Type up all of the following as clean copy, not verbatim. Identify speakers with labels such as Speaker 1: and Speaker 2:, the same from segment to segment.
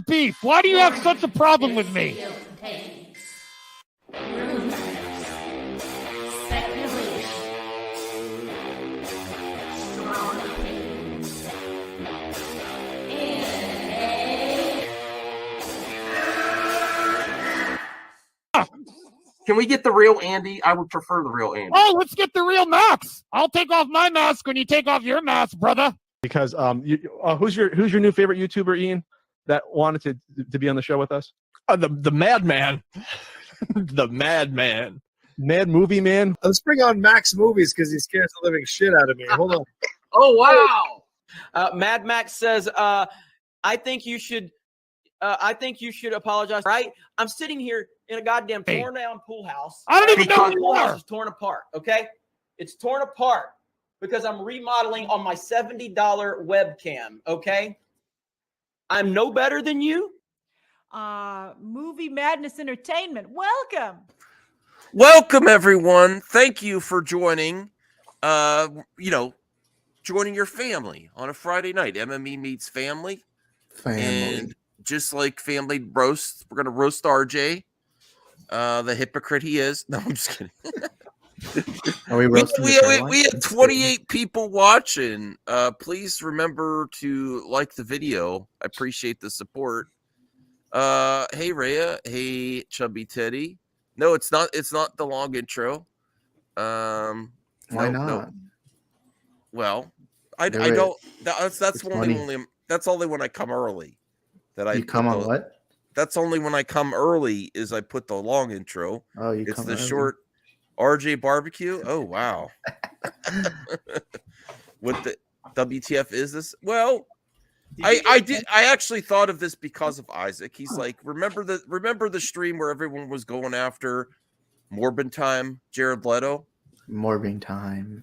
Speaker 1: beef? Why do you have such a problem with me?
Speaker 2: Can we get the real Andy? I would prefer the real Andy.
Speaker 1: Oh, let's get the real Max. I'll take off my mask when you take off your mask, brother.
Speaker 3: Because who's your new favorite YouTuber, Ian, that wanted to be on the show with us?
Speaker 4: The Madman. The Madman.
Speaker 3: Mad Movie Man.
Speaker 5: Let's bring on Max Movies because he scares the living shit out of me. Hold on.
Speaker 2: Oh, wow.
Speaker 6: Mad Max says, I think you should apologize. Right? I'm sitting here in a goddamn torn down pool house.
Speaker 1: I don't even know who
Speaker 6: the
Speaker 1: you
Speaker 6: pool
Speaker 1: are.
Speaker 6: house is torn apart. Okay, it's torn apart because I'm remodeling on my $70 webcam. Okay, I'm no better than you.
Speaker 7: Movie Madness Entertainment.
Speaker 8: Welcome, everyone. Thank you for joining. Joining your family on a Friday night. MME meets family. And just like family roast, we're gonna roast RJ. The hypocrite he is. No, I'm just kidding.
Speaker 9: Are we roasting
Speaker 8: we had 28 people watching. Please remember to like the video. I appreciate the support. Hey Rhea. Hey Chubby Teddy. No, it's not the long intro.
Speaker 9: Why not?
Speaker 8: No. Well, I don't. That's only when I come early.
Speaker 9: You come on what?
Speaker 8: That's only when I come early is I put the long intro.
Speaker 9: Oh,
Speaker 8: it's the short RJ barbecue. Oh wow. What the WTF is this? Well, I actually thought of this because of Isaac. He's like, remember the stream where everyone was going after Morbin Time, Jared Leto?
Speaker 9: Morbin Time.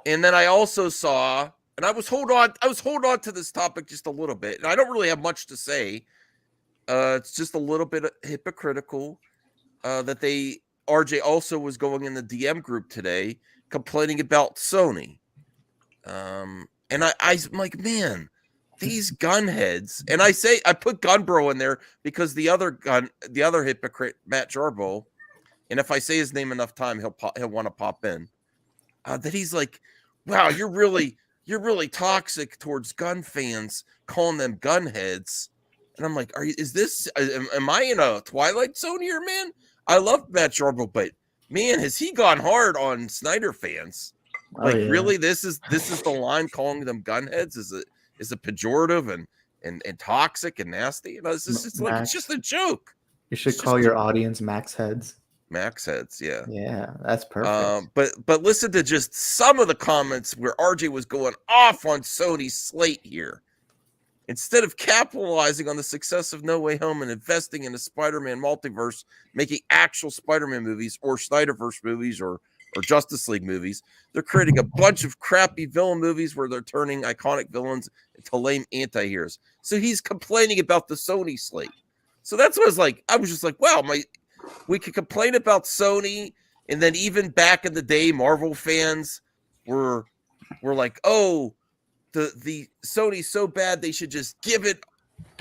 Speaker 8: And then I also saw, and I was holding on to this topic just a little bit, and I don't really have much to say. It's just a little bit hypocritical that RJ also was going in the DM group today complaining about Sony. And I'm like, man, these gun heads. And I put Gunnbro in there because the other hypocrite, Matt Jarbo, and if I say his name enough time, he'll want to pop in. That he's like, wow, you're really toxic towards gun fans, calling them gun heads. And I'm like, am I in a Twilight Zone here, man? I love Matt Jarbo, but man, has he gone hard on Snyder fans? Really, this is the line, calling them gun heads is a pejorative and toxic and nasty. It's just a joke.
Speaker 9: You should call your audience Max Heads.
Speaker 8: Max Heads, yeah.
Speaker 9: Yeah, that's perfect.
Speaker 8: But listen to just some of the comments where RJ was going off on Sony's slate here. Instead of capitalizing on the success of No Way Home and investing in the Spider-Man multiverse, making actual Spider-Man movies or Snyderverse movies or Justice League movies, they're creating a bunch of crappy villain movies where they're turning iconic villains into lame anti-heroes. So he's complaining about the Sony slate. So that's what I was just like, wow, we could complain about Sony, and then even back in the day, Marvel fans were like, oh, the Sony's so bad they should just give it,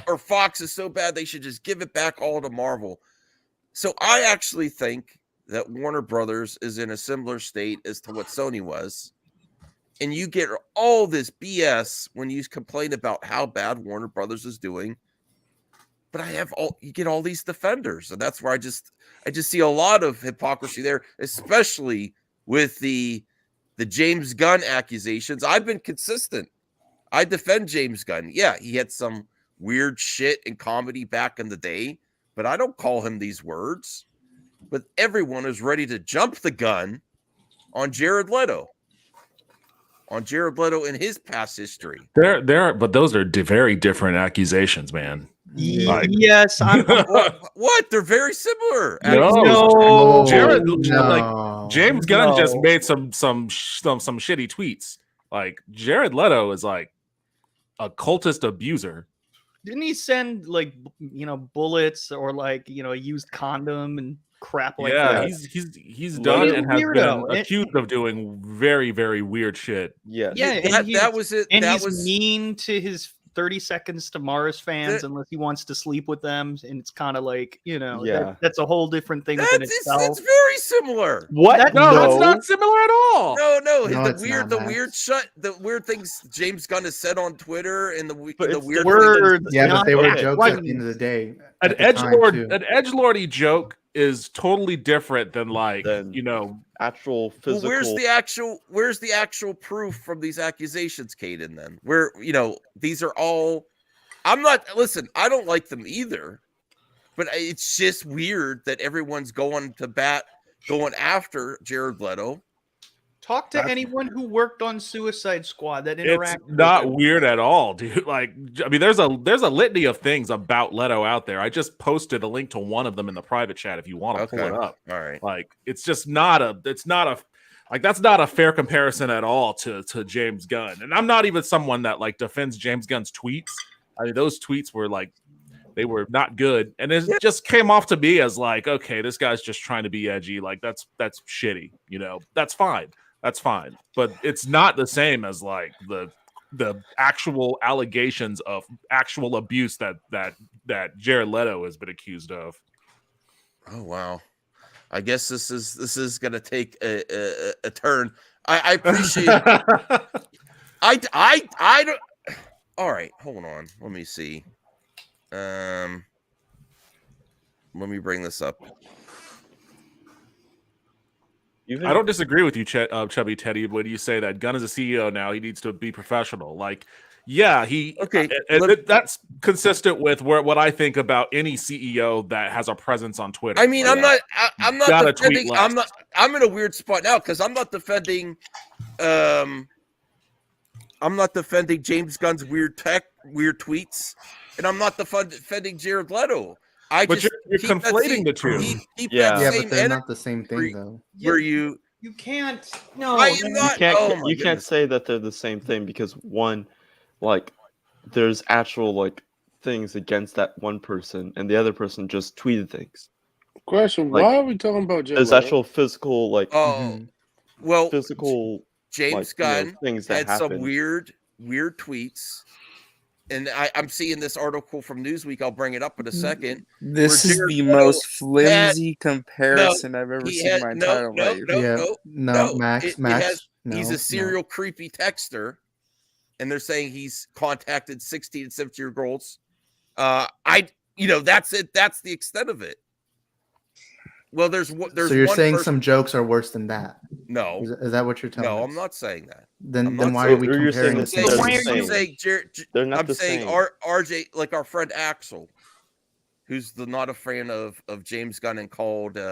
Speaker 8: or Fox is so bad they should just give it back all to Marvel. So I actually think that Warner Brothers is in a similar state as to what Sony was. And you get all this BS when you complain about how bad Warner Brothers is doing. But you get all these defenders. And that's where I just see a lot of hypocrisy there, especially with the James Gunn accusations. I've been consistent. I defend James Gunn. Yeah, he had some weird shit in comedy back in the day, but I don't call him these words. But everyone is ready to jump the gun on Jared Leto. On Jared Leto in his past history.
Speaker 10: But those are very different accusations, man.
Speaker 4: Yes,
Speaker 8: what? They're very similar.
Speaker 10: No. Jared, like James Gunn just made some shitty tweets. Like Jared Leto is like a cultist abuser.
Speaker 4: Didn't he send bullets or a used condom and crap like that?
Speaker 10: He's done and has been accused of doing very, very weird shit.
Speaker 4: Yeah,
Speaker 8: that was it.
Speaker 4: And he's mean to his 30 seconds to Mars fans unless he wants to sleep with them, and it's kind of like, that's a whole different thing within itself.
Speaker 8: It's very similar.
Speaker 10: What? No, that's not similar at all.
Speaker 8: No,
Speaker 9: it's
Speaker 8: the weird things James Gunn has said on Twitter and the weird
Speaker 4: words.
Speaker 9: Yeah, but they were jokes at the end of the day.
Speaker 10: An edgelordy joke is totally different than
Speaker 11: actual physical.
Speaker 8: Well, where's the actual proof from these accusations, Caden? Then where these are all. I don't like them either, but it's just weird that everyone's going to bat, going after Jared Leto.
Speaker 4: Talk to anyone who worked on Suicide Squad that interacted.
Speaker 10: It's not weird at all, dude. There's a litany of things about Leto out there. I just posted a link to one of them in the private chat if you want to pull it up.
Speaker 8: All right.
Speaker 10: It's just not that's not a fair comparison at all to James Gunn. And I'm not even someone that defends James Gunn's tweets. I mean, those tweets were they were not good. And it just came off to me as okay, this guy's just trying to be edgy. That's shitty. That's fine. That's fine, but it's not the same as the actual allegations of actual abuse that Jared Leto has been accused of.
Speaker 8: Oh wow, I guess this is gonna take a turn. I appreciate. I don't. All right, hold on. Let me see. Let me bring this up.
Speaker 10: I don't disagree with you, Chubby Teddy, when you say that Gunn is a CEO now. He needs to be professional. That's consistent with what I think about any CEO that has a presence on Twitter.
Speaker 8: I mean, I'm not defending. I'm in a weird spot now because I'm not defending. I'm not defending James Gunn's weird tweets, and I'm not defending Jared Leto.
Speaker 10: But you're conflating the two.
Speaker 9: But they're not the same thing, though.
Speaker 4: You can't. No,
Speaker 11: you can't say that they're the same thing because one, there's actual things against that one person, and the other person just tweeted things.
Speaker 12: Question: why are we talking about Jared
Speaker 11: There's
Speaker 12: Leto?
Speaker 11: actual physical physical
Speaker 8: James Gunn
Speaker 11: things that
Speaker 8: had
Speaker 11: happen.
Speaker 8: some weird tweets. And I'm seeing this article from Newsweek. I'll bring it up in a second.
Speaker 12: This is the most flimsy comparison I've ever seen in my entire life.
Speaker 9: Max.
Speaker 8: He's a serial creepy texter, and they're saying he's contacted 16 and 17-year-old girls. That's it. That's the extent of it. Well, there's
Speaker 9: So you're saying some jokes are worse than that?
Speaker 8: No.
Speaker 9: Is that what you're telling us?
Speaker 8: No, I'm not saying that.
Speaker 9: Then why are we comparing?
Speaker 8: I'm saying RJ, our friend Axel, who's not a fan of James Gunn and called
Speaker 12: he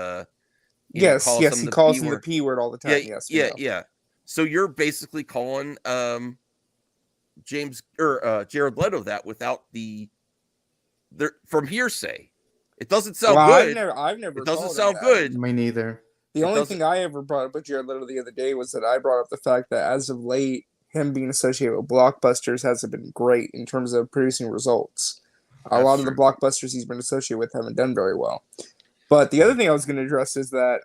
Speaker 12: calls him the P word all the time.
Speaker 8: Yeah. So you're basically calling James or Jared Leto that without from hearsay. It doesn't sound good.
Speaker 12: I've never.
Speaker 8: It doesn't sound good.
Speaker 9: Me neither.
Speaker 12: The only thing I ever brought up with Jared Leto the other day was that I brought up the fact that as of late, him being associated with blockbusters hasn't been great in terms of producing results. A lot of the blockbusters he's been associated with haven't done very well. But the other thing I was going to address is that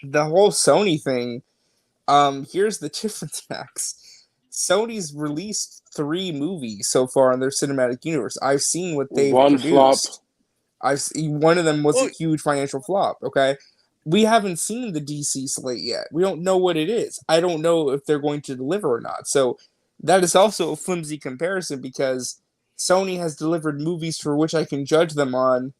Speaker 12: the whole Sony thing. Here's the difference, Max. Sony's released 3 movies so far in their cinematic universe. I've seen what they've produced. One of them was a huge financial flop. Okay, we haven't seen the DC slate yet. We don't know what it is. I don't know if they're going to deliver or not. So that is also a flimsy comparison because Sony has delivered movies for which I can judge them on.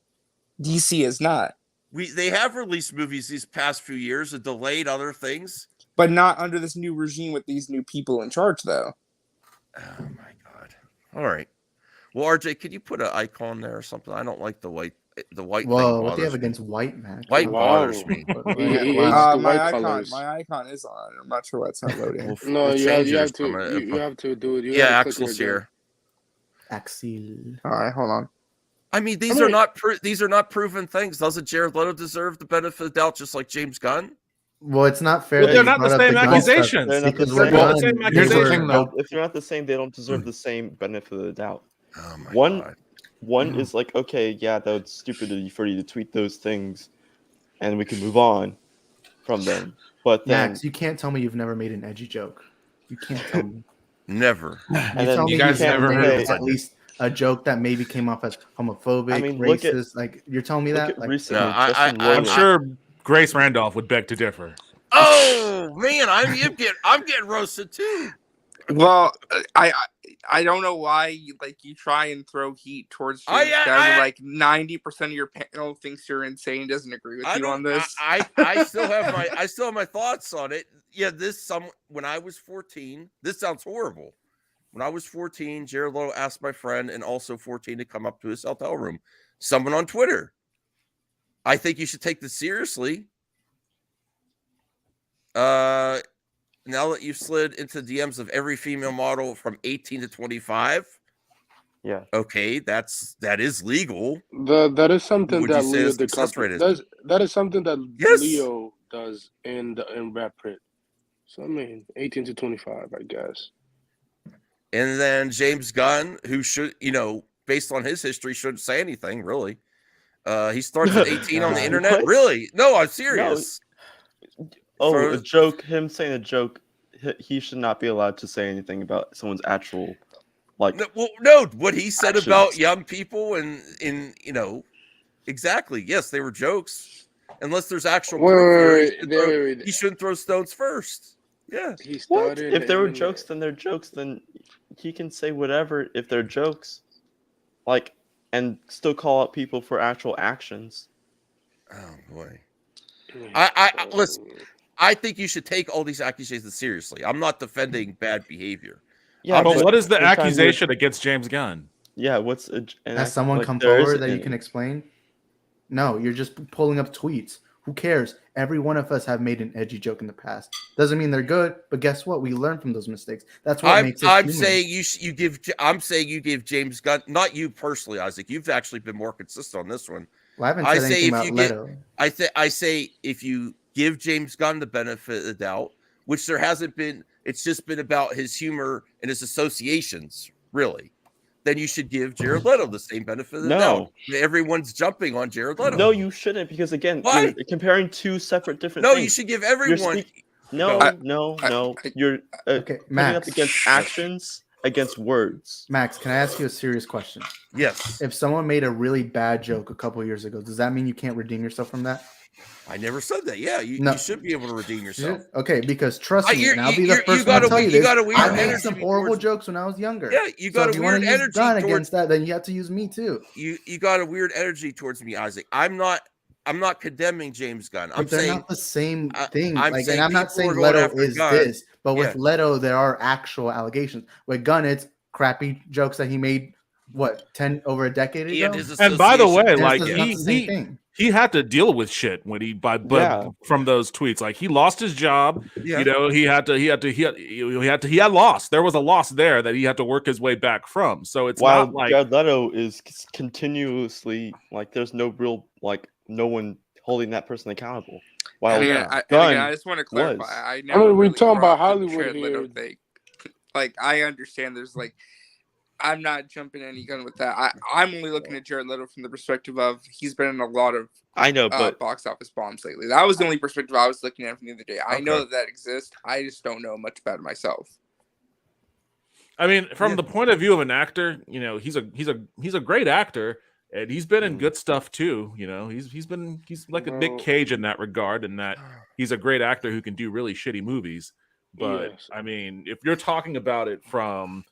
Speaker 12: DC is not.
Speaker 8: They have released movies these past few years and delayed other things,
Speaker 12: but not under this new regime with these new people in charge, though.
Speaker 8: Oh my God! All right. Well, RJ, could you put an icon there or something? I don't like the white.
Speaker 9: Whoa, what do you have against white, man?
Speaker 8: White bothers me.
Speaker 12: My icon is on. I'm not sure why it's not loading.
Speaker 5: No, you have to do it.
Speaker 8: Axel's here.
Speaker 9: Axel.
Speaker 12: All right, hold on.
Speaker 8: I mean, these are not proven things. Doesn't Jared Leto deserve the benefit of the doubt, just like James Gunn?
Speaker 9: Well, it's not fair.
Speaker 10: Well, they're not the same accusations.
Speaker 11: If they're not the same, they don't deserve the same benefit of the doubt.
Speaker 8: Oh my God.
Speaker 11: One is okay, yeah, that was stupid for you to tweet those things, and we can move on from them. But then,
Speaker 9: Max, you can't tell me you've never made an edgy joke. You can't tell me.
Speaker 8: Never.
Speaker 9: You
Speaker 11: then
Speaker 9: tell me
Speaker 10: you
Speaker 9: you
Speaker 10: guys
Speaker 9: can't
Speaker 10: never heard
Speaker 9: name
Speaker 10: of
Speaker 9: at least a joke that maybe came off as homophobic,
Speaker 11: I mean, look at-
Speaker 9: racist. Like you're telling me
Speaker 11: Look
Speaker 9: that?
Speaker 11: at
Speaker 9: Like,
Speaker 11: recently,
Speaker 8: No,
Speaker 11: Justin
Speaker 10: I'm
Speaker 11: Roiland.
Speaker 10: sure Grace Randolph would beg to differ.
Speaker 8: Oh man, I'm getting roasted too.
Speaker 12: Well, I don't know why you try and throw heat towards James Gunn. Like 90% of your panel thinks you're insane, doesn't agree with you on this.
Speaker 8: I still have my thoughts on it. Yeah, when I was 14, this sounds horrible. When I was 14, Jared Leto asked my friend and also 14 to come up to his hotel room. Someone on Twitter. I think you should take this seriously. Now that you've slid into DMs of every female model from 18 to 25,
Speaker 11: Yeah.
Speaker 8: okay, that is legal.
Speaker 13: That is something
Speaker 8: Would you
Speaker 13: that
Speaker 8: say
Speaker 13: Leo
Speaker 8: the success rate is?
Speaker 13: that is something that
Speaker 8: Yes.
Speaker 13: Leo does in Rap Pit. So I mean, 18 to 25, I guess.
Speaker 8: And then James Gunn, who should, based on his history, shouldn't say anything really. He starts at 18 on the internet.
Speaker 11: What?
Speaker 8: Really? No, I'm serious.
Speaker 11: A joke. Him saying a joke. He should not be allowed to say anything about someone's actual,
Speaker 8: No, what he said
Speaker 11: actions.
Speaker 8: about young people and exactly. Yes, they were jokes. Unless there's actual proof here, he shouldn't throw stones first. Yeah.
Speaker 11: What? If there were jokes, then they're jokes. Then he can say whatever if they're jokes, and still call out people for actual actions.
Speaker 8: Oh boy. I listen. I think you should take all these accusations seriously. I'm not defending bad behavior.
Speaker 10: Yeah, but what is the accusation against James Gunn?
Speaker 11: Yeah,
Speaker 9: has someone come forward that you can explain? No, you're just pulling up tweets. Who cares? Every one of us have made an edgy joke in the past. Doesn't mean they're good, but guess what? We learn from those mistakes. That's what makes us human.
Speaker 8: I'm saying you give James Gunn, not you personally, Isaac. You've actually been more consistent on this one.
Speaker 9: Well, I haven't said anything about Leto.
Speaker 8: I say if you give James Gunn the benefit of the doubt, which there hasn't been, it's just been about his humor and his associations, really. Then you should give Jared Leto the same benefit of the doubt. Everyone's jumping on Jared Leto.
Speaker 11: No, you shouldn't, because again, you're comparing two separate different things.
Speaker 8: You should give everyone.
Speaker 11: No. You're
Speaker 9: okay,
Speaker 11: putting
Speaker 9: Max.
Speaker 11: up against actions against words.
Speaker 9: Max, can I ask you a serious question?
Speaker 8: Yes.
Speaker 9: If someone made a really bad joke a couple years ago, does that mean you can't redeem yourself from that?
Speaker 8: I never said that. Yeah, you should be able to redeem yourself.
Speaker 9: Okay, because trust me, and I'll be the first one to tell you this. I made some horrible jokes when I was younger.
Speaker 8: Yeah, you got a weird energy
Speaker 9: towards against that. Then you have to use me too.
Speaker 8: You got a weird energy towards me, Isaac. I'm not condemning James Gunn. I'm
Speaker 9: they're
Speaker 8: saying
Speaker 9: not the same thing.
Speaker 8: And
Speaker 9: I'm not saying Leto is this, but with Leto there are actual allegations. With Gunn, it's crappy jokes that he made. What, over a decade ago?
Speaker 10: And by the way, he had to deal with shit when from those tweets. Like, he lost his job.
Speaker 8: Yeah.
Speaker 10: He had lost. There was a loss there that he had to work his way back from. So it's not like
Speaker 11: Jared Leto is continuously there's no real no one holding that person accountable. While
Speaker 12: I just want to clarify. I never
Speaker 13: we're talking about Hollywood
Speaker 12: here. I understand there's I'm not jumping any gun with that. I'm only looking at Jared Leto from the perspective of he's been in a lot of box office bombs lately. That was the only perspective I was looking at from the other day. I know that exists. I just don't know much about it myself.
Speaker 10: I mean, from the point of view of an actor, he's a great actor, and he's been in good stuff too. He's like a Nick Cage in that regard, in that he's a great actor who can do really shitty movies. But I mean, if you're talking about it from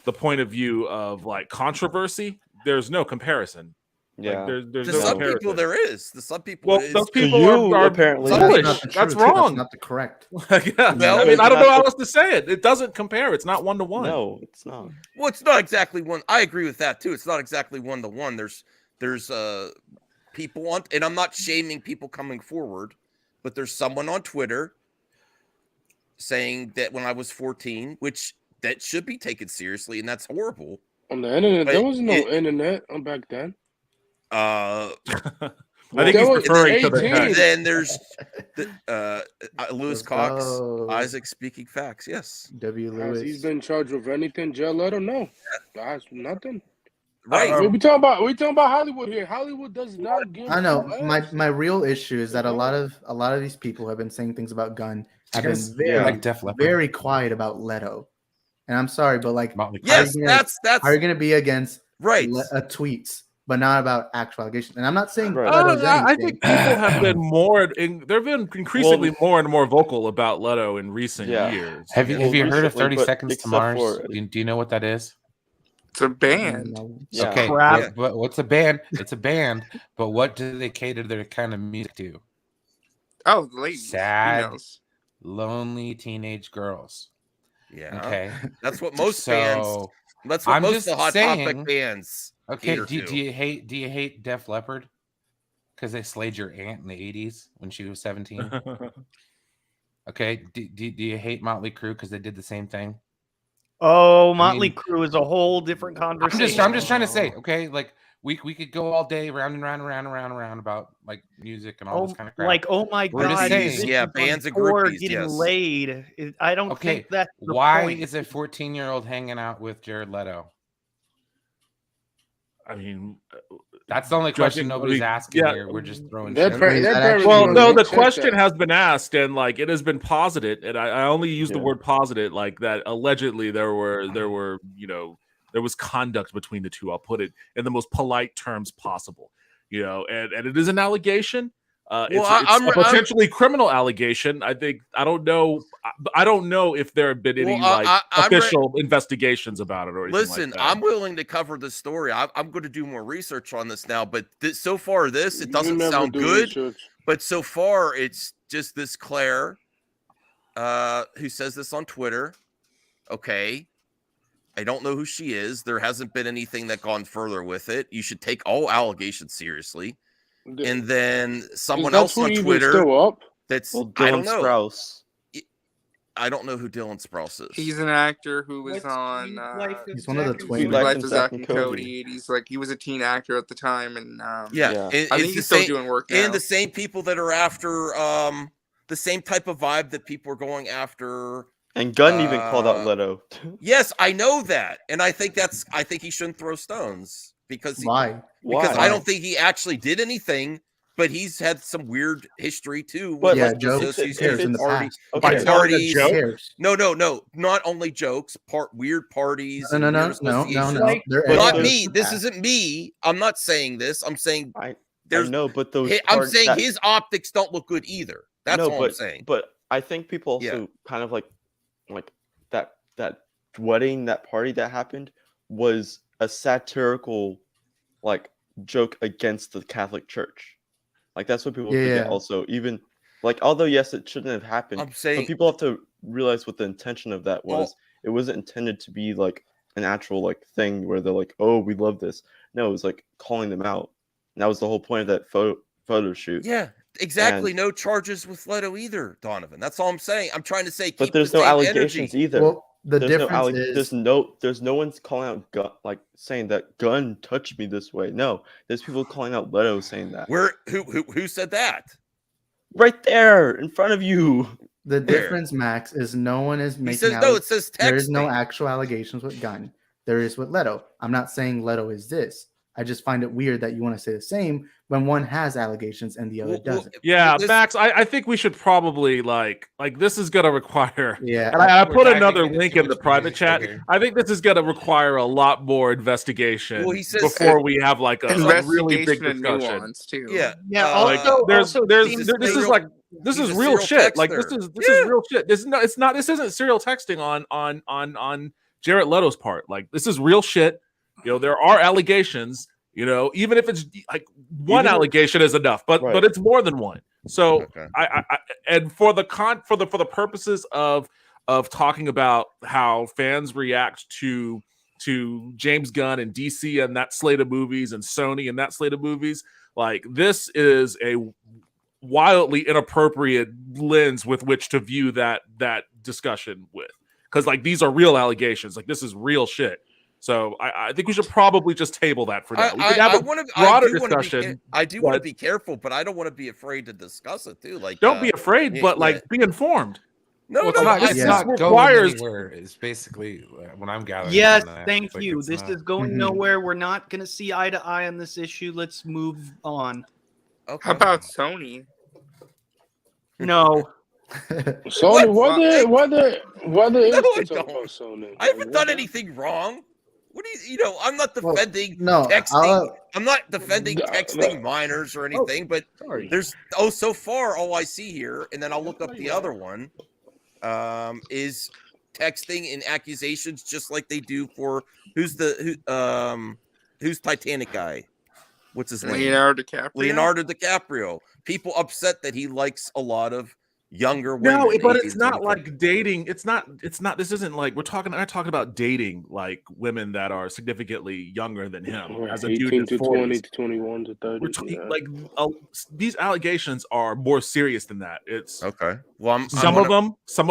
Speaker 10: the point of view of controversy, there's no comparison.
Speaker 11: Yeah,
Speaker 10: there's
Speaker 8: to
Speaker 10: no
Speaker 8: some
Speaker 10: comparison.
Speaker 8: people there is. To some people,
Speaker 10: well, those people are
Speaker 11: apparently
Speaker 10: foolish. That's wrong.
Speaker 9: That's not the correct.
Speaker 10: Well, I mean, I don't know how else to say it. It doesn't compare. It's not 1-to-1.
Speaker 11: No, it's not.
Speaker 8: Well, it's not exactly one. I agree with that too. It's not exactly 1-to-1. There's people on, and I'm not shaming people coming forward, but there's someone on Twitter saying that when I was 14, which that should be taken seriously, and that's horrible.
Speaker 13: On the internet, there was no internet back then.
Speaker 10: I think he's referring to the text.
Speaker 8: Then there's Lewis Cox, Isaac speaking facts. Yes.
Speaker 9: W.
Speaker 13: Has
Speaker 9: Lewis.
Speaker 13: he been charged with anything? Jared Leto? No. That's nothing.
Speaker 8: Right.
Speaker 13: We talking about Hollywood here. Hollywood does not give.
Speaker 9: I know. My real issue is that a lot of these people have been saying things about Gunn. Have been very quiet about Leto. And I'm sorry, but like,
Speaker 8: Yes,
Speaker 9: how are you gonna be against
Speaker 8: right
Speaker 9: tweets, but not about actual allegations? And I'm not saying
Speaker 10: I think people have been they've been increasingly more and more vocal about Leto in recent years.
Speaker 14: Have you heard of 30 Seconds to Mars? Do you know what that is?
Speaker 12: It's a band.
Speaker 14: Okay, but what's a band? It's a band, but what do they cater their kind of music to?
Speaker 12: Oh, the ladies.
Speaker 14: Sad,
Speaker 12: females.
Speaker 14: lonely teenage girls.
Speaker 8: Yeah.
Speaker 14: Okay.
Speaker 8: That's what most bands. That's what most of the Hot Topic bands.
Speaker 14: Okay. Do you hate Def Leppard? Because they slayed your aunt in the 80s when she was 17. Okay. Do you hate Motley Crue because they did the same thing?
Speaker 4: Oh, Motley Crue is a whole different conversation.
Speaker 14: I'm just trying to say, okay, like we could go all day round and round about like music and all this kind of crap.
Speaker 4: Like, oh my
Speaker 14: We're
Speaker 4: god,
Speaker 14: just saying,
Speaker 8: yeah, bands and
Speaker 4: or
Speaker 8: groupies,
Speaker 4: getting
Speaker 8: yes.
Speaker 4: laid. I don't think that's the
Speaker 14: why
Speaker 4: point.
Speaker 14: is a 14-year-old hanging out with Jared Leto?
Speaker 10: I mean,
Speaker 14: that's the only question nobody's asking here. We're just throwing shit.
Speaker 10: Well, no, the question has been asked, and like it has been posited, and I only use the word posited, like that. Allegedly, there was conduct between the two. I'll put it in the most polite terms possible. And it is an allegation. It's a potentially criminal allegation. I don't know if there have been any official investigations about it or anything.
Speaker 8: Listen,
Speaker 10: like that.
Speaker 8: I'm willing to cover this story. I'm going to do more research on this now, but so far it doesn't sound good.
Speaker 13: Research.
Speaker 8: But so far it's just this Claire who says this on Twitter. Okay. I don't know who she is. There hasn't been anything that gone further with it. You should take all allegations seriously. And then someone else on Twitter that's I don't know.
Speaker 11: Sprouse.
Speaker 8: I don't know who Dylan Sprouse is.
Speaker 12: He's an actor who was on.
Speaker 9: He's one of the twins.
Speaker 12: Life of Zack and Cody. He's he was a teen actor at the time, and I think he's still doing work now.
Speaker 8: And the same people that are after the same type of vibe that people are going after.
Speaker 11: And Gunn even called out Leto.
Speaker 8: Yes, I know that, and I think he shouldn't throw stones because
Speaker 9: why?
Speaker 8: Because I don't think he actually did anything, but he's had some weird history too.
Speaker 11: But
Speaker 9: jokes in the past.
Speaker 8: Parties. No, not only jokes. Weird parties.
Speaker 9: No.
Speaker 8: Not me. This isn't me. I'm not saying this. I'm saying
Speaker 11: but those.
Speaker 8: I'm saying his optics don't look good either. That's all I'm saying.
Speaker 11: But I think people also kind of like that wedding, that party that happened was a satirical joke against the Catholic Church. That's what people forget. Also, even although yes, it shouldn't have happened.
Speaker 8: I'm saying,
Speaker 11: but people have to realize what the intention of that was. It wasn't intended to be an actual thing where they're oh, we love this. No, it was calling them out. And that was the whole point of that photo shoot.
Speaker 8: Yeah, exactly. And no charges with Leto either, Donovan. That's all I'm saying. I'm trying to say,
Speaker 11: but there's no allegations either.
Speaker 9: Well, the difference is
Speaker 11: there's no one's calling out saying that Gunn touched me this way. No, there's people calling out Leto saying that.
Speaker 8: Who said that?
Speaker 11: Right there in front of you.
Speaker 9: The difference, Max, is no one is making.
Speaker 8: It says text.
Speaker 9: There is no actual allegations with Gunn. There is with Leto. I'm not saying Leto is this. I just find it weird that you want to say the same when one has allegations and the other doesn't.
Speaker 10: Yeah, Max, I think we should probably this is going to require.
Speaker 9: Yeah,
Speaker 10: and I put another link in the private chat. I think this is going to require a lot more investigation before we have a really big discussion.
Speaker 12: Too.
Speaker 8: Yeah,
Speaker 10: this is real shit. This is real shit. This isn't serial texting on Jared Leto's part. This is real shit. There are allegations, even if it's one allegation is enough, but it's more than one. So I and for the purposes of talking about how fans react to James Gunn and DC and that slate of movies and Sony and that slate of movies, this is a wildly inappropriate lens with which to view that discussion with, because these are real allegations. This is real shit. So I think we should probably just table that for now. We can have a broader discussion.
Speaker 8: I do want to be careful, but I don't want to be afraid to discuss it too.
Speaker 10: Don't be afraid, but be informed.
Speaker 14: No, it's not requires. It's basically what I'm gathering.
Speaker 4: Yes, thank you. This is going nowhere. We're not going to see eye to eye on this issue. Let's move on.
Speaker 12: Okay. How about Sony?
Speaker 4: No.
Speaker 13: Sony, whether
Speaker 8: No,
Speaker 13: is
Speaker 8: I
Speaker 13: to talk
Speaker 8: don't.
Speaker 13: about Sony.
Speaker 8: I haven't done anything wrong. What do you know? I'm not
Speaker 9: Well,
Speaker 8: defending
Speaker 9: no,
Speaker 8: texting. I'm not defending texting minors or
Speaker 3: Oh,
Speaker 8: anything, but
Speaker 3: sorry.
Speaker 8: there's so far all I see here, and then I'll look up the other one. Is texting and accusations just like they do for who's Titanic guy? What's his name?
Speaker 12: Leonardo DiCaprio.
Speaker 8: Leonardo DiCaprio. People upset that he likes a lot of younger women.
Speaker 10: No, but
Speaker 8: 18
Speaker 10: it's
Speaker 8: to
Speaker 10: not
Speaker 8: 24.
Speaker 10: like dating. It's not. This isn't like we're talking about dating like women that are significantly younger than him as a dude
Speaker 13: 18
Speaker 10: in
Speaker 13: to
Speaker 10: 40s.
Speaker 13: 20 to 21 to 30.
Speaker 10: We're talking like these allegations are more serious than that. It's
Speaker 8: okay. Well,
Speaker 10: some of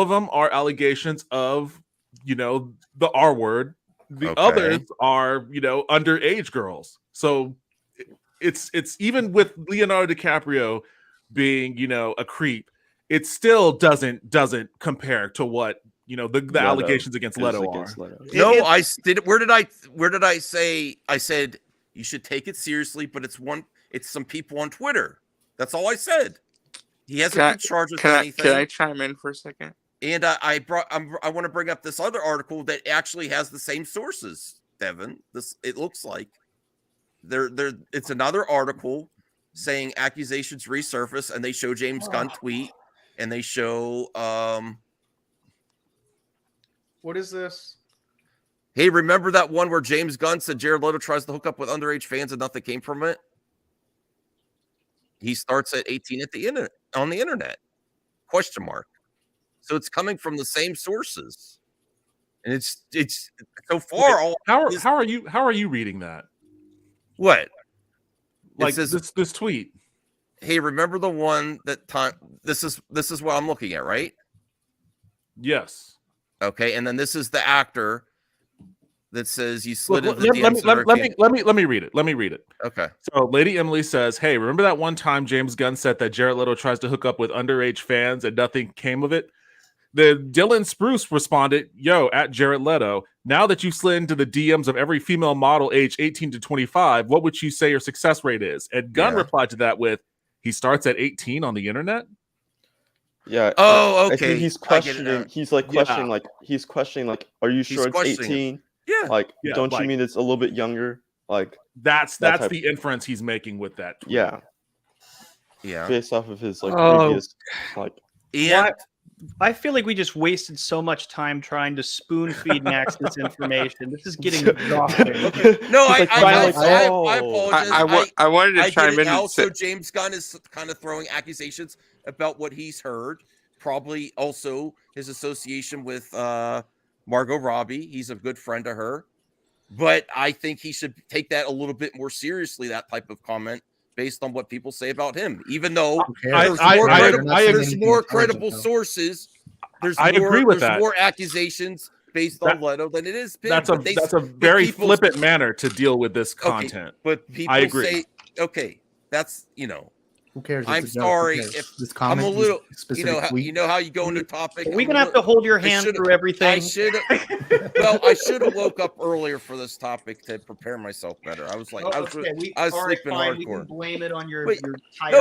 Speaker 10: them are allegations of the R word. The others are underage girls. So it's even with Leonardo DiCaprio being a creep, it still doesn't compare to what the allegations against Leto are.
Speaker 8: No, I did. Where did I say? I said you should take it seriously, but it's some people on Twitter. That's all I said. He hasn't been charged with anything.
Speaker 12: Can I chime in for a second?
Speaker 8: And I want to bring up this other article that actually has the same sources, Devin. It looks like it's another article saying accusations resurface, and they show James Gunn tweet, and they show
Speaker 4: What is this?
Speaker 8: hey, remember that one where James Gunn said Jared Leto tries to hook up with underage fans and nothing came from it? He starts at 18 on the internet. Question mark. So it's coming from the same sources. And it's so far all
Speaker 10: how are you reading that?
Speaker 8: What?
Speaker 10: Like this tweet.
Speaker 8: Hey, remember the one that time this is what I'm looking at, right?
Speaker 10: Yes.
Speaker 8: Okay, and then this is the actor that says you slid
Speaker 10: Look,
Speaker 8: into the DMs.
Speaker 10: let me read it. Let me read it.
Speaker 8: Okay.
Speaker 10: So Lady Emily says, "Hey, remember that one time James Gunn said that Jared Leto tries to hook up with underage fans and nothing came of it?" The Dylan Spruce responded, "Yo, at Jared Leto, now that you've slid into the DMs of every female model age 18 to 25, what would you say your success rate is?" And Gunn replied to that with, "He starts at 18 on the internet."
Speaker 11: Yeah.
Speaker 8: Oh,
Speaker 11: I
Speaker 8: okay.
Speaker 11: think he's questioning. He's questioning. Like, he's questioning. Like, are you sure it's 18?
Speaker 8: Yeah.
Speaker 11: Like,
Speaker 10: Yeah,
Speaker 11: don't you mean it's a little bit younger? Like,
Speaker 10: that's
Speaker 11: type-
Speaker 10: the inference he's making with that tweet.
Speaker 11: Yeah.
Speaker 8: Yeah.
Speaker 11: Based off of his previous
Speaker 4: Why- I feel like we just wasted so much time trying to spoon feed Max this information. This is getting exhausting.
Speaker 8: No, I
Speaker 12: apologize. I wanted to chime in.
Speaker 8: Also, James Gunn is kind of throwing accusations about what he's heard. Probably also his association with Margot Robbie. He's a good friend to her. But I think he should take that a little bit more seriously, that type of comment, based on what people say about him. Even though there's more credible sources.
Speaker 10: I agree with that.
Speaker 8: There's more accusations based on Leto than it is.
Speaker 10: That's a very flippant manner to deal with this content.
Speaker 8: Okay, but people
Speaker 10: I agree.
Speaker 8: say, okay, that's
Speaker 9: Who cares?
Speaker 8: I'm
Speaker 9: It's a joke.
Speaker 8: sorry
Speaker 9: Who cares?
Speaker 8: if
Speaker 9: This
Speaker 8: I'm
Speaker 9: comment,
Speaker 8: a little.
Speaker 9: this specific tweet.
Speaker 8: You know how you go into topic.
Speaker 4: Are we gonna have to hold your hand through everything?
Speaker 8: I should have woke up earlier for this topic to prepare myself better. I was like, I was sleeping hardcore.
Speaker 4: We can blame it on your
Speaker 8: no,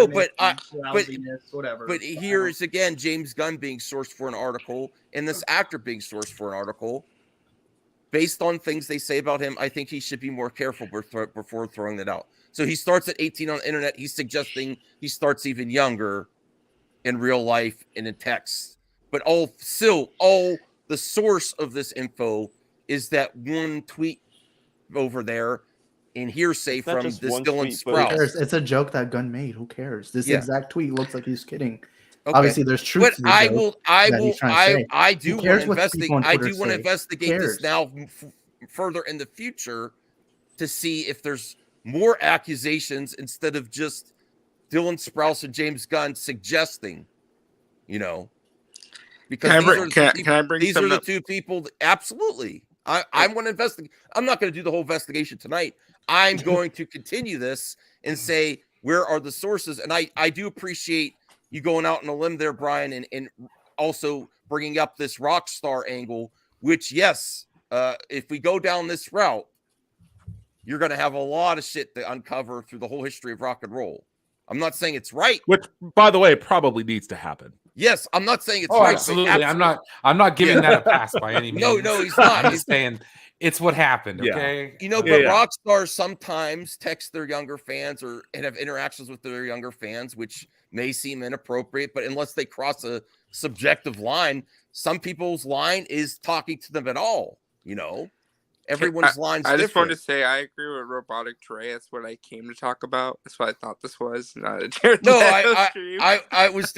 Speaker 4: tiredness, whatever.
Speaker 8: But here is again James Gunn being sourced for an article, and this actor being sourced for an article. Based on things they say about him, I think he should be more careful before throwing that out. So he starts at 18 on the internet. He's suggesting he starts even younger in real life and in text. But all the source of this info is that one tweet over there in hearsay from this Dylan Sprouse.
Speaker 9: It's a joke that Gunn made. Who cares? This exact tweet looks like he's kidding.
Speaker 8: Okay.
Speaker 9: Obviously, there's truth.
Speaker 8: But I do want to investigate this now further in the future to see if there's more accusations instead of just Dylan Sprouse and James Gunn suggesting, because these are the two people. Absolutely. I want to investigate. I'm not going to do the whole investigation tonight. I'm going to continue this and say, where are the sources? And I do appreciate you going out on a limb there, Brian, and also bringing up this rock star angle, which, yes, if we go down this route, you're going to have a lot of shit to uncover through the whole history of rock and roll. I'm not saying it's right.
Speaker 10: Which, by the way, probably needs to happen.
Speaker 8: Yes, I'm not saying it's
Speaker 14: Oh,
Speaker 8: right.
Speaker 14: absolutely. I'm not giving that a pass by any means.
Speaker 8: No, he's not.
Speaker 14: I'm just saying it's what happened. Okay.
Speaker 8: But rock stars sometimes text their younger fans and have interactions with their younger fans, which may seem inappropriate, but unless they cross a subjective line, some people's line is talking to them at all. Everyone's line's
Speaker 12: I just
Speaker 8: different.
Speaker 12: wanted to say I agree with Robotic Trey. That's what I came to talk about. That's what I thought this was. Not a Jared
Speaker 8: No,
Speaker 12: Leto stream.
Speaker 8: I was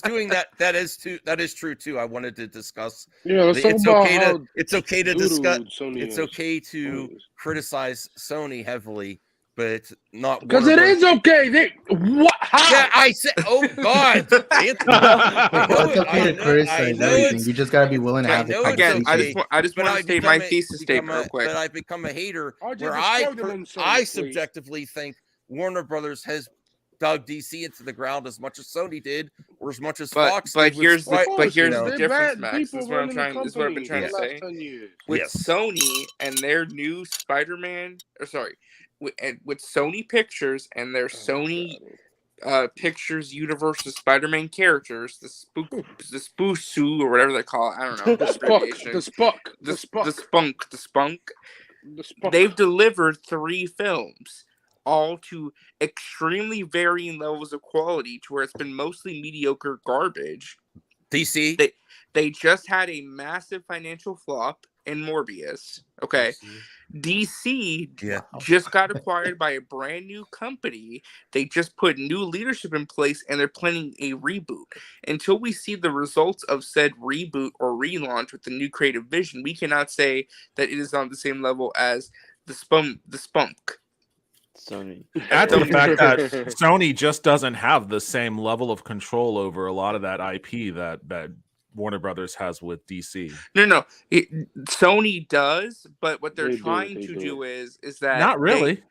Speaker 8: doing that. That is true too. I wanted to discuss.
Speaker 13: Yeah, let's talk
Speaker 8: it's
Speaker 13: about
Speaker 8: okay
Speaker 13: how
Speaker 8: to discuss.
Speaker 13: Sony
Speaker 8: It's
Speaker 13: is.
Speaker 8: okay to criticize Sony heavily, but not
Speaker 13: Because it is okay. What? How?
Speaker 8: Yeah, I said. Oh God,
Speaker 9: It's okay to criticize everything. You just gotta be willing to have the
Speaker 12: Again,
Speaker 9: conversation.
Speaker 12: I just want to state my thesis statement real quick.
Speaker 8: But I become a hater
Speaker 13: RJ,
Speaker 8: where
Speaker 13: describe them in Sony,
Speaker 8: I
Speaker 13: please.
Speaker 8: subjectively think Warner Brothers has dug DC into the ground as much as Sony did, or as much as Fox.
Speaker 12: But
Speaker 8: did
Speaker 12: here's
Speaker 8: with
Speaker 12: the difference,
Speaker 13: bad
Speaker 12: Max.
Speaker 13: people
Speaker 12: This is what I'm
Speaker 13: running the
Speaker 12: trying. This is what I've been
Speaker 13: company
Speaker 12: trying to
Speaker 13: for the
Speaker 12: say.
Speaker 13: last 10 years.
Speaker 12: With
Speaker 8: Yes.
Speaker 12: Sony and their new Spider-Man, with Sony Pictures and their Sony Pictures universe of Spider-Man characters, the Spoosu or whatever they call it. I don't know. The Spunk. They've delivered 3 films, all to extremely varying levels of quality, to where it's been mostly mediocre garbage.
Speaker 8: DC.
Speaker 12: They just had a massive financial flop in Morbius. Okay. DC just got acquired by a brand new company. They just put new leadership in place and they're planning a reboot. Until we see the results of said reboot or relaunch with the new creative vision, we cannot say that it is on the same level as the Spunk.
Speaker 11: Sony.
Speaker 10: Add to the fact that Sony just doesn't have the same level of control over a lot of that IP that Warner Brothers has with DC.
Speaker 12: No. Sony does, but what they're trying to do is that
Speaker 10: not really.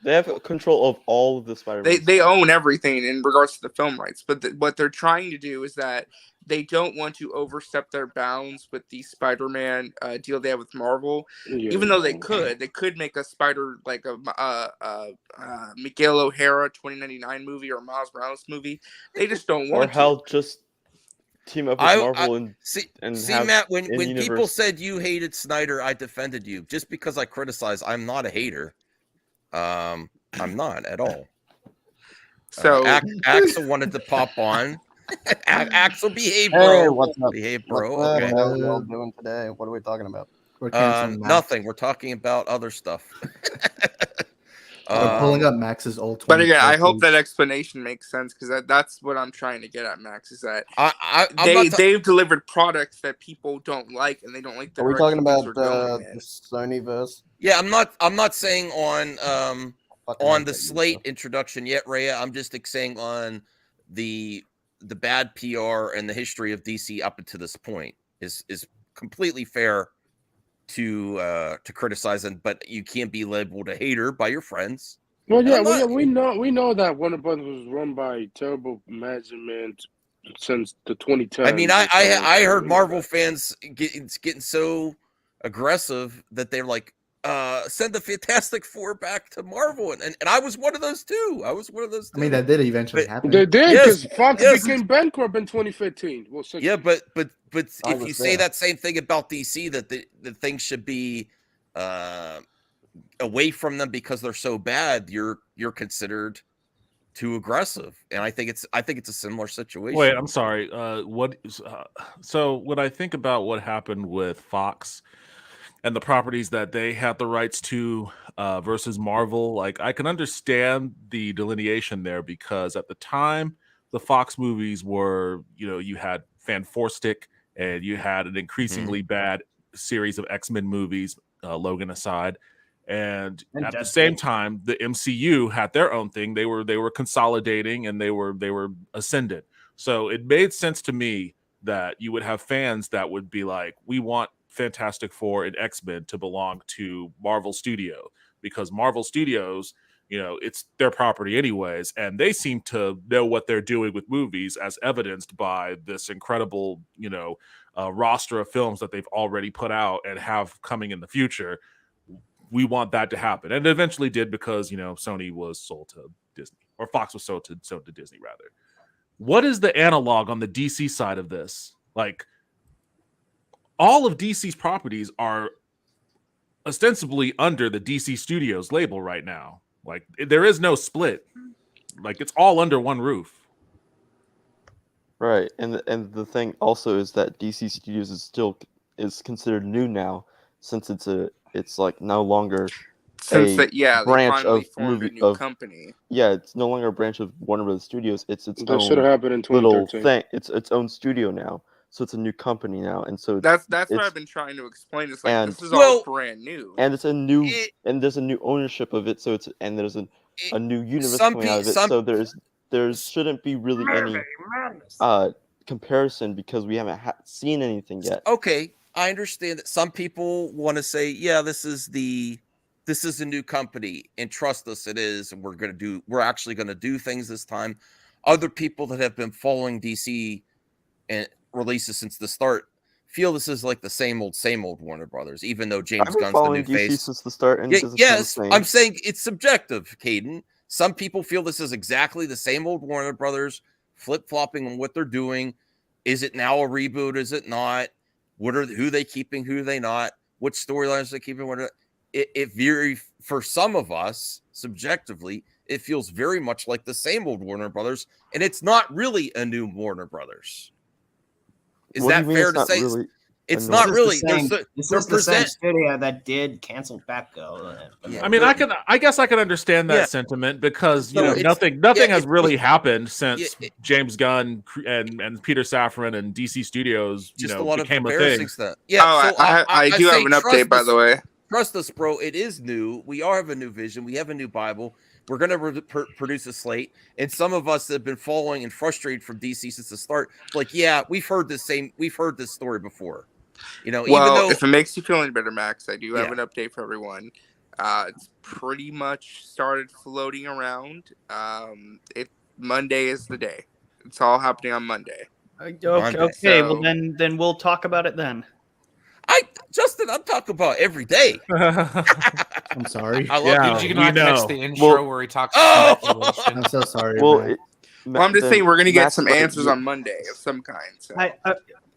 Speaker 11: They have control of all of the Spider-Man.
Speaker 12: They own everything in regards to the film rights, but what they're trying to do is that they don't want to overstep their bounds with the Spider-Man deal they have with Marvel. Even though they could make a Spider like a Miguel O'Hara 2099 movie or a Miles Morales movie. They just don't want
Speaker 11: to. Just team up with Marvel and
Speaker 8: see
Speaker 11: have
Speaker 8: Matt, when people said you hated Snyder, I defended you. Just because I criticize, I'm not a hater. I'm not at all.
Speaker 12: So
Speaker 8: Axel wanted to pop on. Axel, behave, bro.
Speaker 15: Hey, what's up?
Speaker 8: Behave, bro.
Speaker 15: What
Speaker 8: Okay.
Speaker 15: the hell are y'all doing today? What are we talking about?
Speaker 9: We're canceling Max.
Speaker 8: Nothing. We're talking about other stuff.
Speaker 9: We're pulling up Max's old.
Speaker 12: But again, I hope that explanation makes sense, because that's what I'm trying to get at, Max. Is that they've delivered products that people don't like, and they don't like the.
Speaker 15: Are we talking about
Speaker 12: the
Speaker 15: Sony verse?
Speaker 8: Yeah, I'm not saying on the slate introduction yet, Rhea. I'm just saying on the bad PR and the history of DC up until this point is completely fair to criticize them, but you can't be labeled a hater by your friends.
Speaker 13: Well, yeah, we know that Warner Brothers was run by terrible management since the 2010s.
Speaker 8: I mean, I heard Marvel fans getting so aggressive that they're like, send the Fantastic Four back to Marvel, and I was one of those too. I mean,
Speaker 9: that did eventually happen.
Speaker 13: They did, because Fox became bankrupt in 2015. Well,
Speaker 8: yeah, but if you say that same thing about DC, that the things should be away from them because they're so bad, you're considered too aggressive, and I think it's a similar situation.
Speaker 10: Wait, I'm sorry. So when I think about what happened with Fox and the properties that they had the rights to versus Marvel, like, I can understand the delineation there, because at the time the Fox movies were, you had Fanforstic, and you had an increasingly bad series of X-Men movies, Logan aside. And at the same time, the MCU had their own thing. They were consolidating, and they were ascendant. So it made sense to me that you would have fans that would be like, we want Fantastic Four and X-Men to belong to Marvel Studio, because Marvel Studios, it's their property anyways, and they seem to know what they're doing with movies, as evidenced by this incredible, roster of films that they've already put out and have coming in the future. We want that to happen, and it eventually did, because Sony was sold to Disney, or Fox was sold to Disney rather. what is the analog on the DC side of this? Like, all of DC's properties are ostensibly under the DC Studios label right now. Like, there is no split. Like, it's all under one roof.
Speaker 11: Right, and the thing also is that DC Studios is considered new now, since it's like no longer
Speaker 12: Since
Speaker 11: a
Speaker 12: that, yeah, they
Speaker 11: branch
Speaker 12: finally
Speaker 11: of
Speaker 12: formed
Speaker 11: movie
Speaker 12: a new
Speaker 11: of
Speaker 12: company.
Speaker 11: Yeah, it's no longer a branch of Warner Bros. Studios. It's its
Speaker 13: That should
Speaker 11: own
Speaker 13: have happened in
Speaker 11: little
Speaker 13: 2013.
Speaker 11: thing. It's its own studio now, so it's a new company now, and so
Speaker 12: That's what
Speaker 11: it's
Speaker 12: I've been trying to explain. It's like
Speaker 11: and
Speaker 12: this is all brand new.
Speaker 11: and it's a new and there's a new ownership of it. So there's a new universe
Speaker 8: some
Speaker 11: coming out of it.
Speaker 8: some-
Speaker 11: So there shouldn't be really any comparison because we haven't seen anything yet.
Speaker 8: Okay, I understand that some people want to say, yeah, this is a new company, and trust us, it is, and we're actually gonna do things this time. Other people that have been following DC and releases since the start feel this is like the same old Warner Brothers, even though James
Speaker 11: I've been
Speaker 8: Gunn's the
Speaker 11: following
Speaker 8: new
Speaker 11: DC
Speaker 8: face.
Speaker 11: since the start, and it doesn't feel the
Speaker 8: Yes,
Speaker 11: same.
Speaker 8: I'm saying it's subjective, Caden. Some people feel this is exactly the same old Warner Brothers, flip-flopping on what they're doing. Is it now a reboot? Is it not? Who they keeping? Who they not? What storylines they keeping? For some of us, subjectively, it feels very much like the same old Warner Brothers, and it's not really a new Warner Brothers. Is
Speaker 11: What do
Speaker 8: that
Speaker 11: you mean
Speaker 8: fair
Speaker 11: it's
Speaker 8: to
Speaker 11: not
Speaker 8: say?
Speaker 11: really
Speaker 8: It's
Speaker 11: a
Speaker 8: not
Speaker 11: new-
Speaker 8: really.
Speaker 16: This is the same studio that did cancel Batgirl.
Speaker 10: I mean, I guess I can understand that sentiment because nothing has really happened since James Gunn and Peter Safran and DC Studios
Speaker 8: Just a lot of
Speaker 10: became a thing.
Speaker 8: comparison stuff. Yeah,
Speaker 12: I do have
Speaker 8: say
Speaker 12: an update, by the way.
Speaker 8: Trust us, bro. It is new. We all have a new vision. We have a new Bible. We're going to produce a slate. And some of us have been following and frustrated from DC since the start. Like, yeah, we've heard this story before.
Speaker 12: Well,
Speaker 8: even though
Speaker 12: if it makes you feel any better, Max, I do have an update for everyone. It's pretty much started floating around. Monday is the day. It's all happening on Monday.
Speaker 4: Okay.
Speaker 12: So-
Speaker 4: Well, then we'll talk about it then.
Speaker 8: Justin, I'm talking about every day.
Speaker 9: I'm sorry.
Speaker 8: I love
Speaker 14: Did you not catch the intro where he talks speculation?
Speaker 9: I'm so sorry.
Speaker 11: Well,
Speaker 9: man.
Speaker 12: Well, I'm just saying we're going to get
Speaker 11: Max
Speaker 12: some
Speaker 11: might
Speaker 12: answers
Speaker 11: be-
Speaker 12: on Monday of some kind. So.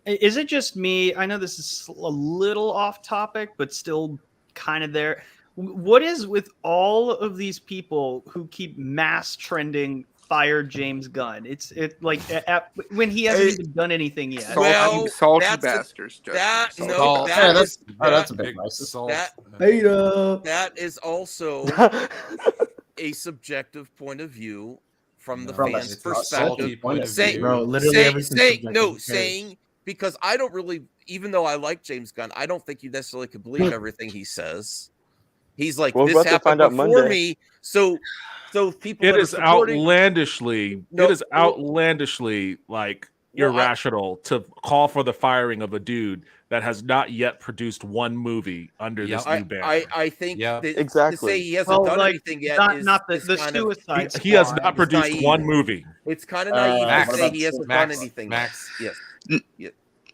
Speaker 4: Is it just me? I know this is a little off topic, but still kind of there. What is with all of these people who keep mass trending "Fire James Gunn"? It's like when he hasn't even done anything yet.
Speaker 12: Salty bastards.
Speaker 8: That's
Speaker 16: a big racist.
Speaker 8: That is also a subjective point of view from the fans' perspective. Saying because I don't really, even though I like James Gunn, I don't think you necessarily could believe everything he says. He's like,
Speaker 11: Well,
Speaker 8: this
Speaker 11: we're about to
Speaker 8: happened
Speaker 11: find out
Speaker 8: before
Speaker 11: Monday.
Speaker 8: me, so people.
Speaker 10: It
Speaker 8: that are
Speaker 10: is
Speaker 8: supporting-
Speaker 10: outlandishly.
Speaker 8: No,
Speaker 10: it is outlandishly like
Speaker 8: Well,
Speaker 10: irrational to call for the firing of a dude that has not yet produced one movie under this new banner.
Speaker 8: I think that
Speaker 11: Exactly.
Speaker 8: to say he hasn't done anything yet
Speaker 4: not
Speaker 8: is
Speaker 4: the
Speaker 8: kind of-
Speaker 4: Suicide
Speaker 10: he has
Speaker 4: Squad.
Speaker 10: not produced
Speaker 8: naive.
Speaker 10: one movie.
Speaker 8: It's kind of naive
Speaker 14: Max,
Speaker 8: to say he hasn't done anything.
Speaker 14: Max,
Speaker 8: Yes.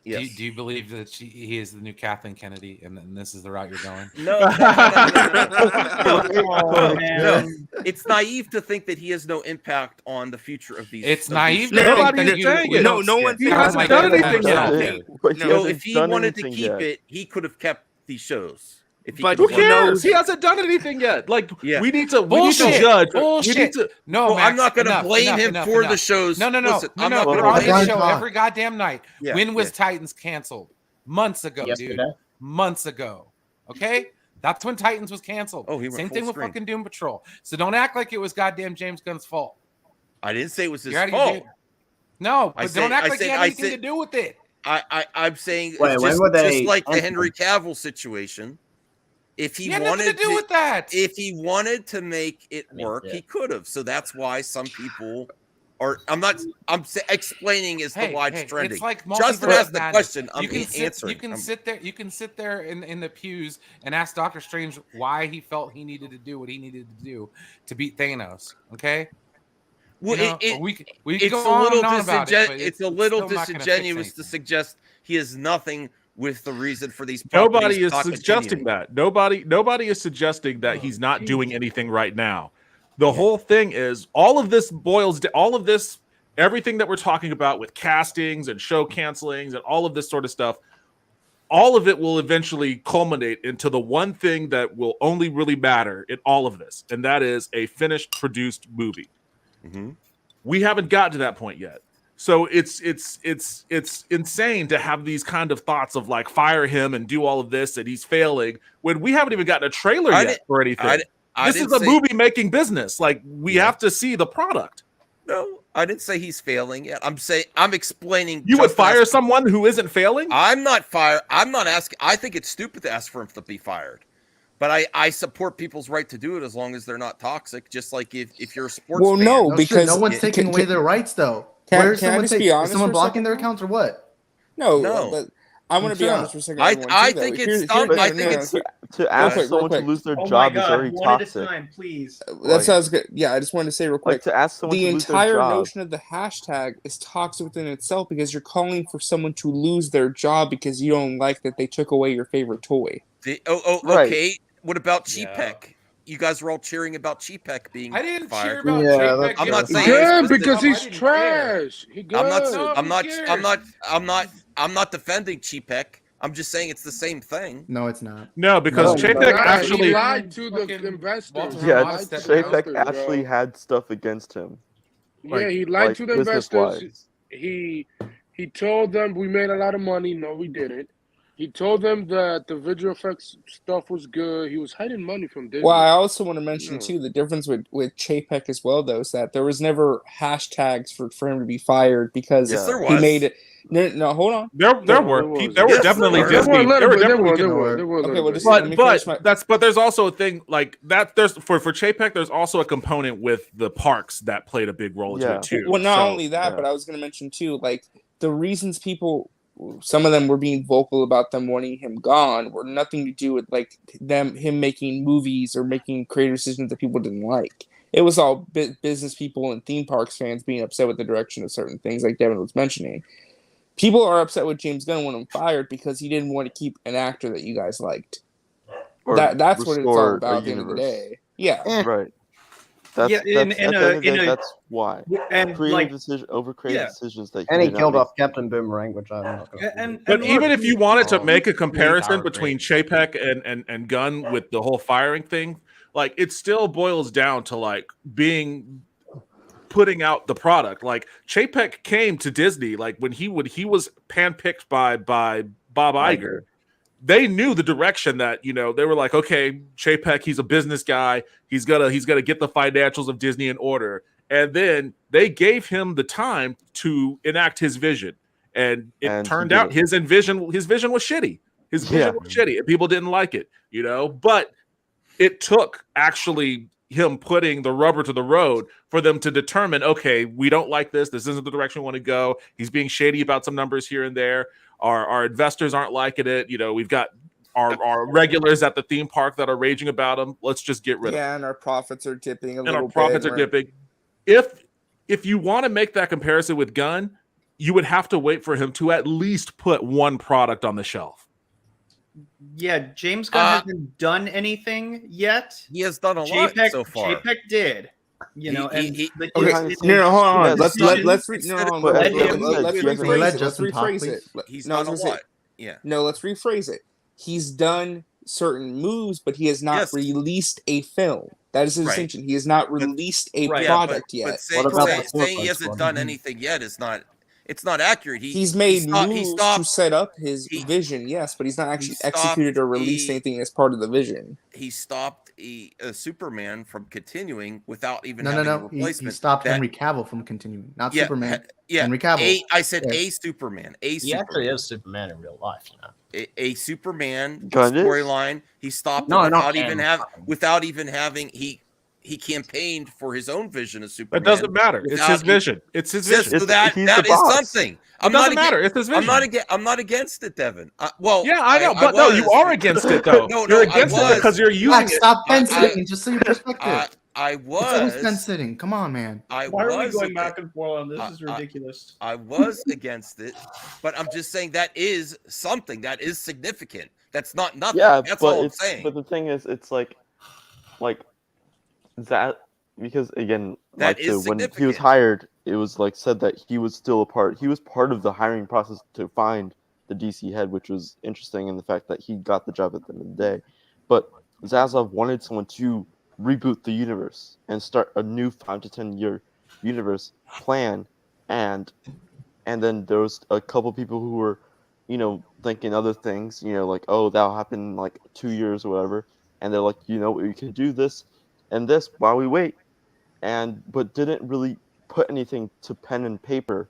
Speaker 8: Yes.
Speaker 14: Do you believe that he is the new Kathleen Kennedy, and this is the route you're going?
Speaker 8: No. It's naive to think that he has no impact on the future of these.
Speaker 14: It's
Speaker 8: of
Speaker 14: naive
Speaker 8: these-
Speaker 14: to think that you.
Speaker 12: No one.
Speaker 10: He hasn't done anything yet.
Speaker 11: But he
Speaker 8: No,
Speaker 11: hasn't
Speaker 8: if he
Speaker 11: done
Speaker 8: wanted to
Speaker 11: anything
Speaker 8: keep
Speaker 11: yet.
Speaker 8: it, he could have kept these shows. If he
Speaker 12: But
Speaker 10: Who
Speaker 8: could have
Speaker 10: cares?
Speaker 8: knows-
Speaker 10: He hasn't done anything yet. Like
Speaker 8: Yeah.
Speaker 10: we need to
Speaker 14: Bullshit.
Speaker 10: judge.
Speaker 14: Bullshit.
Speaker 10: We need to.
Speaker 14: No,
Speaker 8: Well,
Speaker 14: Max,
Speaker 8: I'm not going to
Speaker 14: enough,
Speaker 8: blame
Speaker 14: enough,
Speaker 8: him
Speaker 14: enough,
Speaker 8: for
Speaker 14: enough.
Speaker 8: the shows.
Speaker 14: No.
Speaker 8: Listen, I'm not
Speaker 14: We're
Speaker 8: gonna
Speaker 14: on
Speaker 8: blame
Speaker 14: the
Speaker 8: him.
Speaker 14: show every goddamn night.
Speaker 8: Yeah,
Speaker 14: When was
Speaker 8: yeah.
Speaker 14: Titans canceled? Months ago, dude.
Speaker 16: Yesterday?
Speaker 14: Months ago. Okay? That's when Titans was canceled.
Speaker 8: Oh, he went
Speaker 14: Same
Speaker 8: full
Speaker 14: thing with
Speaker 8: screen.
Speaker 14: fucking Doom Patrol. So don't act like it was goddamn James Gunn's fault.
Speaker 8: I didn't say it was his
Speaker 14: You're out of
Speaker 8: fault.
Speaker 14: your No,
Speaker 8: I
Speaker 14: but
Speaker 8: said-
Speaker 14: don't act
Speaker 8: I
Speaker 14: like
Speaker 8: said-
Speaker 14: he had
Speaker 8: I
Speaker 14: anything
Speaker 8: said-
Speaker 14: to do with it.
Speaker 8: I'm saying
Speaker 16: Wait,
Speaker 8: it's
Speaker 16: when
Speaker 8: just,
Speaker 16: were they
Speaker 8: just like the
Speaker 16: canceled?
Speaker 8: Henry Cavill situation. If he
Speaker 14: He had nothing
Speaker 8: wanted
Speaker 14: to do with that.
Speaker 8: if he wanted to make it
Speaker 16: mean,
Speaker 8: work,
Speaker 16: yeah.
Speaker 8: he could have. So that's why some people are. I'm explaining as to why it's trending.
Speaker 14: It's like
Speaker 8: Justin
Speaker 14: multiverse
Speaker 8: asked the
Speaker 14: madness.
Speaker 8: question. I'm
Speaker 14: You can sit,
Speaker 8: answering.
Speaker 14: You can
Speaker 8: I'm-
Speaker 14: sit there. You can sit there in the pews and ask Doctor Strange why he felt he needed to do what he needed to do to beat Thanos. Okay.
Speaker 8: Well,
Speaker 14: You know, we
Speaker 8: it's
Speaker 14: go
Speaker 8: a
Speaker 14: on
Speaker 8: little
Speaker 14: and on about it, but
Speaker 8: it's a little
Speaker 14: still not gonna fix
Speaker 8: disingenuous to
Speaker 14: anything.
Speaker 8: suggest he has nothing with the reason for these. properties
Speaker 10: Nobody is
Speaker 8: not
Speaker 10: suggesting
Speaker 8: continuing.
Speaker 10: that. Nobody is suggesting that he's not doing anything right now. The whole thing is all of this everything that we're talking about with castings and show cancelings and all of this sort of stuff, all of it will eventually culminate into the one thing that will only really matter in all of this, and that is a finished produced movie. We haven't gotten to that point yet. So it's insane to have these kind of thoughts of like fire him and do all of this and he's failing when we haven't even gotten a trailer yet for anything. This is a movie making business. Like we have to see the product.
Speaker 8: No, I didn't say he's failing yet. I'm explaining.
Speaker 10: You would fire someone who isn't failing?
Speaker 8: I'm not asking. I think it's stupid to ask for him to be fired. But I support people's right to do it as long as they're not toxic. Just like if you're a sports fan.
Speaker 9: No, because no one's taking away their rights, though.
Speaker 12: Can I just be honest?
Speaker 9: Is someone blocking their accounts or what?
Speaker 12: No. But I want to be honest for a second.
Speaker 8: I think it's
Speaker 11: to ask someone to lose their job is already toxic.
Speaker 6: One at a time, please.
Speaker 12: That sounds good. Yeah, I just wanted to say real quick.
Speaker 11: To ask someone
Speaker 12: the
Speaker 11: to lose their
Speaker 12: entire
Speaker 11: job.
Speaker 12: notion of the hashtag is toxic within itself because you're calling for someone to lose their job because you don't like that they took away your favorite toy.
Speaker 8: Okay. What about Chepek? You guys were all cheering about Chepek being
Speaker 14: I didn't
Speaker 8: fired.
Speaker 14: cheer about Chepek.
Speaker 8: I'm not saying
Speaker 13: Good because he's trash.
Speaker 8: I'm not defending Chepek. I'm just saying it's the same thing.
Speaker 9: No, it's not.
Speaker 10: No, because Chepek actually
Speaker 13: he lied to the investors.
Speaker 11: Yeah,
Speaker 13: He lied to the
Speaker 11: Chapek
Speaker 13: investors,
Speaker 11: actually
Speaker 13: bro.
Speaker 11: had stuff against him.
Speaker 13: Yeah, he lied to the investors.
Speaker 11: business-wise.
Speaker 13: He told them we made a lot of money. No, we didn't. He told them that the visual effects stuff was good. He was hiding money from Disney.
Speaker 12: Well, I also want to mention too the difference with Chapek as well, though, is that there was never hashtags for him to be fired because he made it. No, hold on.
Speaker 10: There were definitely Disney. But there's also a thing like that. There's for Chapek, there's also a component with the parks that played a big role into it too.
Speaker 12: Well, not only that, but I was going to mention too, like the reasons people. Some of them were being vocal about them wanting him gone were nothing to do with like him making movies or making creative decisions that people didn't like. It was all business people and theme parks fans being upset with the direction of certain things, like Devin was mentioning. People are upset with James Gunn when him fired because he didn't want to keep an actor that you guys liked. That's what it's all about at the end of the day. Yeah,
Speaker 11: right. That's why.
Speaker 6: And
Speaker 11: creative decisions that.
Speaker 15: And he killed off Captain Boomerang, which I'm not going to.
Speaker 10: But even if you wanted to make a comparison between Chapek and Gunn with the whole firing thing, like it still boils down to like putting out the product. Like Chapek came to Disney, like when he was handpicked by Bob Iger. They knew the direction that, they were like, okay, Chapek, he's a business guy. He's gonna get the financials of Disney in order. And then they gave him the time to enact his vision. And it turned out his vision was shitty. His vision was shitty and people didn't like it, but it took actually him putting the rubber to the road for them to determine, okay, we don't like this. This isn't the direction we want to go. He's being shady about some numbers here and there. Our investors aren't liking it. We've got our regulars at the theme park that are raging about him. Let's just get rid of them.
Speaker 12: Yeah, and our profits are dipping a little bit.
Speaker 10: And our profits are dipping. If you want to make that comparison with Gunn, you would have to wait for him to at least put one product on the shelf.
Speaker 4: Yeah, James Gunn hasn't done anything yet.
Speaker 8: He has done a lot so far.
Speaker 4: Chapek did.
Speaker 12: Hold on. Let's rephrase it.
Speaker 8: He's done a lot. Yeah.
Speaker 12: No, let's rephrase it. He's done certain moves, but he has not released a film. That is his distinction. He has not released a product yet.
Speaker 8: But saying he hasn't done anything yet is not. It's not accurate.
Speaker 12: He's made moves to set up his vision, yes, but he's not actually executed or released anything as part of the vision.
Speaker 8: He stopped a Superman from continuing without even having a replacement.
Speaker 9: He stopped Henry Cavill from continuing, not Superman. Henry Cavill.
Speaker 8: I said a Superman.
Speaker 16: He actually is Superman in real life,
Speaker 8: A Superman storyline. He stopped without even having he campaiged for his own vision of Superman.
Speaker 10: It doesn't matter. It's his vision. It's his vision.
Speaker 8: So that is something.
Speaker 10: It doesn't matter. It's his vision.
Speaker 8: I'm not against it, Devin.
Speaker 10: I know, but no, you are against it though. You're against it because you're using it.
Speaker 9: Stop fence sitting. Just say your perspective.
Speaker 8: I was.
Speaker 9: It's always fence sitting. Come on, man.
Speaker 6: Why are we going back and forth on this? This is ridiculous.
Speaker 8: I was against it, but I'm just saying that is something that is significant. That's not nothing.
Speaker 11: Yeah,
Speaker 8: that's all I'm saying.
Speaker 11: But the thing is, it's like that because again,
Speaker 8: that is
Speaker 11: when he was hired, it was like said that he was still he was part of the hiring process to find the DC head, which was interesting in the fact that he got the job at the end of the day. But Zaslav wanted someone to reboot the universe and start a new 5 to 10 year universe plan, and then there was a couple people who were, thinking other things, like, oh, that'll happen in like 2 years or whatever, and they're like, we can do this and this while we wait, but didn't really put anything to pen and paper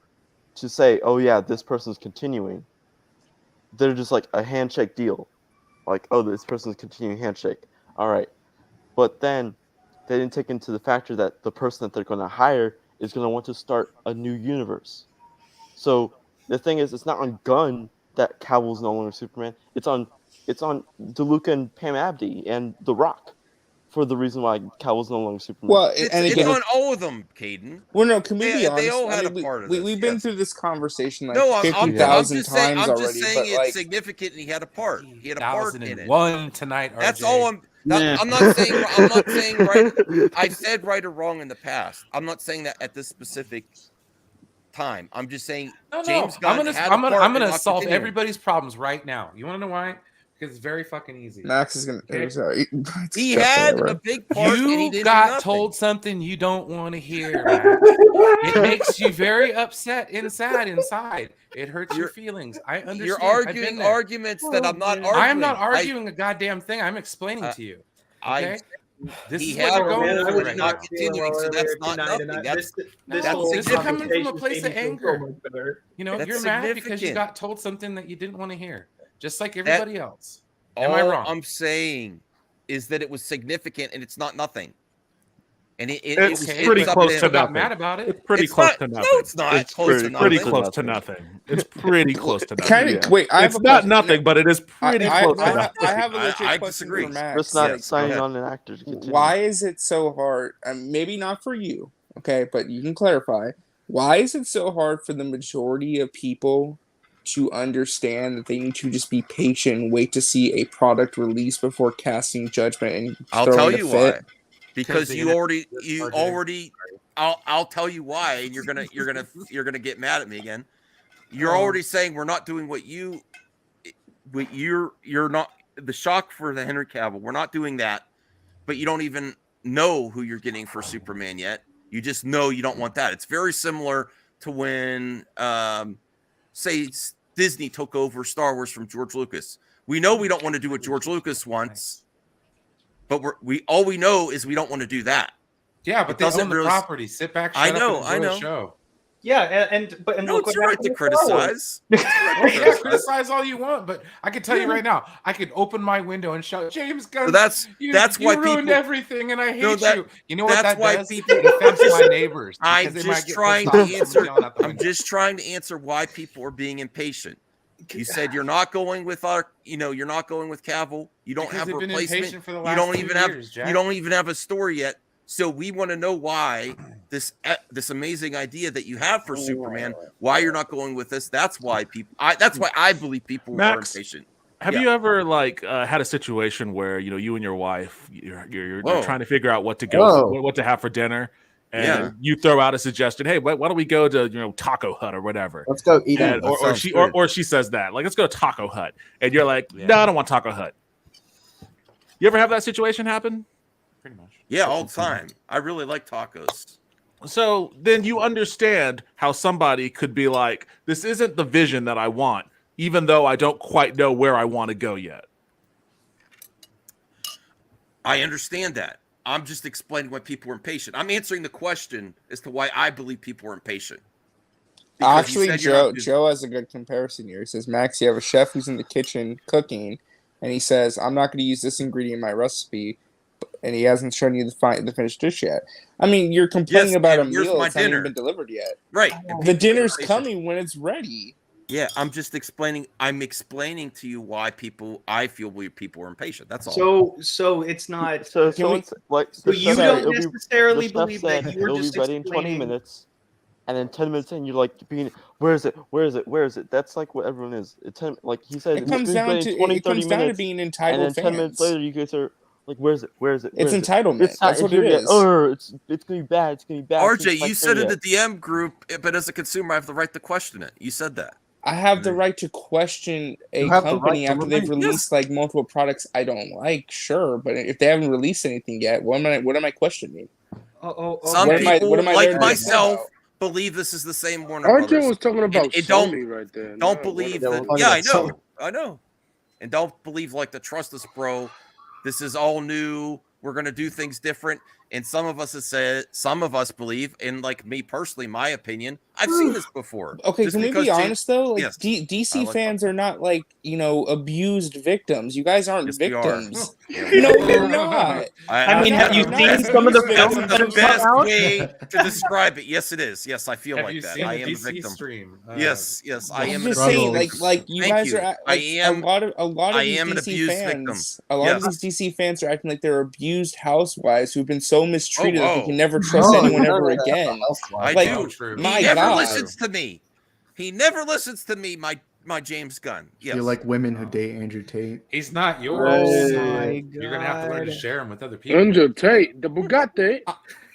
Speaker 11: to say, oh yeah, this person's continuing. They're just like a handshake deal, like, oh, this person's continuing handshake, all right. But then they didn't take into the factor that the person that they're going to hire is going to want to start a new universe. So the thing is, it's not on Gunn that Cavill's no longer Superman. It's on DeLuca and Pam Abdi and The Rock for the reason why Cavill's no longer Superman.
Speaker 12: Well,
Speaker 8: It's
Speaker 12: again,
Speaker 8: on all of them, Caden.
Speaker 12: Well, no, can we be honest?
Speaker 8: They all had
Speaker 12: I mean,
Speaker 8: a part of this.
Speaker 12: We've been through this conversation like
Speaker 8: No,
Speaker 12: 50,000 times
Speaker 8: I'm
Speaker 12: already.
Speaker 8: just saying
Speaker 12: but
Speaker 8: it's
Speaker 12: like,
Speaker 8: significant, and he had a part. He had a part in it.
Speaker 14: 2001 tonight.
Speaker 8: That's
Speaker 14: RJ.
Speaker 8: all I'm. I'm not saying. I'm not saying right. I've said right or wrong in the past. I'm not saying that at this specific time. I'm just saying James Gunn
Speaker 14: I'm gonna solve everybody's problems right now. You want to know why? Because it's very fucking easy.
Speaker 12: Max is gonna.
Speaker 14: Okay.
Speaker 12: Sorry.
Speaker 8: He had a big part. and he
Speaker 14: You
Speaker 8: didn't
Speaker 14: got
Speaker 8: do nothing.
Speaker 14: told something you don't want to hear. Max. It makes you very upset inside. It hurts your feelings. I understand.
Speaker 8: You're
Speaker 14: I've been
Speaker 8: arguing
Speaker 14: there.
Speaker 8: arguments that I'm not arguing.
Speaker 14: I am not arguing a goddamn thing. I'm explaining to you. Okay? This is what you're going through right now.
Speaker 8: Continuing, so that's not nothing.
Speaker 14: This is coming from a place of anger.
Speaker 8: That's
Speaker 14: You're mad because you
Speaker 8: significant.
Speaker 14: got told something that you didn't want to hear, just like everybody else. Am
Speaker 8: All
Speaker 14: I wrong?
Speaker 8: I'm saying is that it was significant and it's not nothing. And
Speaker 10: It's
Speaker 8: it
Speaker 10: pretty
Speaker 8: was
Speaker 10: close to
Speaker 14: got
Speaker 10: nothing.
Speaker 14: mad about it.
Speaker 10: It's pretty
Speaker 8: It's
Speaker 10: close
Speaker 8: not-
Speaker 10: to
Speaker 8: no,
Speaker 10: nothing.
Speaker 8: it's not
Speaker 10: It's
Speaker 8: close to
Speaker 10: pretty
Speaker 8: nothing.
Speaker 10: close to nothing. It's pretty close to nothing.
Speaker 12: Kind of. Wait, I have
Speaker 10: It's
Speaker 12: a
Speaker 10: not
Speaker 12: question.
Speaker 10: nothing, but it is pretty close to
Speaker 12: I
Speaker 10: nothing.
Speaker 12: have a legit
Speaker 8: I
Speaker 12: question
Speaker 8: disagree.
Speaker 12: for Max.
Speaker 11: Just not
Speaker 12: Like,
Speaker 11: signing on an actor to continue.
Speaker 12: why is it so hard? Maybe not for you, okay, but you can clarify. Why is it so hard for the majority of people to understand that they need to just be patient and wait to see a product release before casting judgment and
Speaker 8: I'll
Speaker 12: throwing
Speaker 8: tell
Speaker 12: a
Speaker 8: you
Speaker 12: fit?
Speaker 8: why. Because you already. I'll tell you why, and you're gonna get mad at me again. You're already saying we're not doing what you're not the shock for the Henry Cavill. We're not doing that, but you don't even know who you're getting for Superman yet. You just know you don't want that. It's very similar to when, say, Disney took over Star Wars from George Lucas. We know we don't want to do what George Lucas wants, but all we know is we don't want to do that.
Speaker 14: Yeah, but
Speaker 8: It
Speaker 14: they
Speaker 8: doesn't
Speaker 14: own the
Speaker 8: really-
Speaker 14: property. Sit back.
Speaker 8: I
Speaker 14: Shut
Speaker 8: know,
Speaker 14: up
Speaker 8: I
Speaker 14: and enjoy
Speaker 8: know.
Speaker 14: the show.
Speaker 4: Yeah, but
Speaker 8: No,
Speaker 4: look
Speaker 8: it's
Speaker 4: what
Speaker 8: your right
Speaker 4: happened
Speaker 8: to
Speaker 4: with Star Wars.
Speaker 8: criticize.
Speaker 14: Oh, yeah, criticize all you want, but I can tell you right now, I could open my window and shout, James Gunn.
Speaker 8: So that's why
Speaker 14: you ruined
Speaker 8: people-
Speaker 14: everything, and I hate
Speaker 8: No, that-
Speaker 14: you. You know what
Speaker 8: that's
Speaker 14: that
Speaker 8: why
Speaker 14: does?
Speaker 8: people-
Speaker 14: It offends my neighbors.
Speaker 8: I'm
Speaker 14: because they might
Speaker 8: just
Speaker 14: get
Speaker 8: trying
Speaker 14: pissed
Speaker 8: to
Speaker 14: off from
Speaker 8: answer.
Speaker 14: yelling out the
Speaker 8: I'm
Speaker 14: window.
Speaker 8: just trying to answer why people are being impatient. You said you're not going with you're not going with Cavill. You don't
Speaker 14: Because
Speaker 8: have a
Speaker 14: they've been
Speaker 8: replacement.
Speaker 14: impatient for the
Speaker 8: You
Speaker 14: last
Speaker 8: don't
Speaker 14: 2
Speaker 8: even have.
Speaker 14: years, Jack.
Speaker 8: You don't even have a story yet. So we want to know why this amazing idea that you have for Superman, why you're not going with this. That's why people. That's why I believe people
Speaker 10: Max,
Speaker 8: are impatient.
Speaker 10: Have
Speaker 8: Yeah.
Speaker 10: you ever had a situation where you and your wife you're
Speaker 8: Whoa.
Speaker 10: trying to figure out what to what to have for dinner, and
Speaker 8: Yeah.
Speaker 10: you throw out a suggestion? Hey, why don't we go to Taco Hut or whatever?
Speaker 15: Let's go eat
Speaker 10: And,
Speaker 15: it.
Speaker 10: or she says that let's go to Taco Hut, and you're like, no, I don't want Taco Hut. You ever have that situation happen?
Speaker 14: Pretty much.
Speaker 8: Yeah, all the time. I really like tacos.
Speaker 10: So then you understand how somebody could be like, this isn't the vision that I want, even though I don't quite know where I want to go yet.
Speaker 8: I understand that. I'm just explaining why people are impatient. I'm answering the question as to why I believe people are impatient. Because you
Speaker 12: Actually,
Speaker 8: said you're not-
Speaker 12: Joe has a good comparison here. He says, Max, you have a chef who's in the kitchen cooking, and he says, I'm not going to use this ingredient in my recipe, and he hasn't shown you the finished dish yet. I mean, you're complaining
Speaker 8: Yes,
Speaker 12: about a
Speaker 8: and where's
Speaker 12: meal
Speaker 8: my
Speaker 12: that's not even
Speaker 8: dinner?
Speaker 12: been delivered yet.
Speaker 8: Right.
Speaker 12: The dinner's coming when it's ready.
Speaker 8: Yeah, I'm just explaining. I'm explaining to you why I feel people are impatient. That's all.
Speaker 4: So it's not.
Speaker 11: So
Speaker 4: Can
Speaker 11: someone
Speaker 4: we-
Speaker 11: said, like,
Speaker 4: so
Speaker 11: the
Speaker 4: you
Speaker 11: chef said
Speaker 4: don't
Speaker 11: it'll be-
Speaker 4: necessarily
Speaker 11: the chef
Speaker 4: believe that
Speaker 11: said
Speaker 4: you were
Speaker 11: it'll
Speaker 4: just
Speaker 11: be ready in 20
Speaker 4: explaining-
Speaker 11: minutes, and then 10 minutes in, you're like, where is it? Where is it? Where is it? That's like what everyone is. Like he said,
Speaker 12: It comes
Speaker 11: it's
Speaker 12: down
Speaker 11: ready
Speaker 12: to
Speaker 11: in 20,
Speaker 12: it comes
Speaker 11: 30
Speaker 12: down to
Speaker 11: minutes,
Speaker 12: being
Speaker 11: and
Speaker 12: entitled
Speaker 11: then 10 minutes
Speaker 12: fans.
Speaker 11: later, you guys are, Like, where's it? Where is it?
Speaker 12: It's
Speaker 11: Where is it?
Speaker 12: entitlement.
Speaker 11: It's not,
Speaker 12: That's what
Speaker 11: you're
Speaker 12: it
Speaker 11: getting,
Speaker 12: is.
Speaker 11: Oh, it's gonna be bad. It's gonna be bad.
Speaker 8: RJ,
Speaker 11: It's not
Speaker 8: you said
Speaker 11: there
Speaker 8: in the
Speaker 11: yet."
Speaker 8: DM group, but as a consumer, I have the right to question it. You said that.
Speaker 12: I have the right to question a
Speaker 15: You have the
Speaker 12: company
Speaker 15: right to
Speaker 12: after they've
Speaker 15: release-
Speaker 12: released like multiple products I don't like, sure, but if they haven't released anything yet, what am I questioning?
Speaker 8: Some
Speaker 12: What am I-
Speaker 8: people,
Speaker 12: what am I
Speaker 8: like
Speaker 12: there to
Speaker 8: myself,
Speaker 12: about?
Speaker 8: believe this is the same Warner
Speaker 13: RJ
Speaker 8: Brothers.
Speaker 13: was talking about
Speaker 8: And don't
Speaker 13: Sony right there.
Speaker 8: don't
Speaker 13: not
Speaker 8: believe
Speaker 13: Warner
Speaker 8: that.
Speaker 13: Brothers.
Speaker 8: Yeah, I know. And don't believe like the trust us, bro. This is all new. We're gonna do things different. And some of us have said, some of us believe, and like me personally, my opinion, I've seen this before.
Speaker 12: Okay,
Speaker 8: Just
Speaker 12: can we
Speaker 8: because
Speaker 12: be
Speaker 8: James-
Speaker 12: honest though? Like
Speaker 8: Yes.
Speaker 12: DC
Speaker 8: I like
Speaker 12: fans are not like, abused victims. You guys aren't
Speaker 8: Yes, we are.
Speaker 12: victims.
Speaker 8: Yeah,
Speaker 12: No,
Speaker 8: we are.
Speaker 12: you're not.
Speaker 4: I mean, have you seen some of the films that
Speaker 8: That's
Speaker 4: have
Speaker 8: the
Speaker 4: come
Speaker 8: best
Speaker 4: out?
Speaker 8: way to describe it. Yes, it is. Yes, I feel
Speaker 14: Have
Speaker 8: like
Speaker 14: you
Speaker 8: that.
Speaker 14: seen
Speaker 8: I
Speaker 14: the
Speaker 8: am a
Speaker 14: DC
Speaker 8: victim.
Speaker 14: stream?
Speaker 8: Yes, I am.
Speaker 12: I'm
Speaker 8: an
Speaker 12: just saying,
Speaker 8: abused
Speaker 12: like
Speaker 8: victim.
Speaker 12: you
Speaker 8: Thank
Speaker 12: guys
Speaker 8: you.
Speaker 12: are
Speaker 8: I am.
Speaker 12: a lot of
Speaker 8: I
Speaker 12: these
Speaker 8: am an
Speaker 12: DC
Speaker 8: abused
Speaker 12: fans.
Speaker 8: victim.
Speaker 12: A lot of
Speaker 8: Yes.
Speaker 12: these DC fans are acting like they're abused housewives who've been so mistreated that they
Speaker 8: whoa.
Speaker 12: can never trust anyone ever again.
Speaker 8: I
Speaker 12: Like,
Speaker 8: do.
Speaker 12: my
Speaker 8: He never
Speaker 12: God.
Speaker 8: listens to me. He never listens to me. My James Gunn. Yes.
Speaker 9: You're like women who date Andrew Tate.
Speaker 14: He's not yours.
Speaker 12: Oh my
Speaker 14: You're gonna have to learn to
Speaker 12: God.
Speaker 14: share him with other people.
Speaker 13: Andrew Tate, the Bugatti.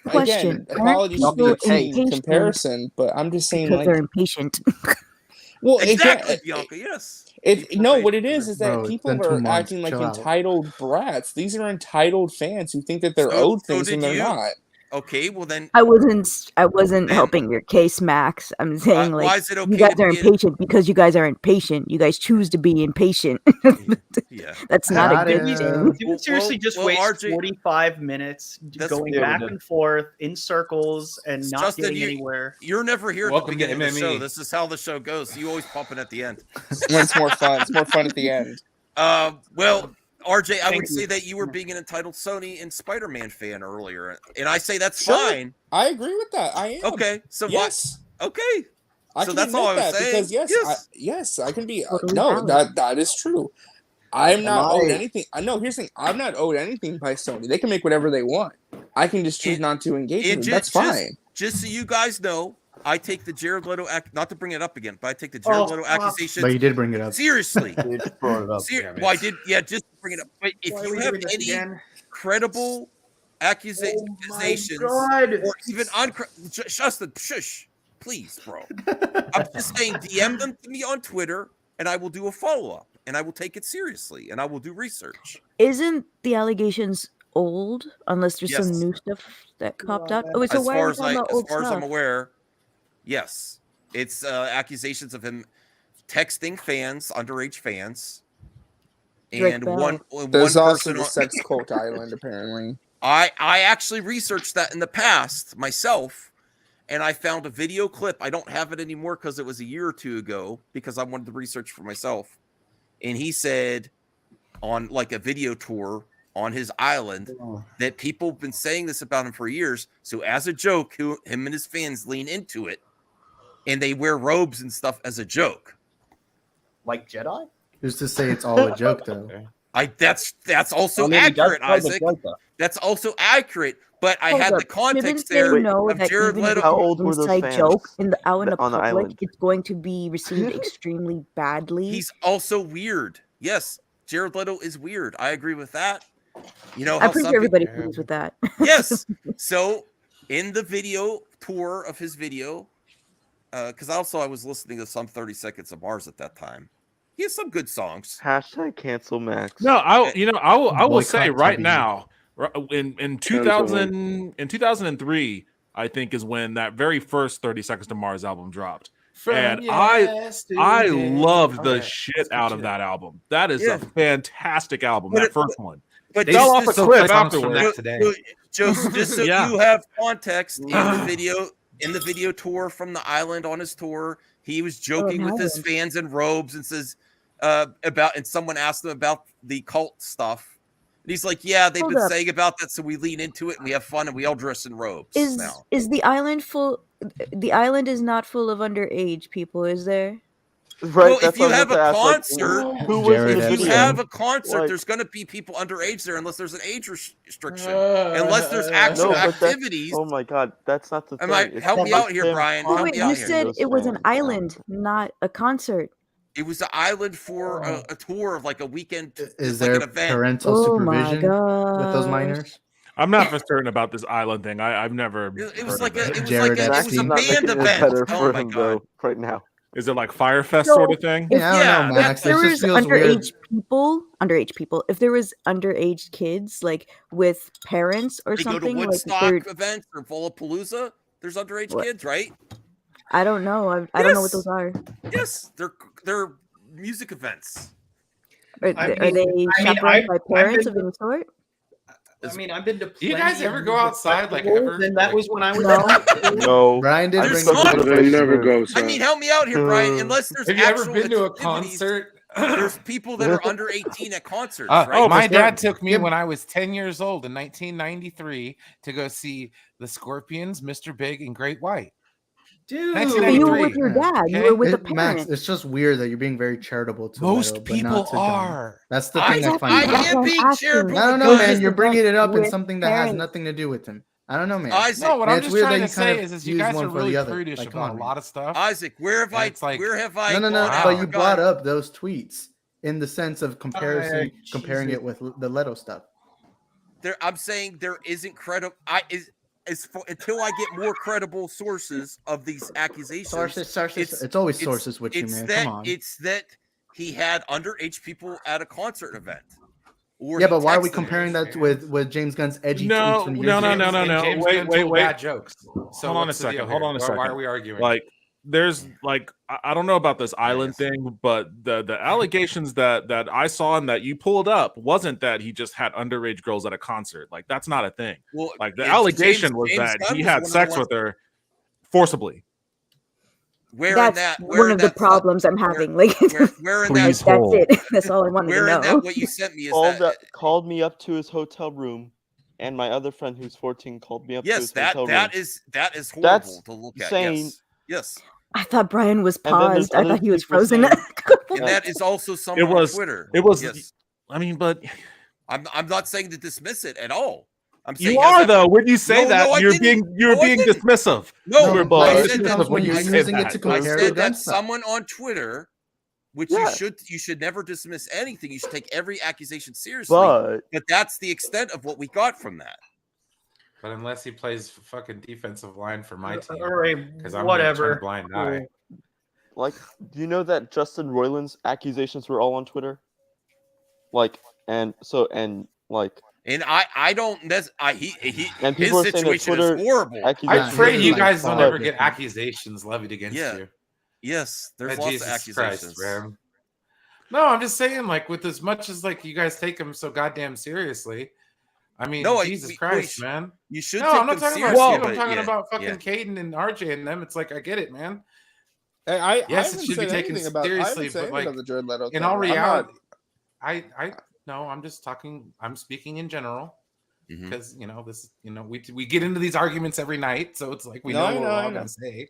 Speaker 12: Again, apologies for the extreme comparison, but I'm just saying,
Speaker 17: because
Speaker 12: like,
Speaker 17: they're impatient.
Speaker 12: well,
Speaker 8: Exactly, Bianca. Yes.
Speaker 12: What it is that
Speaker 9: Bro,
Speaker 12: people
Speaker 9: it's been 2
Speaker 12: are
Speaker 9: months.
Speaker 12: acting like
Speaker 9: Chill out.
Speaker 12: entitled brats. These are entitled fans who think that they're
Speaker 8: So-
Speaker 12: owed
Speaker 8: so
Speaker 12: things when
Speaker 8: did
Speaker 12: they're
Speaker 8: you.
Speaker 12: not.
Speaker 8: Okay. Well then.
Speaker 17: I wasn't helping your case, Max. I'm saying
Speaker 8: why
Speaker 17: like
Speaker 8: is it
Speaker 17: you
Speaker 8: okay
Speaker 17: guys
Speaker 8: to
Speaker 17: are
Speaker 8: be
Speaker 17: impatient because you guys are impatient. You guys choose to be impatient.
Speaker 8: Yeah.
Speaker 17: That's not a
Speaker 9: Got
Speaker 17: good
Speaker 9: it.
Speaker 17: thing.
Speaker 4: Did we seriously just waste
Speaker 8: RJ
Speaker 4: 45 minutes going
Speaker 15: Yeah, we
Speaker 4: back
Speaker 15: did.
Speaker 4: and forth in circles and not
Speaker 8: Justin,
Speaker 4: getting anywhere?
Speaker 8: You're never here at the
Speaker 14: Welcome to
Speaker 8: beginning of the show.
Speaker 14: MME.
Speaker 8: This is how the show goes. You always pop in at the end.
Speaker 12: When it's more fun. It's more fun at the end.
Speaker 8: Well, RJ, I
Speaker 4: Thank
Speaker 8: would
Speaker 4: you.
Speaker 8: say that you were being an entitled Sony and Spider-Man fan earlier, and I say that's
Speaker 12: Sure.
Speaker 8: fine.
Speaker 12: I agree with that. I am.
Speaker 8: Okay, so
Speaker 12: Yes.
Speaker 8: what? Okay,
Speaker 12: I
Speaker 8: so
Speaker 12: can
Speaker 8: that's all I
Speaker 12: admit
Speaker 8: was
Speaker 12: that
Speaker 8: saying.
Speaker 12: because
Speaker 8: Yes.
Speaker 12: I can be.
Speaker 17: Totally
Speaker 12: No,
Speaker 17: valid.
Speaker 12: that is true. I'm not owed
Speaker 15: I-
Speaker 12: anything. No, here's the thing. I'm not owed anything by Sony. They can make whatever they want. I can just choose
Speaker 8: And-
Speaker 12: not to engage
Speaker 8: and
Speaker 12: with them. That's fine.
Speaker 8: Just so you guys know, I take the Jared Leto not to bring it up again, but I take the Jared Leto accusations
Speaker 9: But you did bring it up.
Speaker 8: seriously.
Speaker 15: You just brought it up.
Speaker 8: Well, I did. Yeah, just to bring it up. But if
Speaker 6: Why are
Speaker 8: you
Speaker 6: we
Speaker 8: have
Speaker 6: doing this
Speaker 8: any
Speaker 6: again?
Speaker 8: credible accusations
Speaker 6: God.
Speaker 8: or even Justin, shush, please, bro. I'm just saying, DM them to me on Twitter, and I will do a follow up, and I will take it seriously, and I will do research.
Speaker 17: Isn't the allegations old unless there's some
Speaker 8: Yes.
Speaker 17: new stuff that popped out? Oh, wait, so why are we talking about
Speaker 8: As
Speaker 17: old
Speaker 8: far as I'm
Speaker 17: stuff?
Speaker 8: aware, yes, it's accusations of him texting fans, underage fans,
Speaker 17: Drake
Speaker 8: and
Speaker 17: Bell.
Speaker 8: one
Speaker 12: There's also
Speaker 8: person
Speaker 12: the
Speaker 8: on-
Speaker 12: sex cult island, apparently.
Speaker 8: I actually researched that in the past myself, and I found a video clip. I don't have it anymore because it was a year or two ago because I wanted to research for myself. And he said on like a video tour on his island that people have been saying this about him for years. So as a joke, him and his fans lean into it, and they wear robes and stuff as a joke.
Speaker 6: Like Jedi?
Speaker 9: Who's to say it's all a joke though?
Speaker 8: That's also
Speaker 15: I mean, he does
Speaker 8: accurate,
Speaker 15: play the
Speaker 8: Isaac.
Speaker 15: joke, though.
Speaker 8: That's also accurate. But I
Speaker 17: Hold
Speaker 8: had
Speaker 17: up.
Speaker 8: the context
Speaker 17: Shouldn't they
Speaker 8: there
Speaker 17: know
Speaker 8: of
Speaker 17: that
Speaker 8: Jared
Speaker 17: even if
Speaker 8: Leto.
Speaker 17: it's
Speaker 11: How
Speaker 17: an
Speaker 11: old were those
Speaker 17: inside
Speaker 11: fans
Speaker 17: joke out in the
Speaker 11: on the
Speaker 17: public,
Speaker 11: island?
Speaker 17: it's going to be received extremely badly.
Speaker 8: He's also weird. Yes, Jared Leto is weird. I agree with that. You know,
Speaker 17: I'm
Speaker 8: how
Speaker 17: pretty
Speaker 8: some
Speaker 17: sure everybody
Speaker 8: people-
Speaker 17: agrees with that.
Speaker 8: Yes. So in the video tour of his video, because I was listening to some 30 Seconds of Mars at that time. He has some good songs.
Speaker 11: Hashtag cancel Max.
Speaker 10: No, I will say
Speaker 9: Boycott
Speaker 10: right
Speaker 9: TV.
Speaker 10: now, in 2003, I think is when that very first 30 Seconds to Mars album dropped. And I loved the shit out of that album. That is a fantastic album.
Speaker 8: But
Speaker 10: That
Speaker 8: it-
Speaker 10: first one.
Speaker 8: But
Speaker 10: They fell off a
Speaker 14: still
Speaker 10: cliff
Speaker 14: play songs from
Speaker 10: afterwards.
Speaker 14: that today.
Speaker 8: Just so
Speaker 10: Yeah.
Speaker 8: you have context in the video tour from the island on his tour, he was joking with his
Speaker 17: island.
Speaker 8: fans in robes and says and someone asked him about the cult stuff. And he's like, yeah, they've
Speaker 17: Hold
Speaker 8: been
Speaker 17: up.
Speaker 8: saying about that, so we lean into it and we have fun and we all dress in robes now.
Speaker 17: Is the island full? The island is not full of underage people, is there?
Speaker 11: Right,
Speaker 8: Well,
Speaker 11: that's
Speaker 8: if you
Speaker 11: what I
Speaker 8: have
Speaker 11: was
Speaker 8: a
Speaker 11: about to ask, like,
Speaker 8: concert,
Speaker 11: who was
Speaker 9: Jared
Speaker 11: in the
Speaker 8: if you
Speaker 11: video?
Speaker 8: have a concert,
Speaker 11: Like-
Speaker 8: there's going to be people underage there unless there's an age restriction. Unless there's actual
Speaker 11: No, but that's-
Speaker 8: activities.
Speaker 11: Oh my god, that's not the
Speaker 8: Am
Speaker 11: thing.
Speaker 8: I-
Speaker 11: It's
Speaker 8: help
Speaker 11: not
Speaker 8: me
Speaker 11: like
Speaker 8: out here,
Speaker 11: them
Speaker 8: Brian.
Speaker 17: Oh,
Speaker 8: Help
Speaker 17: wait,
Speaker 8: me out
Speaker 17: you
Speaker 8: here.
Speaker 17: said
Speaker 11: Those
Speaker 17: it was an
Speaker 11: fans.
Speaker 17: island, not a concert.
Speaker 8: It was the island for a tour of like a weekend.
Speaker 9: Is
Speaker 8: like
Speaker 9: there
Speaker 8: an event.
Speaker 9: parental
Speaker 17: Oh my
Speaker 9: supervision with those
Speaker 17: gosh.
Speaker 9: minors?
Speaker 10: I'm not for certain about this island thing. I've never.
Speaker 8: It was
Speaker 10: heard
Speaker 8: like
Speaker 10: of
Speaker 8: it was
Speaker 9: Jared
Speaker 8: like it was a
Speaker 9: Epstein.
Speaker 11: Not
Speaker 8: band
Speaker 11: making it
Speaker 8: event.
Speaker 11: better
Speaker 8: Oh
Speaker 11: for
Speaker 8: my
Speaker 11: him
Speaker 8: god!
Speaker 11: though. Right now,
Speaker 10: Is it like Firefest
Speaker 17: So,
Speaker 10: sort of thing?
Speaker 17: If,
Speaker 9: Yeah, I don't
Speaker 8: Yeah,
Speaker 9: know,
Speaker 17: if
Speaker 9: Max. It
Speaker 17: there
Speaker 9: just
Speaker 17: was
Speaker 9: feels weird.
Speaker 17: underage people, if there was underage kids like with parents or
Speaker 8: They go to
Speaker 17: something, like
Speaker 8: Woodstock
Speaker 17: they're
Speaker 8: events or Lollapalooza. There's underage
Speaker 17: what?
Speaker 8: kids, right?
Speaker 17: I don't know. I don't know what
Speaker 8: Yes.
Speaker 17: those are.
Speaker 8: Yes, they're music events.
Speaker 17: Are they chaperoned by parents of any sort?
Speaker 6: I mean, I've been to.
Speaker 14: Do you guys
Speaker 6: plenty of
Speaker 14: ever go
Speaker 6: music
Speaker 14: outside, like,
Speaker 6: festivals,
Speaker 14: ever?
Speaker 6: And that
Speaker 14: Like-
Speaker 6: was when I was.
Speaker 17: No.
Speaker 11: no.
Speaker 9: Brian did
Speaker 8: There's
Speaker 9: bring
Speaker 8: songs.
Speaker 9: up
Speaker 13: They never go.
Speaker 8: I mean, help me out here, Brian. Unless there's
Speaker 14: Have you ever
Speaker 8: actual
Speaker 14: been to a
Speaker 8: activities,
Speaker 14: concert?
Speaker 8: There's people that are under 18 at concerts, right?
Speaker 10: Oh,
Speaker 14: My
Speaker 10: for
Speaker 14: dad
Speaker 10: certain.
Speaker 14: took me when I was 10 years old in 1993 to go see the Scorpions, Mr. Big, and Great White.
Speaker 6: Dude,
Speaker 17: So you were with
Speaker 14: 1993.
Speaker 17: your dad. You
Speaker 14: Okay.
Speaker 17: were with a
Speaker 9: Max,
Speaker 17: parent.
Speaker 9: it's just weird that you're being very charitable to
Speaker 14: Most
Speaker 9: Leto, but
Speaker 14: people
Speaker 9: not to Don.
Speaker 14: are.
Speaker 9: That's the
Speaker 8: I
Speaker 9: thing I
Speaker 8: am
Speaker 9: find.
Speaker 17: That's what I'm
Speaker 8: being
Speaker 17: asking.
Speaker 8: charitable.
Speaker 9: I don't know,
Speaker 8: because
Speaker 9: man.
Speaker 17: Just
Speaker 9: You're bringing it up in
Speaker 17: with
Speaker 9: something that has
Speaker 17: parents.
Speaker 9: nothing to do with him. I don't know, man.
Speaker 8: Isaac,
Speaker 14: No, what
Speaker 9: Man,
Speaker 14: I'm
Speaker 9: it's
Speaker 14: just
Speaker 9: weird
Speaker 14: trying
Speaker 9: that
Speaker 14: to
Speaker 9: you kind
Speaker 14: say
Speaker 9: of
Speaker 14: is you
Speaker 9: use
Speaker 14: guys
Speaker 9: one
Speaker 14: are
Speaker 9: for the
Speaker 14: really
Speaker 9: other.
Speaker 14: prudish
Speaker 9: Like, come
Speaker 14: about
Speaker 9: on,
Speaker 14: a
Speaker 9: man.
Speaker 14: lot of stuff.
Speaker 8: Isaac, where have
Speaker 14: And
Speaker 8: I?
Speaker 14: it's like-
Speaker 8: Where have I?
Speaker 9: No,
Speaker 8: gone out
Speaker 9: but
Speaker 8: of
Speaker 9: you
Speaker 8: gun?
Speaker 9: brought up those tweets in the sense of comparing
Speaker 6: Jesus.
Speaker 9: it with the Leto stuff.
Speaker 8: I'm saying there isn't credible. Until I get more credible sources of these accusations.
Speaker 9: Sources. It's always sources with you,
Speaker 8: it's
Speaker 9: man.
Speaker 8: That,
Speaker 9: Come on.
Speaker 8: It's that he had underage people at a concert event. Or
Speaker 9: Yeah,
Speaker 8: he
Speaker 9: but why are we
Speaker 8: texted
Speaker 9: comparing
Speaker 8: them.
Speaker 9: that with James Gunn's edgy
Speaker 10: No,
Speaker 9: tweets from years
Speaker 10: no,
Speaker 9: ago?
Speaker 10: no, no, no, no.
Speaker 14: James
Speaker 10: Wait,
Speaker 14: Gunn
Speaker 10: wait,
Speaker 14: told
Speaker 10: wait.
Speaker 14: bad jokes. So
Speaker 10: Hold on a
Speaker 14: what's the
Speaker 10: second.
Speaker 14: deal
Speaker 10: Hold
Speaker 14: here?
Speaker 10: on a
Speaker 14: Why
Speaker 10: second.
Speaker 14: are we arguing?
Speaker 10: Like, there's like I don't know about this island thing, but the allegations that I saw and that you pulled up wasn't that he just had underage girls at a concert. Like, that's not a thing.
Speaker 8: Well,
Speaker 10: like the
Speaker 8: it's
Speaker 10: allegation
Speaker 8: James
Speaker 10: was that
Speaker 8: Gunn
Speaker 10: he
Speaker 8: was
Speaker 10: had
Speaker 8: one of
Speaker 10: sex
Speaker 8: the
Speaker 10: with her forcibly.
Speaker 17: That's one of the problems I'm having. Like,
Speaker 8: where in
Speaker 11: Please
Speaker 8: that?
Speaker 11: hold.
Speaker 17: that's it. That's all I wanted
Speaker 8: Where
Speaker 17: to
Speaker 8: in
Speaker 17: know.
Speaker 8: that? What you sent me is that.
Speaker 11: Called me up to his hotel room, and my other friend who's 14 called me up to
Speaker 8: Yes,
Speaker 11: his
Speaker 8: that
Speaker 11: hotel room.
Speaker 8: that is horrible
Speaker 11: That's
Speaker 8: to look at.
Speaker 11: saying-
Speaker 8: Yes.
Speaker 17: I thought Brian was
Speaker 11: And then there's
Speaker 17: paused. I
Speaker 11: other
Speaker 17: thought he was
Speaker 11: people
Speaker 17: frozen.
Speaker 11: saying-
Speaker 8: And that is also
Speaker 10: It
Speaker 8: someone
Speaker 10: was.
Speaker 8: on Twitter.
Speaker 10: It was.
Speaker 8: Yes.
Speaker 10: I mean, but
Speaker 8: I'm not saying to dismiss it at all. I'm saying
Speaker 10: you
Speaker 8: as
Speaker 10: are
Speaker 8: that-
Speaker 10: though. When you say
Speaker 8: No,
Speaker 10: that,
Speaker 8: no, I
Speaker 10: you're
Speaker 8: didn't.
Speaker 10: being
Speaker 8: No, I
Speaker 10: being
Speaker 8: didn't.
Speaker 10: dismissive.
Speaker 8: No,
Speaker 10: You're
Speaker 8: I
Speaker 10: being
Speaker 8: said that
Speaker 10: dismissive when you
Speaker 9: you're
Speaker 10: say
Speaker 9: using it
Speaker 10: that.
Speaker 9: to
Speaker 8: I
Speaker 9: compare
Speaker 8: said
Speaker 9: to
Speaker 8: that
Speaker 9: gun stuff.
Speaker 8: someone on Twitter, which
Speaker 11: Yeah.
Speaker 8: you should never dismiss anything. You should take every accusation seriously.
Speaker 11: But
Speaker 8: But that's the extent of what we got from that.
Speaker 14: But unless he plays fucking defensive line for my team,
Speaker 6: All right,
Speaker 14: because I'm
Speaker 6: whatever.
Speaker 14: gonna turn a blind eye.
Speaker 11: like, do you know that Justin Roiland's accusations were all on Twitter? Like, and like.
Speaker 8: And I don't. He
Speaker 11: And
Speaker 8: his
Speaker 11: people are saying that
Speaker 8: situation
Speaker 11: Twitter
Speaker 8: is horrible.
Speaker 14: I'm
Speaker 11: accusations
Speaker 14: afraid you
Speaker 9: like
Speaker 14: guys don't
Speaker 9: far
Speaker 14: ever get
Speaker 9: different.
Speaker 14: accusations levied against
Speaker 8: Yeah.
Speaker 14: you.
Speaker 8: Yes, there's lots
Speaker 14: Jesus
Speaker 8: of accusations.
Speaker 14: Christ, man. No, I'm just saying, like, with as much as like you guys take them so goddamn seriously. I mean,
Speaker 8: No,
Speaker 14: Jesus Christ, man.
Speaker 8: You should.
Speaker 14: No,
Speaker 8: take
Speaker 14: I'm not
Speaker 8: them
Speaker 14: talking
Speaker 8: seriously,
Speaker 14: about you. I'm
Speaker 8: but
Speaker 14: talking
Speaker 8: yeah,
Speaker 14: about fucking
Speaker 8: yeah.
Speaker 14: Caden and RJ and them. It's like I get it, man.
Speaker 12: I
Speaker 14: Yes,
Speaker 12: haven't
Speaker 14: it should be
Speaker 12: said
Speaker 14: taken
Speaker 12: anything about. I
Speaker 14: seriously,
Speaker 12: haven't said
Speaker 14: but
Speaker 12: anything
Speaker 14: like
Speaker 12: about the Jared Leto
Speaker 14: in
Speaker 12: thing.
Speaker 14: all
Speaker 12: I'm
Speaker 14: reality,
Speaker 12: not-
Speaker 14: no, I'm just talking. I'm speaking in general
Speaker 8: Mhm.
Speaker 14: because we get into these arguments every night, so it's like we know what we're all gonna say.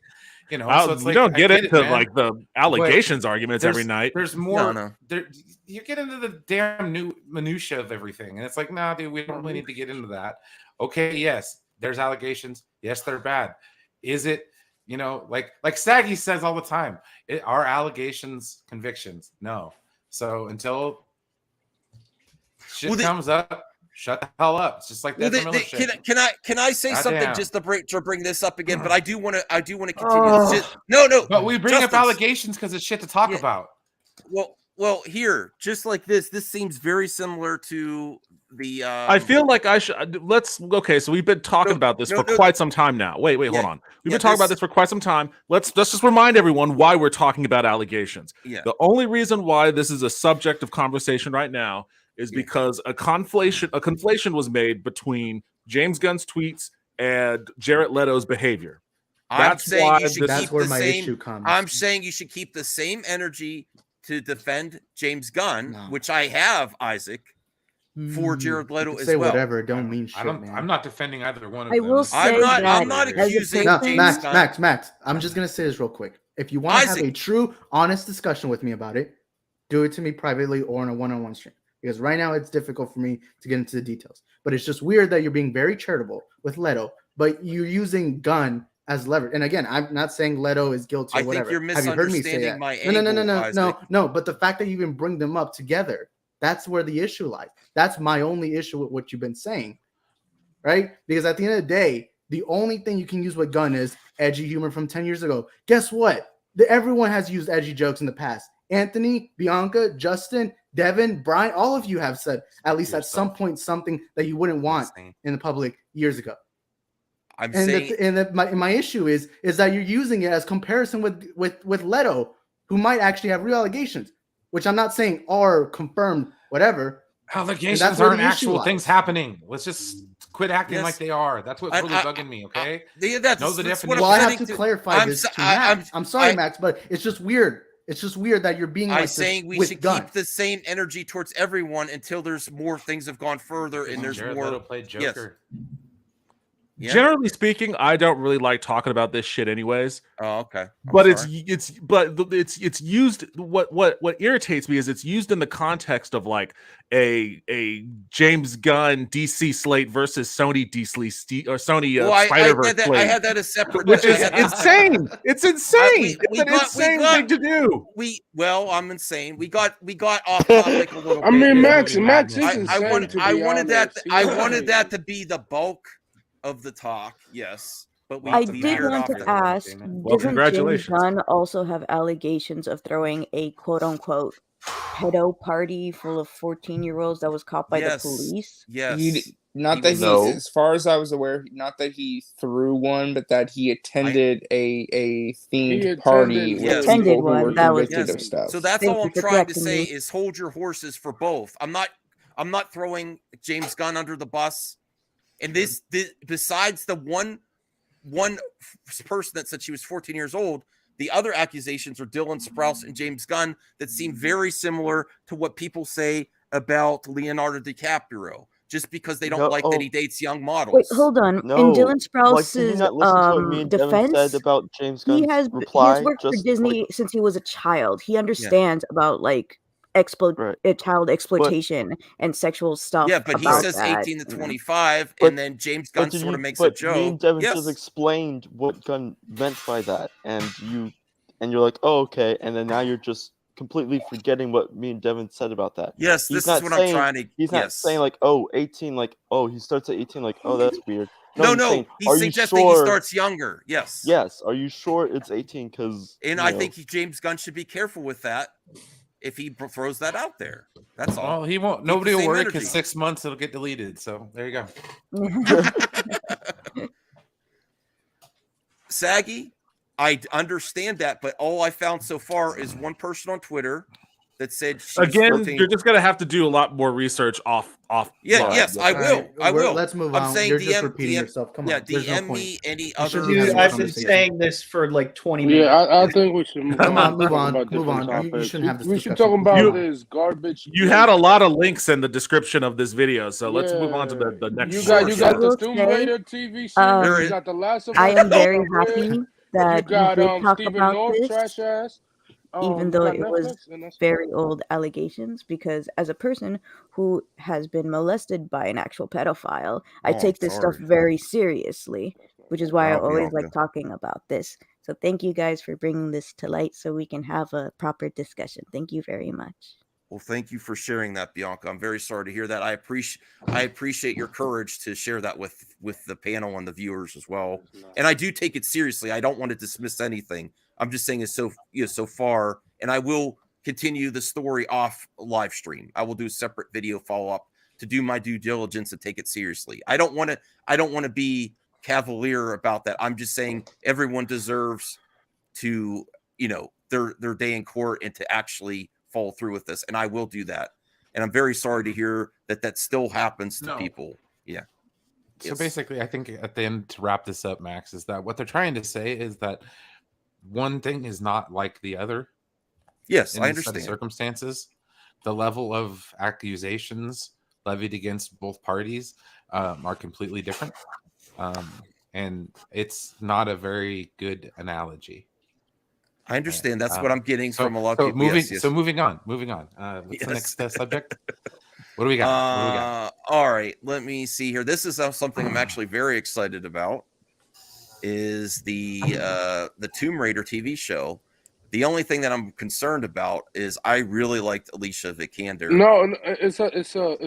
Speaker 14: So it's
Speaker 10: We
Speaker 14: like
Speaker 10: don't
Speaker 14: I
Speaker 10: get
Speaker 14: it,
Speaker 10: into
Speaker 14: man.
Speaker 10: like the allegations arguments every
Speaker 14: There's-
Speaker 10: night.
Speaker 14: There's more.
Speaker 8: No.
Speaker 14: There, you get into the damn new minutia of everything, and it's like, nah, dude, we don't really need to get into that. Okay, yes, there's allegations. Yes, they're bad. Is it? Like Saggy says all the time, are allegations convictions? No. So until shit comes up, shut the hell up. It's just like that.
Speaker 8: Can I say something
Speaker 14: Goddamn.
Speaker 8: just to bring this up again? But I do want to continue. This. No.
Speaker 14: But we bring up
Speaker 8: Justin,
Speaker 14: allegations because it's shit to talk about.
Speaker 8: Well, here, just like this seems very similar to the.
Speaker 10: I feel like I should okay. So we've been talking about this for quite some time now. Wait, hold on. We've been talking about this for quite some time. Let's just remind everyone why we're talking about allegations.
Speaker 8: Yeah.
Speaker 10: The only reason why this is a subject of conversation right now is because a conflation was made between James Gunn's tweets and Jared Leto's behavior.
Speaker 8: I'm saying you should
Speaker 9: That's
Speaker 8: keep
Speaker 9: where
Speaker 8: the
Speaker 9: my
Speaker 8: same.
Speaker 9: issue comes.
Speaker 8: I'm saying you should keep the same energy to defend James Gunn, which I have, Isaac, for Jared Leto
Speaker 9: You can
Speaker 8: as
Speaker 9: say
Speaker 8: well.
Speaker 9: whatever, it don't mean shit, man.
Speaker 14: I'm not defending either one of
Speaker 17: I
Speaker 14: them.
Speaker 17: will say
Speaker 8: I'm not
Speaker 17: that as a
Speaker 8: accusing
Speaker 9: No,
Speaker 8: James Gunn.
Speaker 9: Max. I'm just gonna say this real quick. If you want to have
Speaker 8: Isaac.
Speaker 9: a true, honest discussion with me about it, do it to me privately or on a one-on-one stream. Because right now it's difficult for me to get into the details. But it's just weird that you're being very charitable with Leto, but you're using Gunn as leverage. And again, I'm not saying Leto is guilty or
Speaker 8: I think
Speaker 9: whatever.
Speaker 8: you're
Speaker 9: Have you heard me say
Speaker 8: misunderstanding
Speaker 9: that?
Speaker 8: my
Speaker 9: No.
Speaker 8: angle,
Speaker 9: No. But the fact that you even bring them up together, that's where the issue lies. That's my only issue with what you've been saying, right? Because at the end of the day, the only thing you can use with Gunn is edgy humor from 10 years ago. Guess what? Everyone has used edgy jokes in the past. Anthony, Bianca, Justin, Devin, Brian, all of you have said at least at some point something that you wouldn't want in the public years ago. My issue is that you're using it as comparison with Leto, who might actually have real allegations, which I'm not saying are confirmed, whatever.
Speaker 14: Allegations aren't actual things happening. Let's just quit acting like they are. That's what's really bugging me. Okay.
Speaker 8: Know
Speaker 14: the definition.
Speaker 9: Well, I have to clarify this to Max. I'm sorry, Max, but it's just weird. It's just weird that you're being like
Speaker 8: I'm saying we should keep the same energy towards everyone until there's more things have gone further and there's
Speaker 14: Jared
Speaker 8: more.
Speaker 14: Leto played Joker.
Speaker 8: Yeah.
Speaker 3: Generally speaking, I don't really like talking about this shit anyways.
Speaker 8: Oh, okay.
Speaker 3: But it's used. What irritates me is it's used in the context of like a James Gunn DC slate versus Sony DC or Sony Spider-Verse slate.
Speaker 8: I had that as separate,
Speaker 3: which is insane. It's insane. It's an insane thing to do.
Speaker 8: I'm insane. We got off topic a little bit.
Speaker 13: I mean, Max is insane.
Speaker 8: I wanted that to be the bulk of the talk, yes, but
Speaker 17: I did want to ask, doesn't James Gunn also have allegations of throwing a quote-unquote pedo party full of 14-year-olds that was caught by the police?
Speaker 8: Yes.
Speaker 12: As far as I was aware, not that he threw one, but that he attended a themed party with people who were convicted of stuff.
Speaker 8: So that's all I'm trying to say is hold your horses for both. I'm not throwing James Gunn under the bus. And this besides the one person that said she was 14 years old, the other accusations are Dylan Sprouse and James Gunn that seem very similar to what people say about Leonardo DiCaprio, just because they don't like that he dates young models.
Speaker 17: Wait, hold on. In Dylan Sprouse's defense,
Speaker 11: about James
Speaker 17: he
Speaker 11: Gunn's
Speaker 17: has worked for Disney since he was a child. He understands about like child exploitation and sexual stuff.
Speaker 8: Yeah, but he says 18 to 25, and then James Gunn sort of makes a joke.
Speaker 11: Me and Devin just explained what Gunn meant by that, and you're like, oh, okay, and then now you're just completely forgetting what me and Devin said about that.
Speaker 8: Yes, this is what I'm trying to.
Speaker 11: He's not saying like, oh, 18, like, oh, he starts at 18, like, oh, that's weird.
Speaker 8: No, he's suggesting he starts younger. Yes.
Speaker 11: Yes. Are you sure it's 18? Because
Speaker 8: I think James Gunn should be careful with that. If he throws that out there, that's all.
Speaker 14: Well, he won't. Nobody will worry because 6 months it'll get deleted. So there you go.
Speaker 8: Saggy, I understand that, but all I found so far is one person on Twitter that said
Speaker 3: you're just gonna have to do a lot more research off.
Speaker 8: Yes, I will. I will.
Speaker 9: Let's move on.
Speaker 8: I'm saying
Speaker 9: You're just repeating yourself. Come on.
Speaker 8: DM me any other.
Speaker 16: I've been saying this for like 20 minutes.
Speaker 13: Yeah, I think we should move on.
Speaker 9: Move on. You shouldn't have this.
Speaker 13: We should talk about this garbage.
Speaker 3: You had a lot of links in the description of this video, so let's move on to the next.
Speaker 13: You got the Tomb Raider TV series. You got the Last of Us.
Speaker 17: I am very happy that
Speaker 13: you got
Speaker 17: did talk
Speaker 13: Stephen
Speaker 17: about
Speaker 13: North,
Speaker 17: this.
Speaker 13: trash ass.
Speaker 17: Even though it was very old allegations, because as a person who has been molested by an actual pedophile, I take this stuff very seriously, which is why I always like talking about this. So thank you guys for bringing this to light so we can have a proper discussion. Thank you very much.
Speaker 8: Well, thank you for sharing that, Bianca. I'm very sorry to hear that. I appreciate your courage to share that with the panel and the viewers as well. And I do take it seriously. I don't want to dismiss anything. I'm just saying it's so far, and I will continue the story off live stream. I will do a separate video follow up to do my due diligence and take it seriously. I don't want to be cavalier about that. I'm just saying everyone deserves to, their day in court and to actually follow through with this, and I will do that. And I'm very sorry to hear that still happens to people. Yeah.
Speaker 14: So basically, I think at the end, to wrap this up, Max, is that what they're trying to say is that one thing is not like the other.
Speaker 8: Yes,
Speaker 14: I
Speaker 8: understand.
Speaker 14: Set of circumstances, the level of accusations levied against both parties are completely different, and it's not a very good analogy.
Speaker 8: I understand. That's what I'm getting from a lot of people.
Speaker 14: So moving on. What's the next subject? What do we got?
Speaker 8: All right. Let me see here. This is something I'm actually very excited about. is the Tomb Raider TV show. The only thing that I'm concerned about is I really liked Alicia Vikander.
Speaker 13: No, it's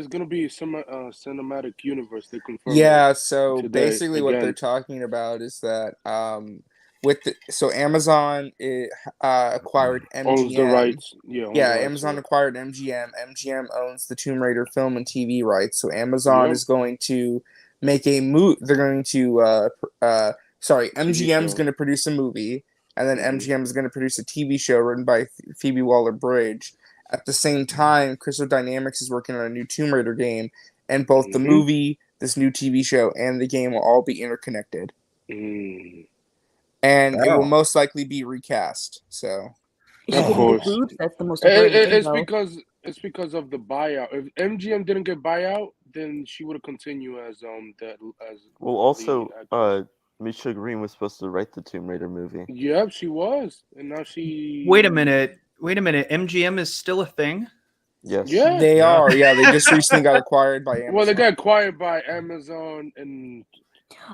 Speaker 13: gonna be some cinematic universe. They confirmed.
Speaker 12: Yeah, so
Speaker 13: today,
Speaker 12: basically what they're
Speaker 13: again.
Speaker 12: talking about is that so Amazon acquired MGM.
Speaker 13: Owns the rights. Yeah, owns the rights,
Speaker 12: Amazon
Speaker 13: yeah.
Speaker 12: acquired MGM. MGM owns the Tomb Raider film and TV rights. So Amazon is going to make a movie. They're going to MGM's going to produce a movie, and then MGM is going to produce a TV show written by Phoebe Waller-Bridge. At the same time, Crystal Dynamics is working on a new Tomb Raider game, and both the movie, this new TV show, and the game will all be interconnected. And it will most likely be recast. So,
Speaker 13: of course,
Speaker 17: that's the most important thing,
Speaker 13: it's because of the buyout. If MGM didn't get buyout, then she would have continued as
Speaker 11: Well, also, Misha Green was supposed to write the Tomb Raider movie.
Speaker 13: Yep, she was, and now she.
Speaker 4: Wait a minute. MGM is still a thing?
Speaker 11: Yes.
Speaker 13: Yeah,
Speaker 12: they are. Yeah, they just recently got acquired by Amazon.
Speaker 13: Well, they got acquired by Amazon and.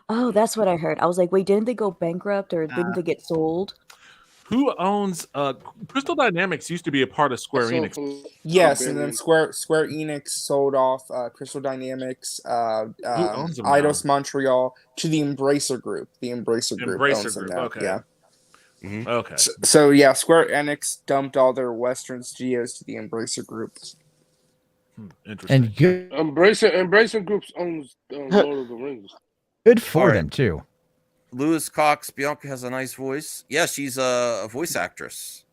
Speaker 17: Oh, that's what I heard. I was like, wait, didn't they go bankrupt or didn't they get sold?
Speaker 3: Who owns Crystal Dynamics? Used to be a part of Square Enix.
Speaker 12: Yes, and then Square Enix sold off Crystal Dynamics,
Speaker 3: owns them
Speaker 12: Eidos Montreal to the Embracer Group. The Embracer Group owns them now.
Speaker 3: Okay.
Speaker 12: Yeah.
Speaker 3: Okay.
Speaker 12: So yeah, Square Enix dumped all their Western studios to the Embracer Group.
Speaker 3: Interesting.
Speaker 18: And good,
Speaker 13: Embracer Groups owns Lord of the Rings.
Speaker 18: good for them too.
Speaker 8: Lewis Cox, Bianca has a nice voice. Yeah, she's a voice actress.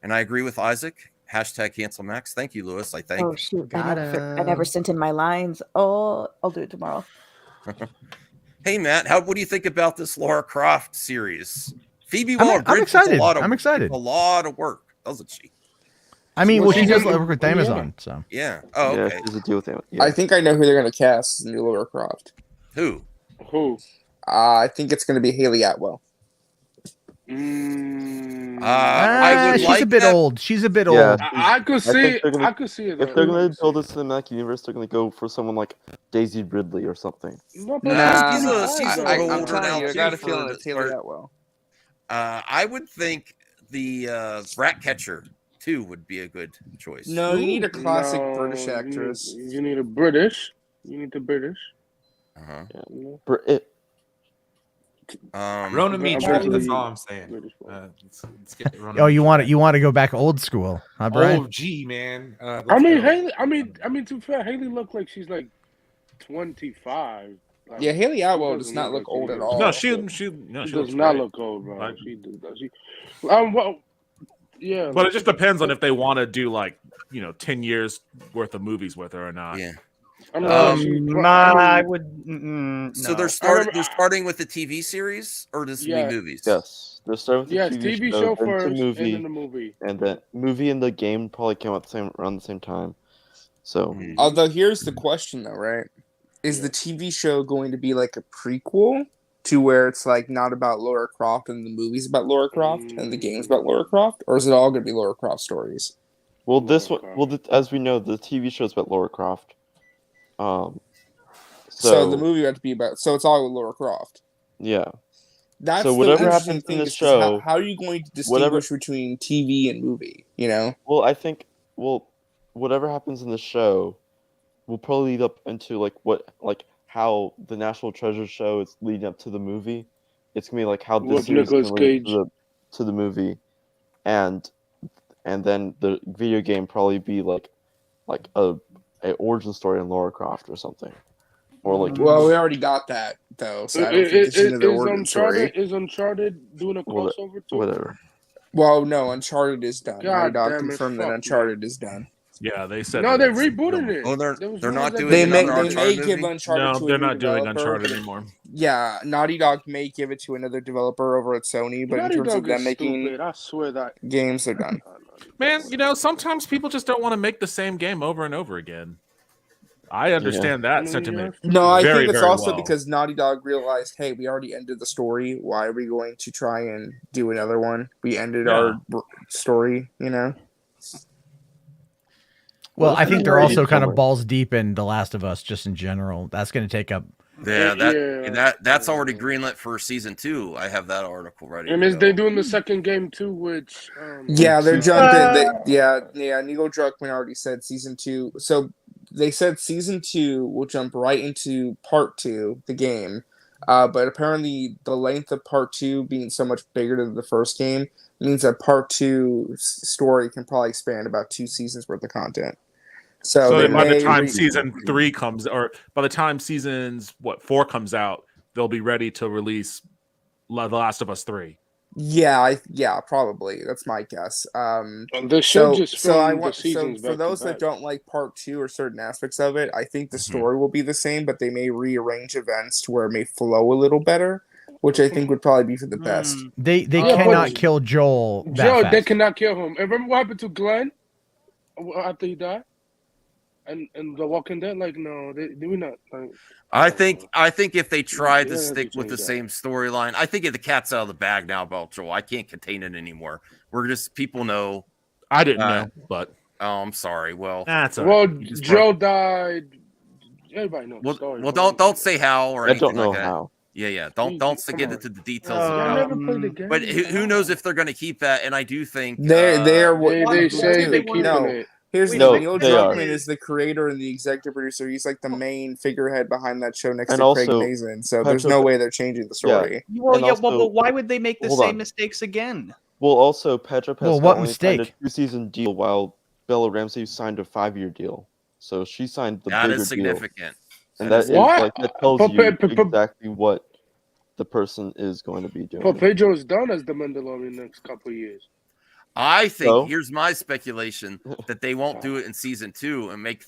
Speaker 8: And I agree with Isaac. Hashtag cancel Max. Thank you, Lewis, I think.
Speaker 17: Oh shoot, I never sent in my lines. Oh, I'll do it tomorrow.
Speaker 8: Hey Matt, what do you think about this Lara Croft series? Phoebe
Speaker 18: I'm
Speaker 8: Waller-Bridge
Speaker 18: excited.
Speaker 8: does
Speaker 18: I'm excited.
Speaker 8: A lot of work, doesn't she?
Speaker 18: I mean, well, she does work with Amazon, so.
Speaker 8: Yeah. Oh, okay.
Speaker 11: Yeah, there's a deal with Amazon. Yeah.
Speaker 12: I think I know who they're going to cast as the new Lara Croft.
Speaker 8: Who?
Speaker 12: I think it's going to be Haley Atwell.
Speaker 18: She's a bit old. She's a bit old.
Speaker 13: I could see it.
Speaker 11: If they're going to build a cinematic universe, they're going to go for someone like Daisy Ridley or something.
Speaker 8: She's a little
Speaker 12: I'm
Speaker 8: older
Speaker 12: telling
Speaker 8: now.
Speaker 12: you, I
Speaker 8: too
Speaker 12: got a
Speaker 8: for
Speaker 12: feeling
Speaker 8: the
Speaker 12: it's Haley
Speaker 8: part.
Speaker 12: Atwell.
Speaker 8: I would think the Ratcatcher 2 would be a good choice.
Speaker 12: No, you need a classic British actress.
Speaker 13: You need a British. You need the British.
Speaker 14: Rona Mitra, that's all I'm saying. Let's get Rona
Speaker 18: Oh, you want to go back old school, huh, Brian?
Speaker 14: Oh, gee, man.
Speaker 13: I mean, Haley. I mean, to be fair, Haley looked like she's like 25. Like,
Speaker 12: Yeah, Haley Atwell does not look old at all.
Speaker 3: No, she
Speaker 13: does
Speaker 3: looks
Speaker 13: not
Speaker 3: great.
Speaker 13: look old, bro.
Speaker 3: Like-
Speaker 13: She does. Well, yeah.
Speaker 3: But it just depends on if they want to do 10 years worth of movies with her or not.
Speaker 8: Yeah.
Speaker 4: I would.
Speaker 8: So
Speaker 4: no.
Speaker 8: they're starting with the TV series, or does it be movies?
Speaker 11: Yes, they're starting with the
Speaker 13: Yes,
Speaker 11: TV,
Speaker 13: show
Speaker 11: then
Speaker 13: first,
Speaker 11: the movie,
Speaker 13: and then the movie.
Speaker 11: and the movie and the game probably came out around the same time. So,
Speaker 12: Although here's the question, though, right? Is the TV show going to be like a prequel to where it's like not about Lara Croft and the movie's about Lara Croft and the game's about Lara Croft, or is it all going to be Lara Croft stories?
Speaker 11: well, as we know, the TV show is about Lara Croft.
Speaker 12: So the movie had to be about. So it's all with Lara Croft.
Speaker 11: Yeah.
Speaker 12: That's
Speaker 11: so
Speaker 12: the
Speaker 11: whatever
Speaker 12: interesting
Speaker 11: happens
Speaker 12: thing
Speaker 11: in the
Speaker 12: is
Speaker 11: show,
Speaker 12: how are you going to distinguish between TV and movie? You know.
Speaker 11: Well, I think whatever happens in the show will probably lead up into how the National Treasure show is leading up to the movie. It's gonna be like how this series is gonna lead to the movie, and then the video game probably be like a origin story on Lara Croft or something, or like.
Speaker 12: Well, we already got that though, so I don't think it's another origin story.
Speaker 13: Is Uncharted doing a crossover too?
Speaker 11: Whatever.
Speaker 12: Well, no, Uncharted is done.
Speaker 13: God
Speaker 12: Naughty Dog
Speaker 13: damn it,
Speaker 12: confirmed that
Speaker 13: fuck
Speaker 12: Uncharted is done.
Speaker 3: Yeah, they said.
Speaker 13: No, they're rebooting it.
Speaker 8: Oh, they're not doing
Speaker 12: They may
Speaker 8: Uncharted
Speaker 12: give
Speaker 8: movie?
Speaker 12: Uncharted
Speaker 3: No,
Speaker 12: to
Speaker 3: they're
Speaker 12: a new
Speaker 3: not doing
Speaker 12: developer.
Speaker 3: Uncharted anymore.
Speaker 12: Yeah, Naughty Dog may give it to another developer over at Sony, but
Speaker 13: Naughty
Speaker 12: in terms
Speaker 13: Dog
Speaker 12: of them
Speaker 13: is
Speaker 12: making
Speaker 13: stupid. I swear that
Speaker 12: games, they're done.
Speaker 3: Man, sometimes people just don't want to make the same game over and over again. I understand that sentiment.
Speaker 12: No, I
Speaker 3: very,
Speaker 12: think it's
Speaker 3: very
Speaker 12: also
Speaker 3: well.
Speaker 12: because Naughty Dog realized, hey, we already ended the story. Why are we going to try and do another one? We ended our story, you know?
Speaker 18: Well, I think they're also kind of balls deep in The Last of Us just in general. That's going to take up
Speaker 8: That's already greenlit for season 2. I have that article ready.
Speaker 13: And is they doing the second game too? Which
Speaker 12: yeah, they're jumping. Neil Druckmann already said season 2. So they said season 2 will jump right into part 2, the game. But apparently, the length of part 2 being so much bigger than the first game means that part 2 story can probably span about 2 seasons worth of content. So
Speaker 3: by the time season 3 comes, or by the time seasons 4 comes out, they'll be ready to release The Last of Us 3.
Speaker 12: Yeah, probably. That's my guess.
Speaker 13: They should just film the
Speaker 12: so
Speaker 13: seasons
Speaker 12: for those that don't like part 2 or certain aspects of it, I think the story will be the same, but they may rearrange events to where it may flow a little better, which I think would probably be for the best.
Speaker 18: They cannot kill Joel.
Speaker 13: They cannot kill him. And remember what happened to Glenn after he died? And The Walking Dead, like, no, they not. Like,
Speaker 8: I think if they tried to stick with the same storyline, I think the cat's out of the bag now about Joel. I can't contain it anymore. People know.
Speaker 3: I didn't know, but
Speaker 8: I'm sorry. Well,
Speaker 3: that's
Speaker 13: Joe died. Everybody knows.
Speaker 8: Well, don't say how or anything
Speaker 11: I don't know
Speaker 8: like that.
Speaker 11: how.
Speaker 8: Yeah. Don't get into the details of how. But who knows if they're going to keep that? And I do think
Speaker 12: They
Speaker 13: say they're keeping it.
Speaker 12: Here's Neil Druckmann is the creator and the executive producer. He's like the main figurehead behind that show next to Craig Mazin. So there's no way they're changing the story.
Speaker 4: Well, why would they make the same mistakes again?
Speaker 11: Well, also Pedro Pascal
Speaker 18: what
Speaker 11: only signed a
Speaker 18: mistake?
Speaker 11: 2-season deal, while Bella Ramsey signed a 5-year deal. So she signed the bigger
Speaker 8: is significant.
Speaker 11: Deal. And that tells you exactly what the person is going to be doing.
Speaker 13: But Pedro is done as the Mandalorian next couple of years.
Speaker 8: I think here's my speculation that they won't do it in season 2 and make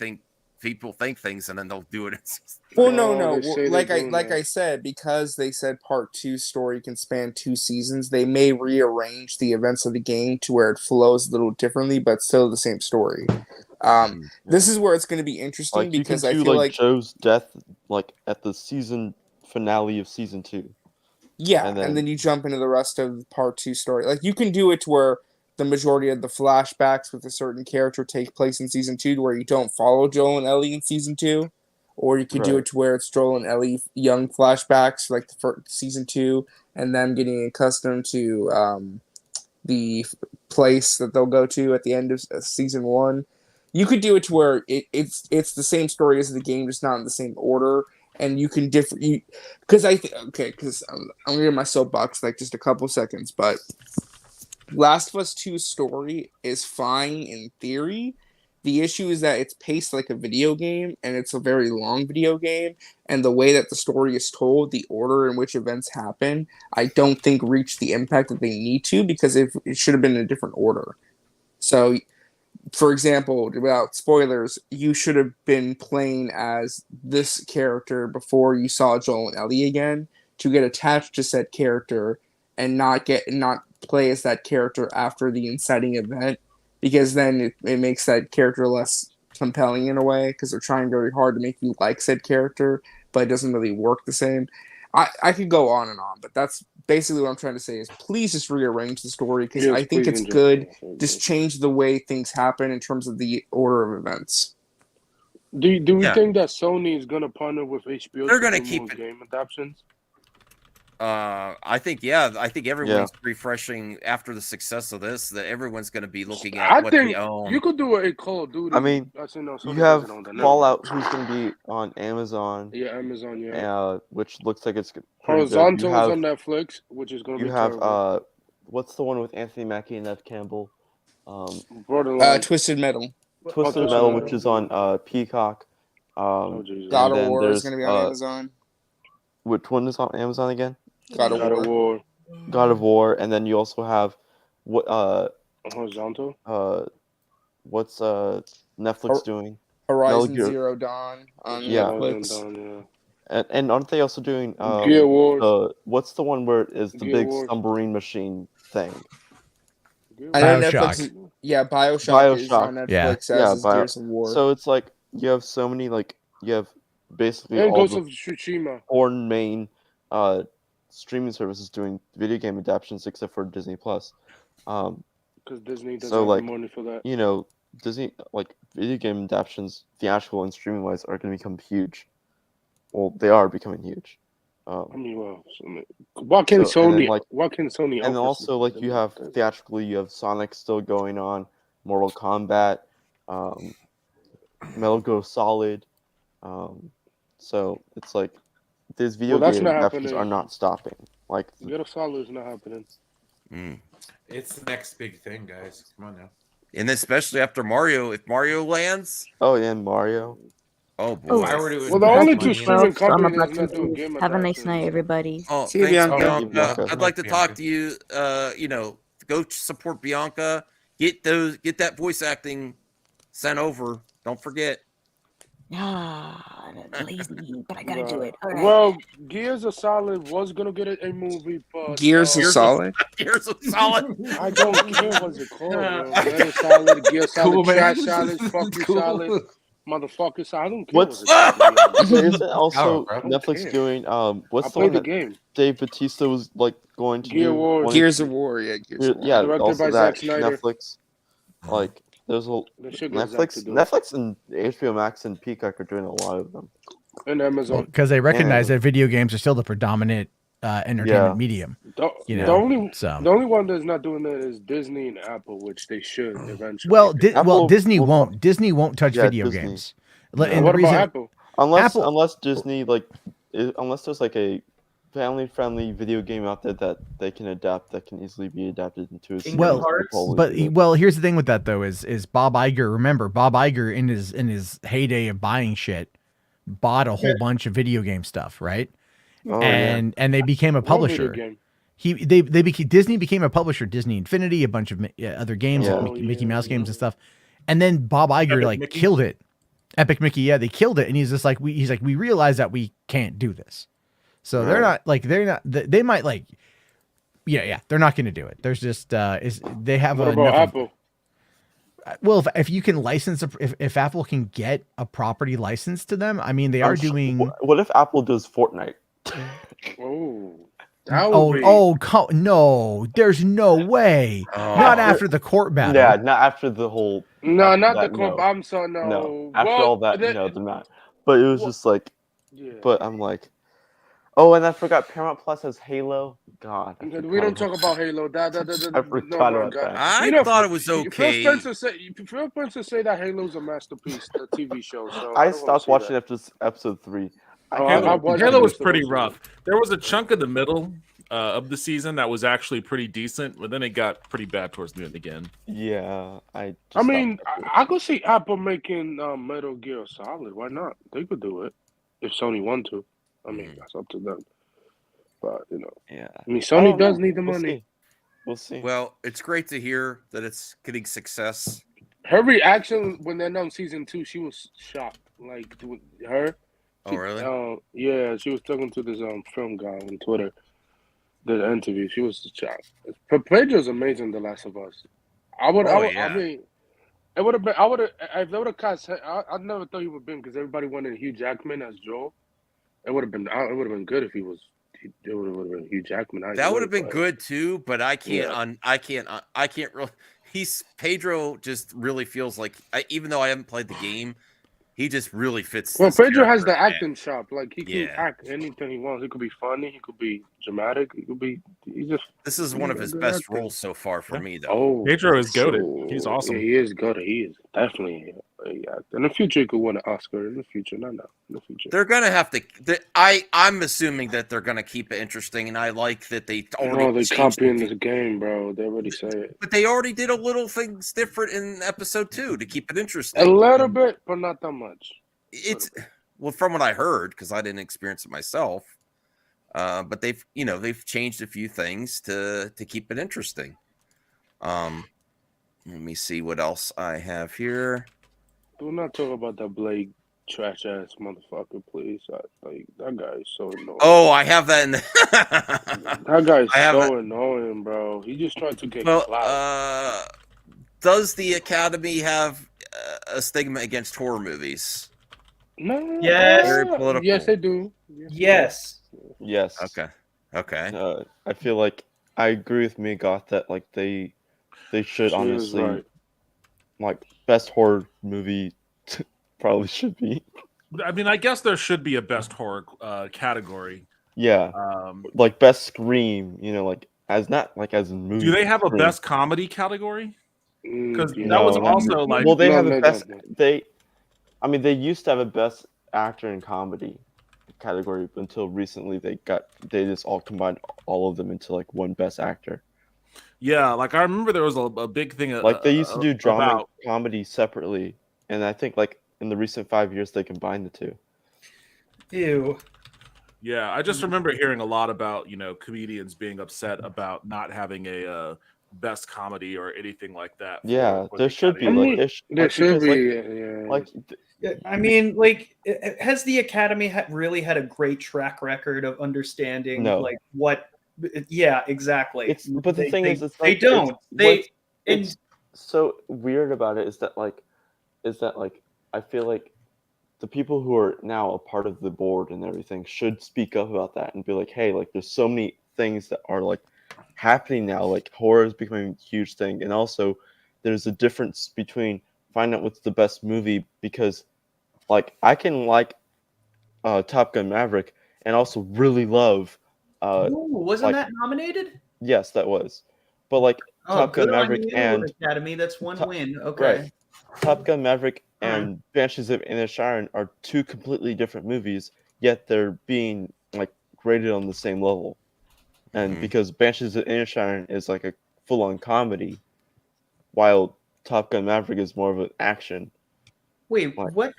Speaker 8: people think things, and then they'll do it in season 3.
Speaker 12: Well, no. Like I said, because they said part 2 story can span 2 seasons, they may rearrange the events of the game to where it flows a little differently, but still the same story. This is where it's going to be interesting because I feel like
Speaker 11: Joe's death, like at the season finale of season 2.
Speaker 12: Yeah, and then you jump into the rest of part 2 story. Like you can do it to where the majority of the flashbacks with a certain character take place in season 2, to where you don't follow Joel and Ellie in season 2, or you could do it to where it's Joel and Ellie young flashbacks, like the first season 2, and them getting accustomed to the place that they'll go to at the end of season 1. You could do it to where it's the same story as the game, just not in the same order, and you can because I'm gonna get my soapbox like just a couple seconds, but Last of Us 2 story is fine in theory. The issue is that it's paced like a video game, and it's a very long video game, and the way that the story is told, the order in which events happen, I don't think reached the impact that they need to, because it should have been in a different order. So, for example, without spoilers, you should have been playing as this character before you saw Joel and Ellie again, to get attached to said character and not play as that character after the inciting event, because then it makes that character less compelling in a way, because they're trying very hard to make you like said character, but it doesn't really work the same. I could go on and on, but that's basically what I'm trying to say is please just rearrange the story, because I think it's good. Just change the way things happen in terms of the order of events.
Speaker 13: Do we think that Sony is going to partner with HBO?
Speaker 8: They're going to keep
Speaker 13: game adaptations.
Speaker 8: I think everyone's refreshing after the success of this. That everyone's going to be looking at what they own.
Speaker 13: You could do a Call of Duty.
Speaker 11: I mean, you have Fallout, who's going to be on Amazon.
Speaker 13: Yeah, Amazon.
Speaker 11: Which looks like it's
Speaker 13: Horizontal is on Netflix, which is going to be.
Speaker 11: You have
Speaker 13: terrible.
Speaker 11: What's the one with Anthony Mackie and Neve Campbell?
Speaker 12: Twisted Metal.
Speaker 11: Twisted Metal, which is on Peacock.
Speaker 12: God of War is going to be on Amazon.
Speaker 11: Which one is on Amazon again?
Speaker 12: God of War.
Speaker 11: God of War, and then you also have what
Speaker 13: Horizontal.
Speaker 11: What's Netflix doing?
Speaker 12: Horizon Zero Dawn on Netflix.
Speaker 11: And aren't they also doing
Speaker 13: Gear Wars?
Speaker 11: What's the one where it is the
Speaker 13: Gear
Speaker 11: big
Speaker 13: Wars.
Speaker 11: submarine machine thing?
Speaker 12: I know Netflix is, Bioshock is on Netflix as is Gears of War.
Speaker 11: So it's like you have so many you have basically
Speaker 13: And
Speaker 11: all
Speaker 13: Ghost
Speaker 11: the
Speaker 13: of Tsushima.
Speaker 11: 4 main streaming services doing video game adaptations except for Disney Plus.
Speaker 13: Because Disney doesn't have the money for that.
Speaker 11: Disney video game adaptations, theatrical and streaming wise, are going to become huge. Well, they are becoming huge.
Speaker 13: I mean, well, why can't Sony? Why can't Sony?
Speaker 11: And also, like, you have theatrically, you have Sonic still going on, Mortal Kombat, Metal Gear Solid. So it's like these video game adaptations are not stopping. Like,
Speaker 13: Metal Solid is not happening.
Speaker 14: It's the next big thing, guys. Come on now.
Speaker 8: And especially after Mario, if Mario lands.
Speaker 11: Oh yeah, Mario.
Speaker 8: Oh boy.
Speaker 13: Well, the only two streaming companies that's not doing game
Speaker 17: Have a nice night, everybody.
Speaker 8: Oh,
Speaker 17: See you,
Speaker 8: thanks,
Speaker 17: Bianca.
Speaker 8: Bianca. I'd like to talk to you. You know, go support Bianca. Get that voice acting sent over. Don't forget.
Speaker 17: Ah, lazy, but I gotta do it. All right.
Speaker 13: Well, Gears of Solid was gonna get a movie, but
Speaker 12: Gears of Solid.
Speaker 8: Gears of Solid.
Speaker 13: I don't care what's it called, bro. Metal Solid, Gear Solid,
Speaker 11: Cool, man.
Speaker 13: Trash Solid, Fuck You Solid, Motherfucker Solid. I don't care.
Speaker 11: What's isn't also Netflix doing? What's
Speaker 13: I
Speaker 11: the one
Speaker 13: played the
Speaker 11: that
Speaker 13: game.
Speaker 11: Dave Bautista was like going to do?
Speaker 12: Gears of War, yeah. Gears of War.
Speaker 11: Yeah,
Speaker 13: Directed
Speaker 11: also
Speaker 13: by
Speaker 11: that
Speaker 13: Zack Snyder.
Speaker 11: Netflix. Like, there's a
Speaker 13: They should get Zack to do it.
Speaker 11: Netflix and HBO Max and Peacock are doing a lot of them.
Speaker 13: And Amazon.
Speaker 18: Because they recognize that video games are still the predominant entertainment medium.
Speaker 13: The only one that's not doing that is Disney and Apple, which they should eventually.
Speaker 18: Well, Disney won't. Disney won't touch video
Speaker 11: Disney.
Speaker 18: games.
Speaker 13: Yeah,
Speaker 18: And
Speaker 13: what
Speaker 18: the
Speaker 13: about
Speaker 18: reason,
Speaker 13: Apple?
Speaker 11: Unless Disney unless there's like a family-friendly video game out there that they can adapt, that can easily be adapted into a
Speaker 18: well, here's the thing with that though is Bob Iger. Remember, Bob Iger in his heyday of buying shit, bought a whole bunch of video game stuff, right?
Speaker 11: Oh,
Speaker 18: and they became a
Speaker 13: What video
Speaker 18: publisher.
Speaker 13: game?
Speaker 18: Disney became a publisher. Disney Infinity, a bunch of other games, like Mickey Mouse games and stuff. And then Bob Iger
Speaker 3: Mickey?
Speaker 18: killed it. Epic Mickey, yeah, they killed it. And he's just like, we realize that we can't do this. So they might they're not going to do it. There's just they have
Speaker 13: What about Apple?
Speaker 18: Well, if you can license, if Apple can get a property license to them, I mean, they are doing.
Speaker 11: What if Apple does Fortnite?
Speaker 13: Oh.
Speaker 18: No, there's no way. Not after the court battle.
Speaker 11: Yeah, not after the whole.
Speaker 13: No, not the
Speaker 11: that,
Speaker 13: comp.
Speaker 11: no.
Speaker 13: I'm sorry, no.
Speaker 11: No, after
Speaker 13: Well,
Speaker 11: all that,
Speaker 13: that-
Speaker 11: no, they're not. But it was just like, but I'm like, oh, and I forgot Paramount Plus has Halo. God,
Speaker 13: We don't talk about Halo.
Speaker 11: I forgot about that.
Speaker 8: I thought it was okay.
Speaker 13: Phil Spencer say that Halo's a masterpiece, the TV show. So
Speaker 11: I
Speaker 13: don't
Speaker 11: stopped
Speaker 13: wanna
Speaker 11: watching after episode 3.
Speaker 3: Halo was pretty rough. There was a chunk of the middle of the season that was actually pretty decent, but then it got pretty bad towards the end again.
Speaker 11: Yeah,
Speaker 13: I mean, I could see Apple making Metal Gear Solid. Why not? They could do it if Sony want to. I mean, that's up to them. But
Speaker 11: yeah.
Speaker 13: I mean, Sony does need the money.
Speaker 11: We'll see.
Speaker 8: Well, it's great to hear that it's getting success.
Speaker 13: Her reaction when they announced season 2, she was shocked. Like her.
Speaker 8: Oh, really?
Speaker 13: Yeah, she was talking to this film guy on Twitter. The interview, she was shocked. Pedro's amazing. The Last of Us. I mean, it would have been. If they would have cast. I never thought he would have been because everybody wanted Hugh Jackman as Joel. It would have been. It would have been good if he was. It would have been Hugh Jackman.
Speaker 8: That would have been good too, but I can't. I can't really. Pedro just really feels like, even though I haven't played the game, he just really fits.
Speaker 13: Well,
Speaker 8: this
Speaker 13: Pedro has
Speaker 8: character,
Speaker 13: the
Speaker 8: man.
Speaker 13: acting shop. Like he can act anything he wants. He could be funny. He could be dramatic. He could be. He just.
Speaker 8: This is one of his best roles so far for me, though.
Speaker 13: Oh,
Speaker 3: Pedro is goated.
Speaker 13: so-
Speaker 3: He's awesome.
Speaker 13: Yeah, he is goated. He is definitely. In the future, he could win an Oscar. In the future, no, in the future.
Speaker 8: They're gonna have to. I'm assuming that they're gonna keep it interesting, and I like that they already.
Speaker 13: No, they
Speaker 8: changed
Speaker 13: copying
Speaker 8: it.
Speaker 13: this game, bro. They already say it.
Speaker 8: But they already did a little things different in episode 2 to keep it interesting.
Speaker 13: A little bit, but not that much.
Speaker 8: It's well, from what I heard, because I didn't experience it myself. But they've changed a few things to keep it interesting. Let me see what else I have here.
Speaker 13: Do not talk about that Blake trash ass motherfucker, please. Like that guy is so annoying.
Speaker 8: Oh, I have that in the
Speaker 13: That guy is
Speaker 8: I have
Speaker 13: so annoying, bro. He just tried to get
Speaker 8: Well,
Speaker 13: clout.
Speaker 8: does the Academy have a stigma against horror movies?
Speaker 13: No.
Speaker 6: Yes.
Speaker 8: Very political.
Speaker 13: Yes, they do.
Speaker 6: Yes.
Speaker 11: Yes.
Speaker 8: Okay.
Speaker 11: I feel like I agree with Goth that like they should
Speaker 13: She is
Speaker 11: honestly
Speaker 13: right.
Speaker 11: like best horror movie probably should be
Speaker 3: I mean, I guess there should be a best horror category.
Speaker 11: Yeah, like best scream. You know, like as not like as in movie.
Speaker 3: Do they have a
Speaker 11: scream.
Speaker 3: best comedy category? Because
Speaker 11: No,
Speaker 3: that was also like.
Speaker 11: Well, they have a best. I mean, they used to have a best actor in comedy category until recently. They just all combined all of them into like one best actor.
Speaker 3: Yeah, like I remember there was a big thing.
Speaker 11: Like they used to do drama
Speaker 3: about...
Speaker 11: and comedy separately, and I think like in the recent 5 years they combined the two.
Speaker 4: Ew.
Speaker 3: Yeah, I just remember hearing a lot about comedians being upset about not having a best comedy or anything like that.
Speaker 11: Yeah, there should be
Speaker 13: there should be
Speaker 4: I mean, like, has the Academy really had a great track record of understanding like what? Yeah, exactly.
Speaker 11: But the thing is, it's
Speaker 4: they
Speaker 11: like,
Speaker 4: don't.
Speaker 11: It's so weird about it is that I feel like the people who are now a part of the board and everything should speak up about that and be like, hey, like there's so many things that are like happening now, like horror is becoming a huge thing, and also there's a difference between finding out what's the best movie, because like I can like Top Gun Maverick and also really love
Speaker 4: wasn't that nominated?
Speaker 11: Yes, that was. But like Top Gun Maverick and
Speaker 4: Academy, that's one win. Okay.
Speaker 11: Right. Top Gun Maverick and Banshees of Inisherin are two completely different movies, yet they're being like graded on the same level. And because Banshees of Inisherin is like a full-on comedy, while Top Gun Maverick is more of an action.
Speaker 4: Wait, what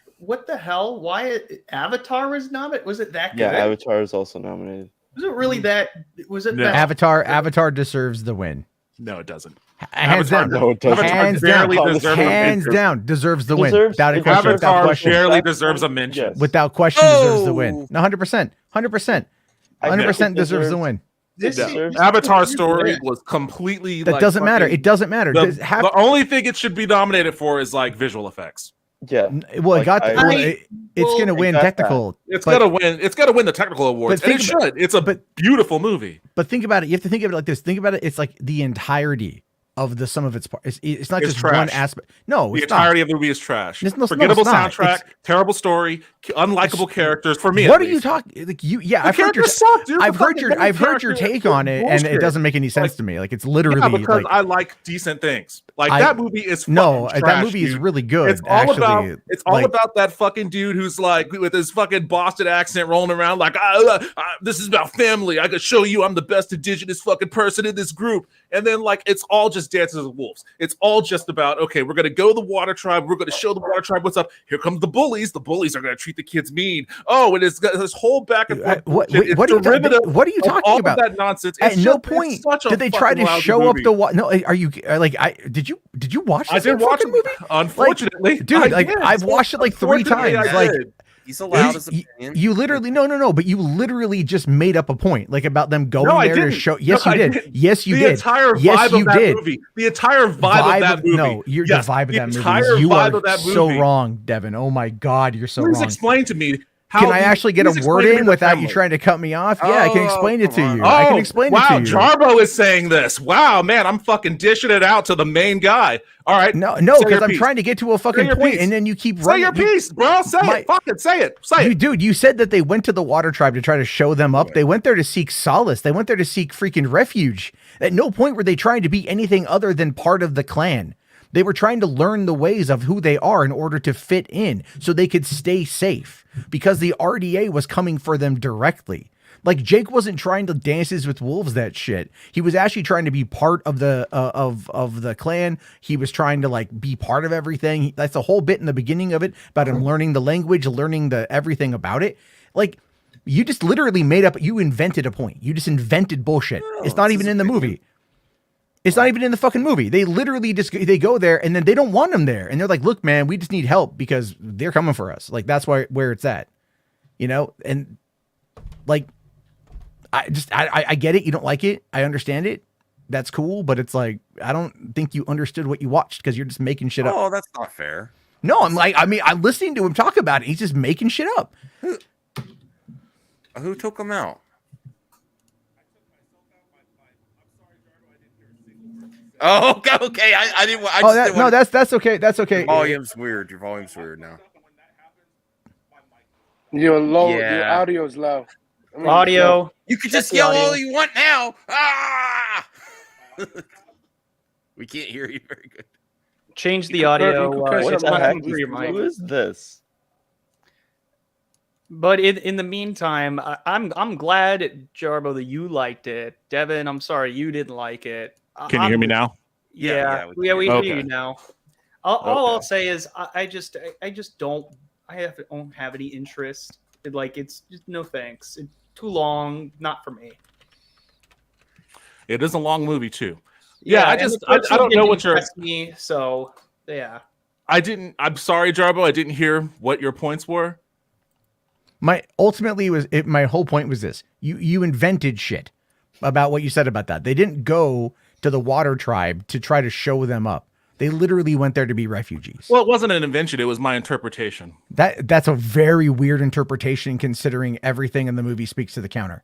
Speaker 4: the hell? Why Avatar was nominated? Was it that good?
Speaker 11: Yeah, Avatar is also nominated.
Speaker 4: Was it really that? Was it that?
Speaker 18: Avatar deserves the win.
Speaker 3: No, it doesn't.
Speaker 18: Hands down. Hands down. Deserves the win. Without a question.
Speaker 3: Avatar barely deserves a mention.
Speaker 18: Yes. Without question, deserves the win. No, 100%. 100% deserves the win.
Speaker 3: Avatar's story was completely.
Speaker 18: That doesn't matter. It doesn't matter.
Speaker 3: The only thing it should be nominated for is like visual effects.
Speaker 11: Yeah.
Speaker 18: Well, it's going to win technical.
Speaker 3: It's going to win. It's going to win the technical awards. And it should. It's a beautiful movie.
Speaker 18: But think about it. You have to think of it like this. Think about it. It's like the entirety of the sum of its parts. It's not just one aspect. No,
Speaker 3: the entirety of the movie is trash.
Speaker 18: No,
Speaker 3: forgettable soundtrack, terrible story, unlikable characters. For me,
Speaker 18: what are you talking? Like I've heard your take on it, and it doesn't make any sense to me. Like it's literally
Speaker 3: because I like decent things. Like that movie is
Speaker 18: that movie is really good.
Speaker 3: It's all about that fucking dude who's like with his fucking Boston accent rolling around like this is about family. I could show you I'm the best indigenous fucking person in this group, and then like it's all just Dances with Wolves. It's all just about, okay, we're going to go to the water tribe. We're going to show the water tribe what's up. Here comes the bullies. The bullies are going to treat the kids mean. Oh, and it's got this whole back and forth.
Speaker 18: What are you talking about?
Speaker 3: That nonsense.
Speaker 18: At no point did they try to show up the water. No, are you like did you watch this?
Speaker 3: I did watch the
Speaker 18: movie?
Speaker 3: Unfortunately,
Speaker 18: dude, I've watched it like 3 times. Like
Speaker 8: he's allowed his opinion.
Speaker 18: You literally but you literally just made up a point like about them going there to show. Yes, you did. Yes, you did.
Speaker 3: The entire vibe of that movie. The entire vibe of that movie.
Speaker 18: No, the vibe of that movie. You are so wrong, Devin. Oh my God, you're so wrong.
Speaker 3: Please explain to me.
Speaker 18: Can I actually get a word in without you trying to cut me off? Yeah, I can explain it to you. I can explain it to you.
Speaker 3: Wow, Jarbo is saying this. Wow, man, I'm fucking dishing it out to the main guy. All right.
Speaker 18: No, because I'm trying to get to a fucking point, and then you keep running.
Speaker 3: Say your piece, bro. Say it. Fucking say it. Say it.
Speaker 18: Dude, you said that they went to the water tribe to try to show them up. They went there to seek solace. They went there to seek freaking refuge. At no point were they trying to be anything other than part of the clan. They were trying to learn the ways of who they are in order to fit in so they could stay safe because the RDA was coming for them directly. Like Jake wasn't trying to Dances with Wolves that shit. He was actually trying to be part of the of the clan. He was trying to like be part of everything. That's the whole bit in the beginning of it about him learning the language, learning the everything about it. Like you just literally you invented a point. You just invented bullshit. It's not even in the movie. It's not even in the fucking movie. They literally they go there and then they don't want them there. And they're like, look, man, we just need help because they're coming for us. Like, that's where it's at, and like, I get it. You don't like it. I understand it. That's cool. But it's like, I don't think you understood what you watched because you're just making shit up.
Speaker 8: Oh, that's not fair.
Speaker 18: No, I'm listening to him talk about it. He's just making shit up.
Speaker 8: Who took him out? Oh, okay. I didn't.
Speaker 18: That's okay. That's okay.
Speaker 8: Your volume's weird. Your volume's weird now.
Speaker 13: Your
Speaker 8: Yeah.
Speaker 13: audio's low. I mean,
Speaker 4: Audio.
Speaker 8: You can
Speaker 4: Check
Speaker 8: just
Speaker 4: the
Speaker 8: yell
Speaker 4: audio.
Speaker 8: all you want now. Ah! We can't hear you very good.
Speaker 4: Change the
Speaker 13: You could
Speaker 4: audio.
Speaker 13: press
Speaker 11: What
Speaker 13: your
Speaker 11: the heck?
Speaker 13: buttons.
Speaker 4: through your mic.
Speaker 11: Who is this?
Speaker 4: But in the meantime, I'm glad, Jarbo, that you liked it. Devin, I'm sorry you didn't like it.
Speaker 10: Can you hear me now?
Speaker 4: Yeah, we
Speaker 10: can
Speaker 4: hear
Speaker 10: hear
Speaker 4: you
Speaker 10: you.
Speaker 4: now. All I'll say is I just don't have any interest. It's just no thanks. It's too long, not for me.
Speaker 10: It is a long movie too.
Speaker 4: Yeah,
Speaker 10: I
Speaker 4: and
Speaker 10: just
Speaker 4: the
Speaker 10: I
Speaker 4: first
Speaker 10: don't
Speaker 4: one
Speaker 10: know
Speaker 4: didn't
Speaker 10: what you're.
Speaker 4: impress me, so yeah.
Speaker 10: I'm sorry, Jarbo. I didn't hear what your points were.
Speaker 18: My whole point was this: you invented shit about what you said about that. They didn't go to the water tribe to try to show them up. They literally went there to be refugees.
Speaker 10: Well, it wasn't an invention; it was my interpretation.
Speaker 18: That's a very weird interpretation, considering everything in the movie speaks to the counter.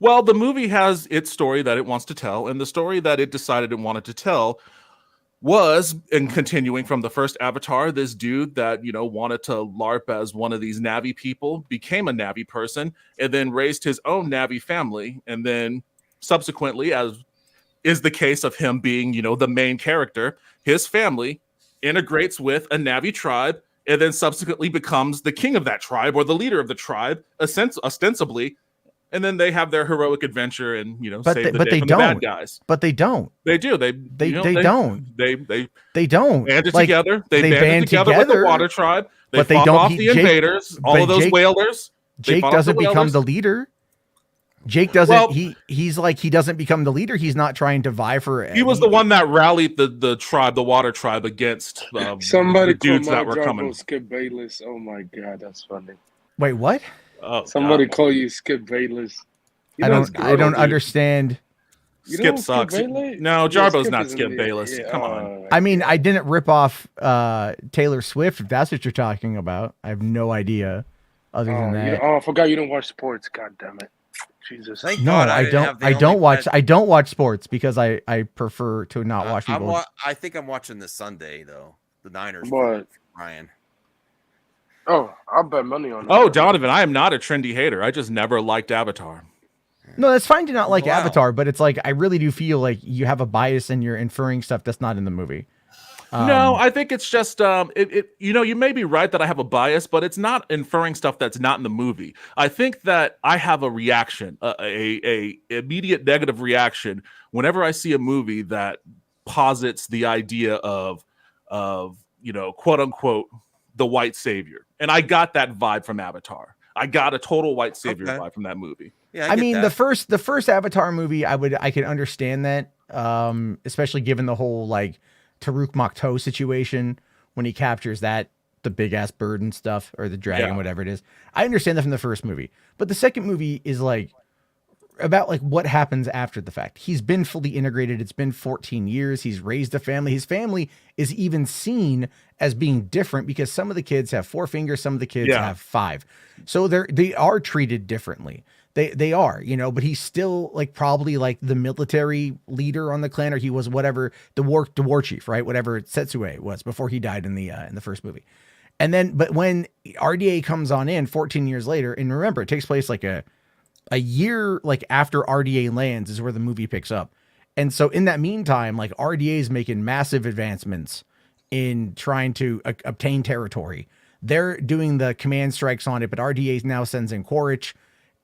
Speaker 10: Well, the movie has its story that it wants to tell, and the story that it decided it wanted to tell was, and continuing from the first Avatar, this dude that, wanted to LARP as one of these Na'vi people, became a Na'vi person, and then raised his own Na'vi family, and then subsequently, as is the case of him being, the main character, his family integrates with a Na'vi tribe, and then subsequently becomes the king of that tribe, or the leader of the tribe, ostensibly. And then they have their heroic adventure and save the day from the bad guys.
Speaker 18: But they don't.
Speaker 10: They do. They
Speaker 18: don't.
Speaker 10: They
Speaker 18: don't.
Speaker 10: banded
Speaker 18: Like,
Speaker 10: together. They
Speaker 18: they
Speaker 10: banded
Speaker 18: band
Speaker 10: together with the
Speaker 18: together,
Speaker 10: water tribe. They
Speaker 18: but they
Speaker 10: fought
Speaker 18: don't-
Speaker 10: off
Speaker 18: he-
Speaker 10: the
Speaker 18: Jake-
Speaker 10: invaders. All
Speaker 18: but
Speaker 10: of those
Speaker 18: Jake-
Speaker 10: whalers. They
Speaker 18: Jake
Speaker 10: fought off the
Speaker 18: doesn't become
Speaker 10: whalers.
Speaker 18: the leader. Jake doesn't.
Speaker 10: Well-
Speaker 18: he doesn't become the leader. He's not trying to vie for.
Speaker 10: He was the one that rallied the tribe, the water tribe, against
Speaker 13: Somebody
Speaker 10: the dudes
Speaker 13: called
Speaker 10: that
Speaker 13: my
Speaker 10: were coming.
Speaker 13: Skip Bayless. Oh my god, that's funny.
Speaker 18: Wait, what?
Speaker 10: Oh,
Speaker 13: Somebody
Speaker 10: God.
Speaker 13: call you Skip Bayless. You
Speaker 18: I
Speaker 13: know
Speaker 18: don't.
Speaker 13: Skip
Speaker 18: I don't
Speaker 13: Bayless?
Speaker 18: understand.
Speaker 13: You
Speaker 10: Skip
Speaker 13: know
Speaker 10: sucks.
Speaker 13: Bayless?
Speaker 10: No,
Speaker 13: Yeah,
Speaker 10: Jarbo's
Speaker 13: Skip
Speaker 10: not
Speaker 13: is in
Speaker 10: Skip
Speaker 13: the-
Speaker 10: Bayless.
Speaker 13: yeah,
Speaker 10: Come on.
Speaker 18: I mean, I didn't rip off Taylor Swift. If that's what you're talking about, I have no idea. Other than that,
Speaker 13: I forgot you don't watch sports. God damn it, Jesus.
Speaker 18: no, I don't. I don't watch. I don't watch sports because I prefer to not watch people.
Speaker 8: I think I'm watching this Sunday though. The Niners.
Speaker 13: What?
Speaker 8: Ryan.
Speaker 13: Oh, I'll bet money on it.
Speaker 10: Oh, Donovan, I am not a trendy hater. I just never liked Avatar.
Speaker 18: No, that's fine to not like
Speaker 8: Wow.
Speaker 18: Avatar, but it's like I really do feel like you have a bias and you're inferring stuff that's not in the movie.
Speaker 10: No, I think it's just you may be right that I have a bias, but it's not inferring stuff that's not in the movie. I think that I have a reaction, a immediate negative reaction whenever I see a movie that posits the idea of quote unquote the white savior. And I got that vibe from Avatar. I got a total white savior vibe from that movie.
Speaker 8: Yeah,
Speaker 18: I mean, the first Avatar movie, I can understand that, especially given the whole like Taruk Makto situation when he captures the big ass bird and stuff, or the dragon, whatever it is. I understand that from the first movie, but the second movie is like about like what happens after the fact. He's been fully integrated. It's been 14 years. He's raised a family. His family is even seen as being different because some of the kids have 4 fingers, some of the kids have 5. So they are treated differently. They are, but he's still like probably like the military leader on the clan, or he was whatever the war chief, right? Whatever Setsue was before he died in the first movie. And then, but when RDA comes on in 14 years later, and remember, it takes place like a year like after RDA lands is where the movie picks up. And so in that meantime, like RDA is making massive advancements in trying to obtain territory. They're doing the command strikes on it, but RDA now sends in Quaritch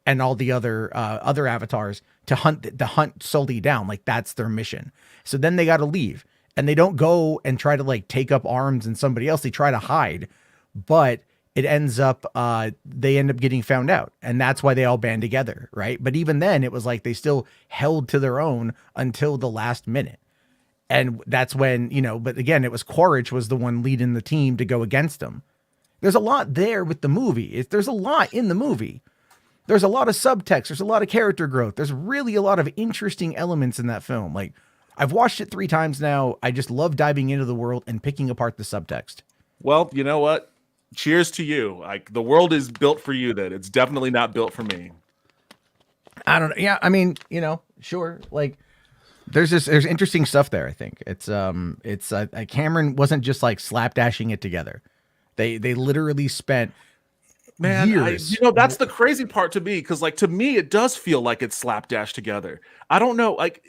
Speaker 18: and all the other avatars to hunt Sully down. Like that's their mission. So then they got to leave, and they don't go and try to like take up arms and somebody else. They try to hide, but it ends up, they end up getting found out, and that's why they all band together. Right. But even then it was like, they still held to their own until the last minute. And that's when, but again, it was Quaritch was the one leading the team to go against them. There's a lot there with the movie. There's a lot in the movie. There's a lot of subtext. There's a lot of character growth. There's really a lot of interesting elements in that film. Like, I've watched it 3 times now. I just love diving into the world and picking apart the subtext.
Speaker 10: Well, you know what? Cheers to you. Like, the world is built for you. That it's definitely not built for me.
Speaker 18: I don't know. Yeah, I mean, sure. Like, there's interesting stuff there. I think it's Cameron wasn't just like slapdashing it together. They literally spent
Speaker 3: Man,
Speaker 18: years.
Speaker 3: that's the crazy part to me, because like to me it does feel like it's slapdash together. I don't know, like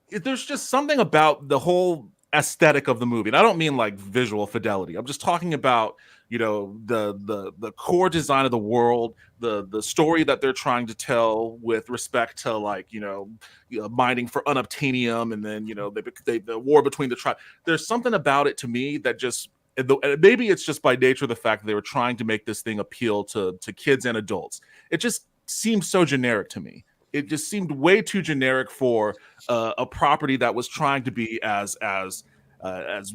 Speaker 3: there's just something about the whole aesthetic of the movie, and I don't mean like visual fidelity. I'm just talking about the core design of the world, the story that they're trying to tell with respect to like mining for unobtainium, and then the war between the tribes. There's something about it to me that just, maybe it's just by nature of the fact that they were trying to make this thing appeal to kids and adults. It just seems so generic to me. It just seemed way too generic for a property that was trying to be as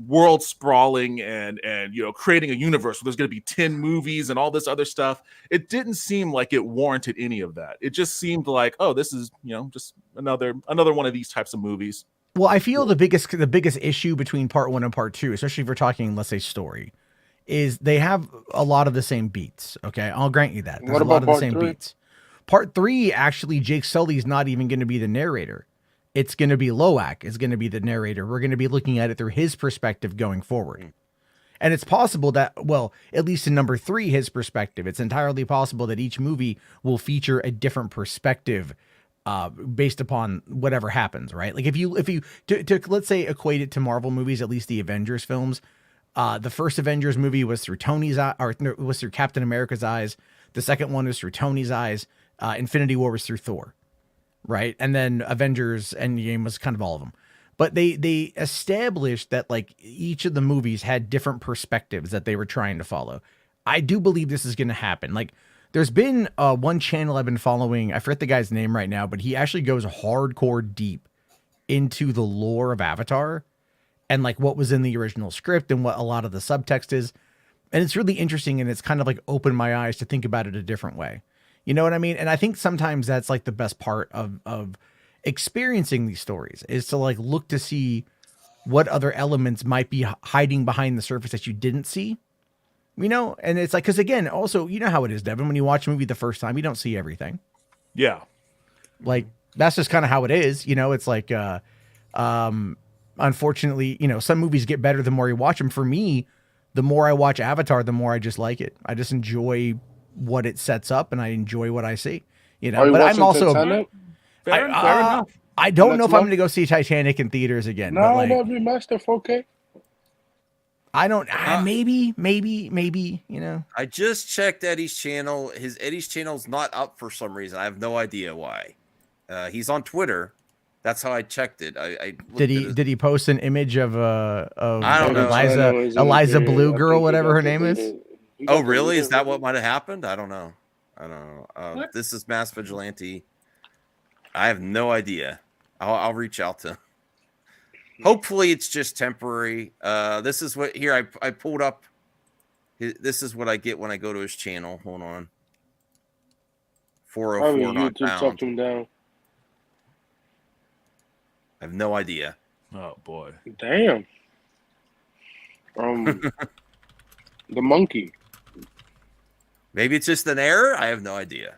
Speaker 3: world sprawling and creating a universe where there's going to be 10 movies and all this other stuff. It didn't seem like it warranted any of that. It just seemed like, oh, this is just another one of these types of movies.
Speaker 18: Well, I feel the biggest issue between part 1 and part 2, especially if we're talking, let's say, story, is they have a lot of the same beats. Okay, I'll grant you that. There's a lot of the same beats. Part 3, actually, Jake Sully's not even going to be the narrator. It's going to be Loak is going to be the narrator. We're going to be looking at it through his perspective going forward. And it's possible that, well, at least in number 3, his perspective, it's entirely possible that each movie will feature a different perspective based upon whatever happens, right? Like if you to let's say equate it to Marvel movies, at least the Avengers films, the first Avengers movie was through Tony's eye, or was through Captain America's eyes. The second one was through Tony's eyes. Infinity War was through Thor, right? And then Avengers Endgame was kind of all of them. But they established that like each of the movies had different perspectives that they were trying to follow. I do believe this is going to happen. Like there's been one channel I've been following. I forget the guy's name right now, but he actually goes hardcore deep into the lore of Avatar and like what was in the original script and what a lot of the subtext is. And it's really interesting, and it's kind of like opened my eyes to think about it a different way. You know what I mean? And I think sometimes that's like the best part of experiencing these stories is to like look to see what other elements might be hiding behind the surface that you didn't see. And it's like, because again, also, you know how it is, Devin, when you watch a movie the first time, you don't see everything.
Speaker 3: Yeah.
Speaker 18: Like that's just kind of how it is. It's like, unfortunately, some movies get better the more you watch them. For me, the more I watch Avatar, the more I just like it. I just enjoy what it sets up and I enjoy what I see, but I'm also,
Speaker 3: fair enough.
Speaker 18: I don't know if I'm going to go see Titanic in theaters again.
Speaker 13: No,
Speaker 18: but like,
Speaker 13: no, remaster 4K.
Speaker 18: I don't. Maybe.
Speaker 8: I just checked Eddie's channel. Eddie's channel's not up for some reason. I have no idea why. He's on Twitter. That's how I checked it.
Speaker 18: Did he post an image of
Speaker 8: I don't know.
Speaker 18: Eliza Blue Girl, whatever her name is?
Speaker 8: Oh, really? Is that what might have happened? I don't know. This is Mass Vigilante. I have no idea. I'll reach out to. Hopefully it's just temporary. This is what here I pulled up. This is what I get when I go to his channel. Hold on. 404 not found.
Speaker 13: Him down.
Speaker 8: I have no idea.
Speaker 3: Oh boy.
Speaker 13: Damn. The monkey.
Speaker 8: Maybe it's just an error. I have no idea.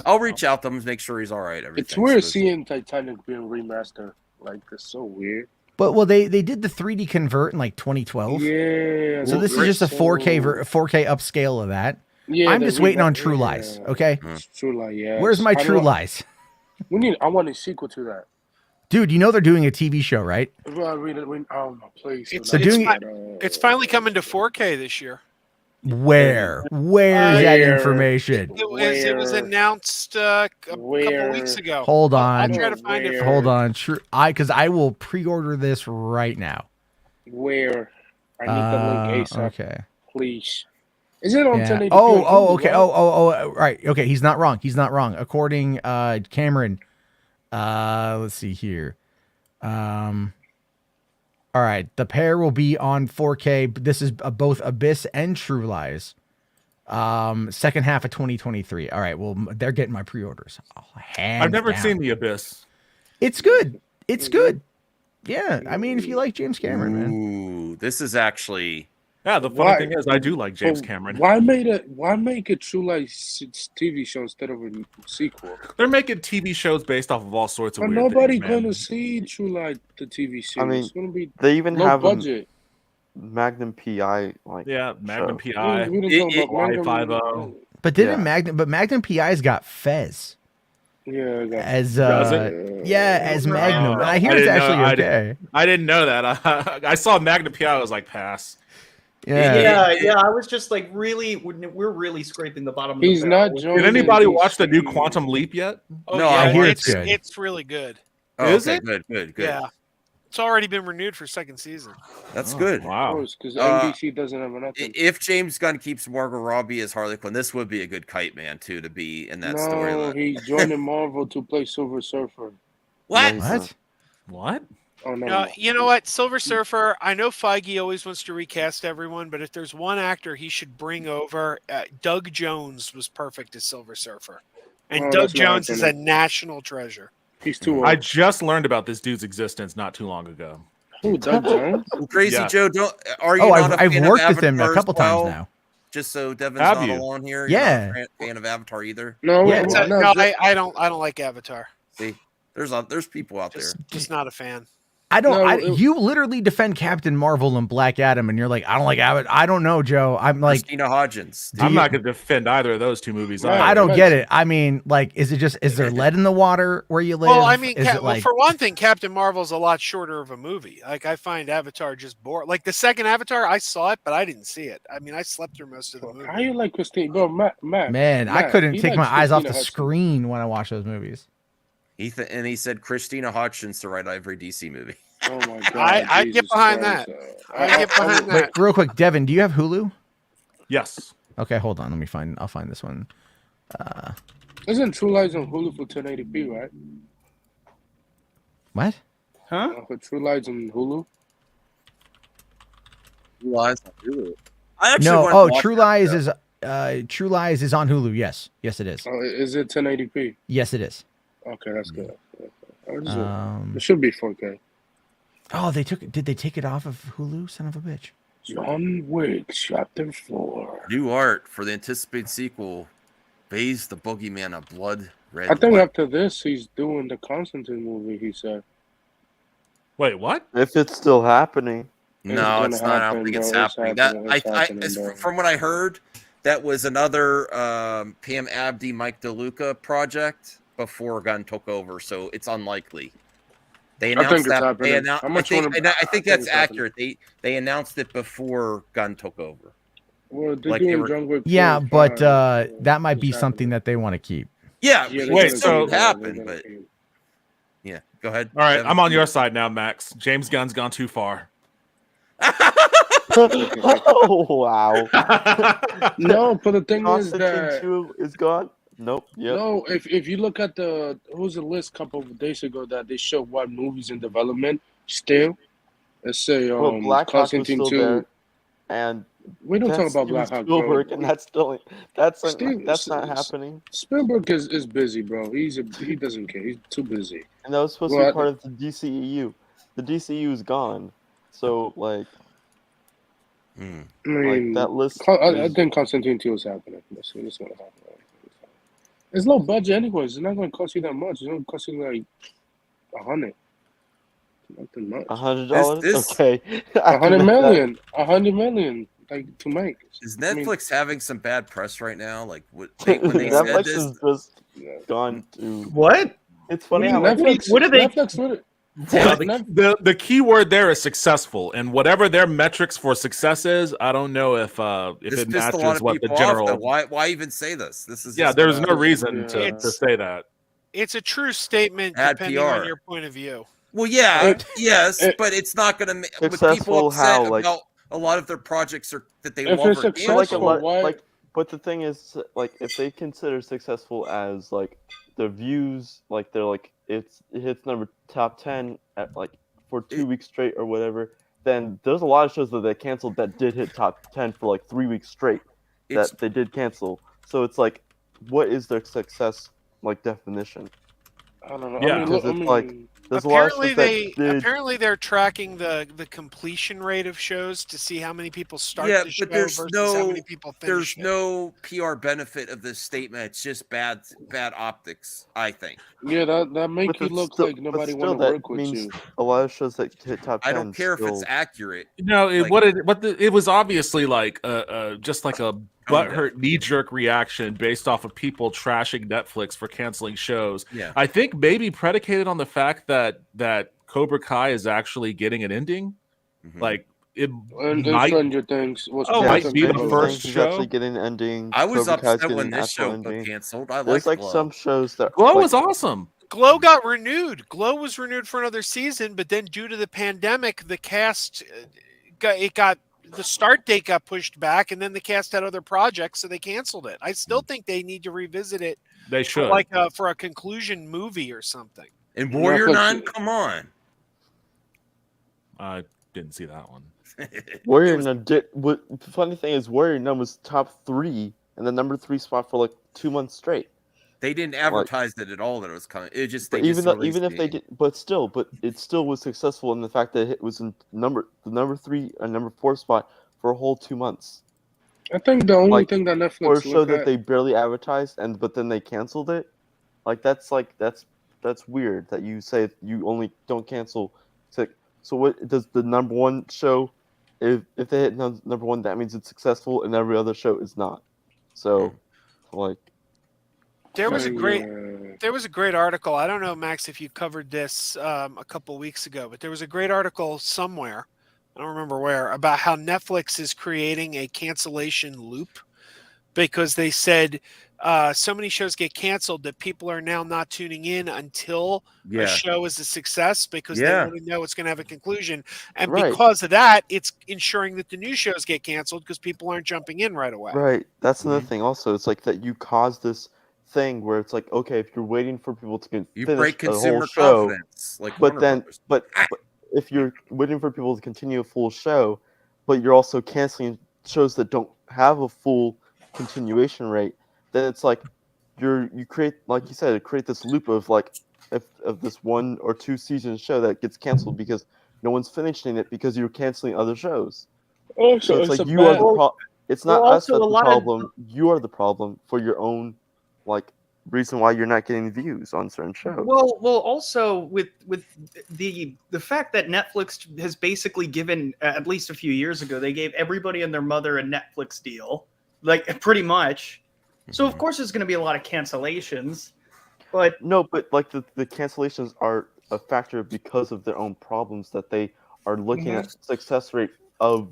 Speaker 8: I'll reach out to him and make sure he's all right.
Speaker 13: It's weird seeing Titanic being remastered. Like, it's so weird.
Speaker 18: But they did the 3D convert in like 2012.
Speaker 13: Yeah.
Speaker 18: So this is just a 4K upscale of that. Yeah. I'm just waiting on True Lies. Okay.
Speaker 13: True Lies. Yeah.
Speaker 18: Where's my True Lies?
Speaker 13: I want a sequel to that.
Speaker 18: Dude, they're doing a TV show, right?
Speaker 13: Oh no, please.
Speaker 19: It's finally coming to 4K this year.
Speaker 18: Where is that information?
Speaker 19: It was announced a couple weeks ago.
Speaker 18: Hold on.
Speaker 19: I'll try to find it.
Speaker 18: Hold on. Because I will pre-order this right now.
Speaker 13: Where? I need the link ASAP.
Speaker 18: Okay.
Speaker 13: Please. Is it on 1080p?
Speaker 18: Okay. Right. Okay. He's not wrong. According Cameron. Let's see here. All right, the pair will be on 4K. This is both Abyss and True Lies. Second half of 2023. All right, well, they're getting my pre-orders.
Speaker 3: I've never seen The Abyss.
Speaker 18: It's good. It's good. Yeah, I mean, if you like James Cameron, man.
Speaker 8: Ooh, this is actually.
Speaker 3: Yeah, the funny thing is, I do like James Cameron.
Speaker 13: Why make a True Lies TV show instead of a sequel?
Speaker 3: They're making TV shows based off of all sorts of weird
Speaker 13: nobody's
Speaker 3: things, man.
Speaker 13: going to see True Lies, the TV series.
Speaker 11: I mean,
Speaker 13: it's going to be
Speaker 11: they even
Speaker 13: low
Speaker 11: have
Speaker 13: budget.
Speaker 11: Magnum PI, like
Speaker 3: Magnum
Speaker 11: show.
Speaker 3: PI,
Speaker 13: We didn't talk about Magnum.
Speaker 3: Y50.
Speaker 18: But didn't Magnum PI's got Fez
Speaker 13: Yeah,
Speaker 18: as
Speaker 3: Does it?
Speaker 18: as Magnum, and I hear it's
Speaker 3: didn't
Speaker 18: actually
Speaker 3: know,
Speaker 18: okay.
Speaker 3: I didn't know that. I saw Magnum PI. I was like, pass.
Speaker 4: Yeah. I was just like, really, we're really scraping the bottom.
Speaker 13: He's
Speaker 4: of the barrel.
Speaker 13: not.
Speaker 3: Did anybody watch the new Quantum Leap yet?
Speaker 19: Oh,
Speaker 8: No,
Speaker 19: yeah,
Speaker 8: I
Speaker 18: hear
Speaker 19: it's
Speaker 18: it's good.
Speaker 19: It's really good.
Speaker 8: Oh,
Speaker 3: Is
Speaker 8: okay,
Speaker 3: it?
Speaker 8: Good.
Speaker 19: Yeah, it's already been renewed for second season.
Speaker 8: That's good.
Speaker 3: Wow.
Speaker 13: Because NBC doesn't have enough.
Speaker 8: If James Gunn keeps Margot Robbie as Harley Quinn, this would be a good Kite Man too to be in that storyline.
Speaker 13: He's joining Marvel to play Silver Surfer.
Speaker 8: What?
Speaker 3: What?
Speaker 13: Oh no.
Speaker 19: You know what? Silver Surfer, I know Feige always wants to recast everyone, but if there's one actor he should bring over, Doug Jones was perfect as Silver Surfer. And
Speaker 13: Oh,
Speaker 19: Doug
Speaker 13: that's not
Speaker 19: Jones is a
Speaker 13: happening.
Speaker 19: national treasure.
Speaker 13: He's too old.
Speaker 3: I just learned about this dude's existence not too long ago.
Speaker 13: Who, Doug Jones?
Speaker 8: Crazy
Speaker 3: Yeah.
Speaker 8: Joe, are you not a
Speaker 18: I've
Speaker 8: fan
Speaker 18: worked
Speaker 8: of
Speaker 18: with him a
Speaker 8: Avatar
Speaker 18: couple
Speaker 8: as well?
Speaker 18: times now.
Speaker 8: Just so Devin's
Speaker 3: Have
Speaker 8: not
Speaker 3: you?
Speaker 8: alone here.
Speaker 18: Yeah.
Speaker 8: You're not a fan of Avatar either.
Speaker 13: No,
Speaker 18: Yeah,
Speaker 19: No, I don't like Avatar.
Speaker 8: See, there's people out there.
Speaker 19: Just not a fan.
Speaker 18: I don't.
Speaker 13: No,
Speaker 18: you literally defend Captain Marvel and Black Adam, and you're like, I don't like Abbott. I don't know, Joe. I'm like,
Speaker 8: Christina Hodgins.
Speaker 3: I'm not going to defend either of those two movies.
Speaker 13: Right.
Speaker 3: either.
Speaker 18: I don't get it. I mean, like, is there lead in the water where you live?
Speaker 19: Well, I mean,
Speaker 18: Is it like,
Speaker 19: for one thing, Captain Marvel's a lot shorter of a movie. Like, I find Avatar just boring. Like, the second Avatar, I saw it, but I didn't see it. I mean, I slept through most of the movie.
Speaker 13: How you like Christine? Bro, Matt,
Speaker 18: man, I couldn't
Speaker 13: he
Speaker 18: take my
Speaker 13: likes
Speaker 18: eyes off the
Speaker 13: Christina Hodgson.
Speaker 18: screen when I watch those movies.
Speaker 8: And he said Christina Hodgins to write every DC movie.
Speaker 13: Oh my god!
Speaker 19: I get
Speaker 13: Jesus
Speaker 19: behind
Speaker 13: Christ.
Speaker 19: that. I get behind
Speaker 18: Wait,
Speaker 19: that.
Speaker 18: real quick, Devin, do you have Hulu?
Speaker 3: Yes.
Speaker 18: Okay, hold on. I'll find this one.
Speaker 13: Isn't True Lies on Hulu for 1080p, right?
Speaker 18: What?
Speaker 4: Huh?
Speaker 13: For True Lies on Hulu.
Speaker 8: I actually
Speaker 18: No.
Speaker 8: wanted to
Speaker 18: Oh,
Speaker 8: watch
Speaker 18: True
Speaker 8: that,
Speaker 18: Lies
Speaker 8: though.
Speaker 18: is True Lies is on Hulu. Yes, it is.
Speaker 13: Is it 1080p?
Speaker 18: Yes, it is.
Speaker 13: Okay, that's good.
Speaker 18: Um,
Speaker 13: It should be 4K.
Speaker 18: Oh, did they take it off of Hulu? Son of a bitch.
Speaker 13: John Wick Chapter 4.
Speaker 8: New art for the anticipated sequel. Bathes the boogeyman of blood red.
Speaker 13: I think
Speaker 8: light.
Speaker 13: after this, he's doing the Constantine movie. He said.
Speaker 3: Wait, what?
Speaker 11: If it's still happening.
Speaker 8: No, it's not. I don't think it's happening. From what I heard, that was another Pam Abdi, Mike DeLuca project before Gunn took over, so it's unlikely. They
Speaker 13: I think
Speaker 8: announced
Speaker 13: it's
Speaker 8: that.
Speaker 13: happening.
Speaker 8: I think that's accurate. They announced it before Gunn took over.
Speaker 13: Well, they're
Speaker 8: Like
Speaker 13: doing
Speaker 8: they were-
Speaker 13: John Wick
Speaker 18: Yeah,
Speaker 13: 4,
Speaker 18: but
Speaker 13: 5.
Speaker 18: that might be something that they want to keep.
Speaker 8: Yeah,
Speaker 13: Yeah,
Speaker 3: Wait,
Speaker 13: they're
Speaker 3: so-
Speaker 13: gonna
Speaker 8: happen,
Speaker 13: do
Speaker 8: but
Speaker 13: that.
Speaker 8: yeah, go ahead.
Speaker 3: All right,
Speaker 8: Devin.
Speaker 3: I'm on your side now, Max. James Gunn's gone too far.
Speaker 11: Oh wow!
Speaker 13: No, but the thing is
Speaker 11: Constantine
Speaker 13: that
Speaker 11: 2 is gone. Nope. Yep.
Speaker 13: no, if you look at the list a couple of days ago that they showed what movies in development still, let's say
Speaker 11: Well, Black Hawk was
Speaker 13: Constantine
Speaker 11: still
Speaker 13: 2.
Speaker 11: there, and
Speaker 13: We don't talk
Speaker 11: that's
Speaker 13: about
Speaker 11: Steven
Speaker 13: Black Hawk, bro.
Speaker 11: Spielberg, and that's still that's
Speaker 13: Steve-
Speaker 11: not happening.
Speaker 13: Spielberg is busy, bro. He doesn't care. He's too busy.
Speaker 11: And that was supposed to
Speaker 13: Well,
Speaker 11: be part of the DCEU. The DCEU is gone, so like
Speaker 8: Hmm.
Speaker 13: I mean,
Speaker 11: that list.
Speaker 13: I
Speaker 11: is-
Speaker 13: think Constantine 2 is happening. That's what's gonna happen. It's low budget anyways. It's not gonna cost you that much. It's gonna cost you like $100. Nothing much.
Speaker 11: $100.
Speaker 8: This-
Speaker 11: Okay.
Speaker 13: $100 million. $100 million. Like to make.
Speaker 8: Is
Speaker 13: I mean,
Speaker 8: Netflix having some bad press right now? Like when they said
Speaker 11: Netflix
Speaker 8: this,
Speaker 11: is just gone to.
Speaker 4: What?
Speaker 11: It's funny how
Speaker 13: Netflix,
Speaker 4: what are they-
Speaker 13: Netflix,
Speaker 3: Yeah, the key word there is successful, and whatever their metrics for success is, I don't know if
Speaker 8: this
Speaker 3: it
Speaker 8: pissed a lot
Speaker 3: matches
Speaker 8: of
Speaker 3: what the
Speaker 8: people
Speaker 3: general.
Speaker 8: off. Though. Why even say this? This is
Speaker 3: Yeah,
Speaker 8: just
Speaker 3: there's
Speaker 8: bad.
Speaker 3: no reason to
Speaker 19: It's-
Speaker 3: say that.
Speaker 19: It's a true statement
Speaker 8: Bad
Speaker 19: depending
Speaker 8: PR.
Speaker 19: on your point of view.
Speaker 8: Well, yeah,
Speaker 13: It-
Speaker 8: yes,
Speaker 13: it-
Speaker 8: but it's not going to make people
Speaker 11: Successful
Speaker 8: upset
Speaker 11: how, like-
Speaker 8: about a lot of their projects that they
Speaker 13: If
Speaker 8: love
Speaker 13: it's
Speaker 8: or
Speaker 13: successful,
Speaker 11: like a
Speaker 8: cancel.
Speaker 11: lot,
Speaker 13: why-
Speaker 11: like, but the thing is, like, if they consider successful as like the views, like they're like it hits number top 10 at like for 2 weeks straight or whatever, then there's a lot of shows that they canceled that did hit top 10 for like 3 weeks straight
Speaker 8: It's-
Speaker 11: that they did cancel. So it's like, what is their success like definition?
Speaker 13: I don't know.
Speaker 3: Yeah.
Speaker 13: I mean, look,
Speaker 11: Because it's like There's a lot of shows
Speaker 19: Apparently they're tracking the completion rate of shows to see how many people start the show
Speaker 8: but there's
Speaker 19: versus how many people finish
Speaker 8: there's no PR benefit of this statement. It's just bad optics, I think.
Speaker 13: Yeah, that make you look like nobody want to work with you.
Speaker 11: A lot of shows that hit top 10.
Speaker 8: I don't care if it's accurate.
Speaker 3: No, it was obviously like just like a butthurt knee-jerk reaction based off of people trashing Netflix for canceling shows.
Speaker 8: Yeah.
Speaker 3: I think maybe predicated on the fact that Cobra Kai is actually getting an ending. Like it
Speaker 13: And
Speaker 3: might,
Speaker 13: Stranger Things was
Speaker 3: might be the first
Speaker 11: He's
Speaker 3: show.
Speaker 11: actually getting an ending.
Speaker 8: I was
Speaker 11: Cobra Kai's
Speaker 8: upset when
Speaker 11: getting
Speaker 8: this
Speaker 11: an
Speaker 8: show
Speaker 11: actual
Speaker 8: got
Speaker 11: ending.
Speaker 8: canceled. I
Speaker 11: There's
Speaker 8: like
Speaker 11: like some shows that
Speaker 3: Glow was awesome.
Speaker 19: Glow got renewed. Glow was renewed for another season, but then due to the pandemic, the cast the start date got pushed back, and then the cast had other projects, so they canceled it. I still think they need to revisit it.
Speaker 3: They should,
Speaker 19: for a conclusion movie or something.
Speaker 8: And Warrior Nun, come on.
Speaker 3: I didn't see that one.
Speaker 11: Warrior Nun did. What funny thing is, Warrior Nun was top 3 and the number 3 spot for like 2 months straight.
Speaker 8: They didn't advertise it at all that it was coming. It just
Speaker 11: But even if they did, but it still was successful in the fact that it was in the number 3 and number 4 spot for a whole 2 months.
Speaker 13: I think the only thing that Netflix
Speaker 11: for a show
Speaker 13: look
Speaker 11: that
Speaker 13: at-
Speaker 11: they barely advertised but then they canceled it, that's weird that you say you only don't cancel. So what does the number 1 show? If they hit number 1, that means it's successful, and every other show is not. So,
Speaker 19: There was a great article. I don't know, Max, if you covered this a couple weeks ago, but there was a great article somewhere, I don't remember where, about how Netflix is creating a cancellation loop because they said so many shows get canceled that people are now not tuning in until a show is a success because they want to know it's going to have a conclusion. And because of that, it's ensuring that the new shows get canceled because people aren't jumping in right away.
Speaker 11: Right. That's another thing also. It's like that you cause this thing where it's like, okay, if you're waiting for people to
Speaker 8: You
Speaker 11: finish
Speaker 8: break
Speaker 11: a whole
Speaker 8: consumer
Speaker 11: show,
Speaker 8: confidence, like
Speaker 11: but
Speaker 8: Warner
Speaker 11: then
Speaker 8: Brothers.
Speaker 11: but if you're waiting for people to continue a full show, but you're also canceling shows that don't have a full continuation rate, then it's like you create, like you said, create this loop of like of this 1 or 2 season show that gets canceled because no one's finishing it because you're canceling other shows.
Speaker 13: Also,
Speaker 11: So it's
Speaker 13: it's
Speaker 11: like
Speaker 13: a
Speaker 11: you are
Speaker 13: bad-
Speaker 11: the problem. It's not
Speaker 4: Well,
Speaker 11: us
Speaker 4: also
Speaker 11: that's
Speaker 4: a
Speaker 11: the
Speaker 4: lot of-
Speaker 11: problem. You are the problem for your own reason why you're not getting views on certain shows.
Speaker 4: Well, also with the fact that Netflix has basically given, at least a few years ago, they gave everybody and their mother a Netflix deal, like pretty much. So of course there's going to be a lot of cancellations, but
Speaker 11: no, but like the cancellations are a factor because of their own problems that they are looking at success rate of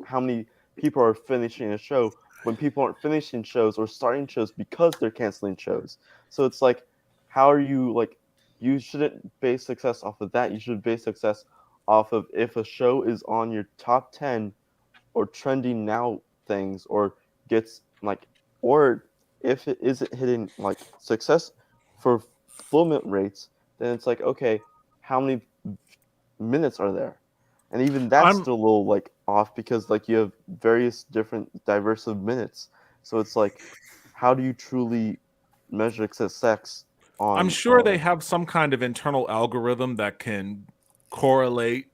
Speaker 11: how many people are finishing a show when people aren't finishing shows or starting shows because they're canceling shows. So it's like, how are you you shouldn't base success off of that. You should base success off of if a show is on your top 10 or trending now things or gets or if it isn't hitting success for fulfillment rates, then it's like, okay, how many minutes are there? And even that's still a little off because you have various different diverse of minutes. So it's like, how do you truly measure success on?
Speaker 3: I'm sure they have some kind of internal algorithm that can correlate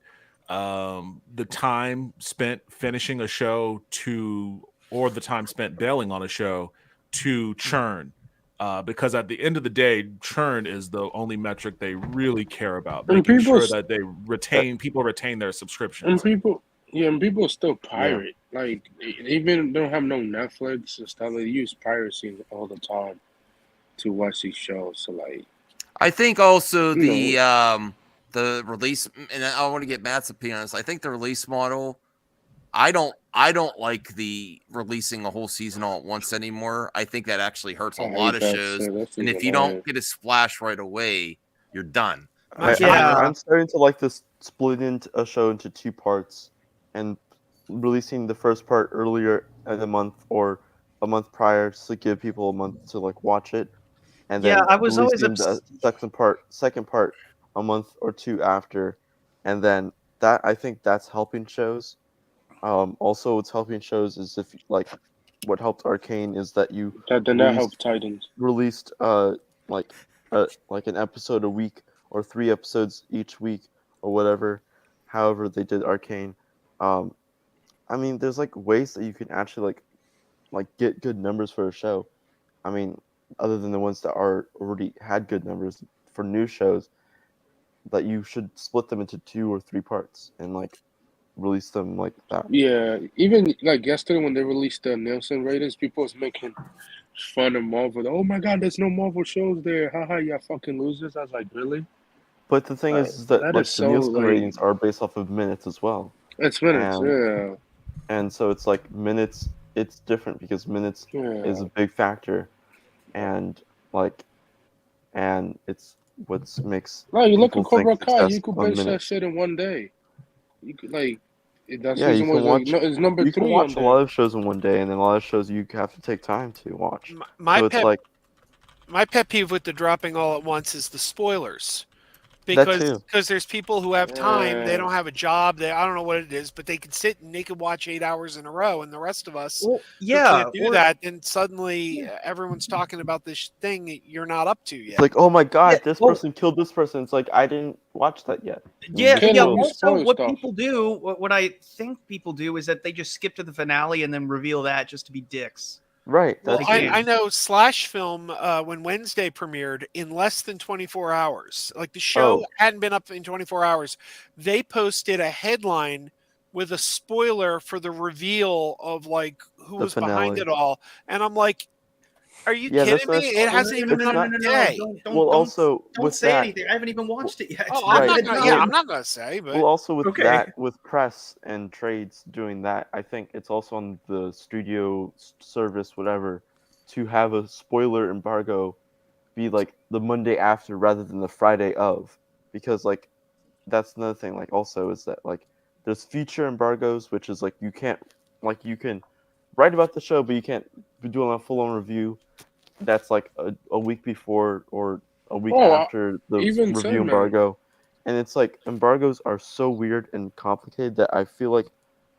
Speaker 3: the time spent finishing a show or the time spent bailing on a show to churn. Because at the end of the day, churn is the only metric they really care about. Making sure that people retain their subscriptions.
Speaker 13: And people still pirate. Even don't have no Netflix and stuff. They use piracy all the time to watch these shows. So
Speaker 8: I think also the release, and I want to get Matt's opinion on this. I think the release model, I don't like the releasing a whole season all at once anymore. I think that actually hurts a lot of shows. And if you don't get a splash right away, you're done.
Speaker 11: I'm starting to like this splitting a show into 2 parts and releasing the first part earlier in the month or a month prior to give people a month to watch it, and then
Speaker 4: I was always
Speaker 11: the second part a month or 2 after, and then that I think that's helping shows. Also, what's helping shows is if what helped Arcane is that
Speaker 13: that did not help Titans
Speaker 11: released an episode a week or 3 episodes each week or whatever, however they did Arcane. I mean, there's like ways that you can actually like get good numbers for a show. I mean, other than the ones that are already had good numbers for new shows, that you should split them into 2 or 3 parts and like release them like that.
Speaker 13: Yeah, even like yesterday when they released the Nielsen ratings, people was making fun of Marvel. Oh my God, there's no Marvel shows there. Haha, you fucking losers. I was like, really?
Speaker 11: But the thing is that
Speaker 13: that
Speaker 11: like
Speaker 13: is
Speaker 11: the
Speaker 13: so,
Speaker 11: Nielsen
Speaker 13: like-
Speaker 11: ratings are based off of minutes as well.
Speaker 13: It's minutes, yeah.
Speaker 11: And so it's like minutes. It's different because minutes is a big factor, and it's what makes.
Speaker 13: No, you look at
Speaker 11: people think
Speaker 13: Cobra Kai.
Speaker 11: success
Speaker 13: You could
Speaker 11: on
Speaker 13: bench that
Speaker 11: minutes.
Speaker 13: shit in one day. You could that
Speaker 11: Yeah, you
Speaker 13: season
Speaker 11: can
Speaker 13: was
Speaker 11: watch.
Speaker 13: it's number
Speaker 11: you
Speaker 13: 3
Speaker 11: can watch
Speaker 13: on
Speaker 11: a lot of shows in one day, and then a lot of shows you have to take time to watch.
Speaker 19: My
Speaker 11: so it's
Speaker 19: pet,
Speaker 11: like
Speaker 19: my pet peeve with the dropping all at once is the spoilers.
Speaker 11: That too.
Speaker 19: Because there's people who have time, they
Speaker 13: Yeah.
Speaker 19: don't have a job, I don't know what it is, but they can sit and they can watch 8 hours in a row, and the rest of us who can't do that, and suddenly everyone's talking about this thing you're not up to yet.
Speaker 11: It's like, oh my God, this person killed this person. It's like I didn't watch that yet.
Speaker 4: Yeah,
Speaker 11: You
Speaker 4: yeah.
Speaker 11: spoiled-
Speaker 4: Also, what people do, what I think people do, is that they just skip to the finale and then reveal that just to be dicks.
Speaker 11: Right.
Speaker 19: Well,
Speaker 11: That's
Speaker 19: I know Slash Film, when Wednesday premiered, in less than 24 hours, like the show hadn't been up in 24 hours, they posted a headline with a spoiler for the reveal of like who
Speaker 11: The
Speaker 19: was behind
Speaker 11: finale.
Speaker 19: it all. And I'm like, are you
Speaker 11: Yeah, that's
Speaker 19: kidding me? It hasn't even been up a day.
Speaker 11: Well, also
Speaker 4: Don't
Speaker 11: with
Speaker 4: say
Speaker 11: that,
Speaker 4: anything. I haven't even watched it yet.
Speaker 19: Oh, I'm
Speaker 11: Right.
Speaker 19: not gonna say, but
Speaker 11: Well, also with
Speaker 4: Okay.
Speaker 11: that, with press and trades doing that, I think it's also on the studio service, whatever, to have a spoiler embargo be like the Monday after rather than the Friday of, because like that's another thing. Like also is that like there's feature embargoes, which is like you can write about the show, but you can't be doing a full-on review. That's like a week before or a week after the
Speaker 13: even
Speaker 11: review
Speaker 13: Sandman.
Speaker 11: embargo. And it's like embargoes are so weird and complicated that I feel like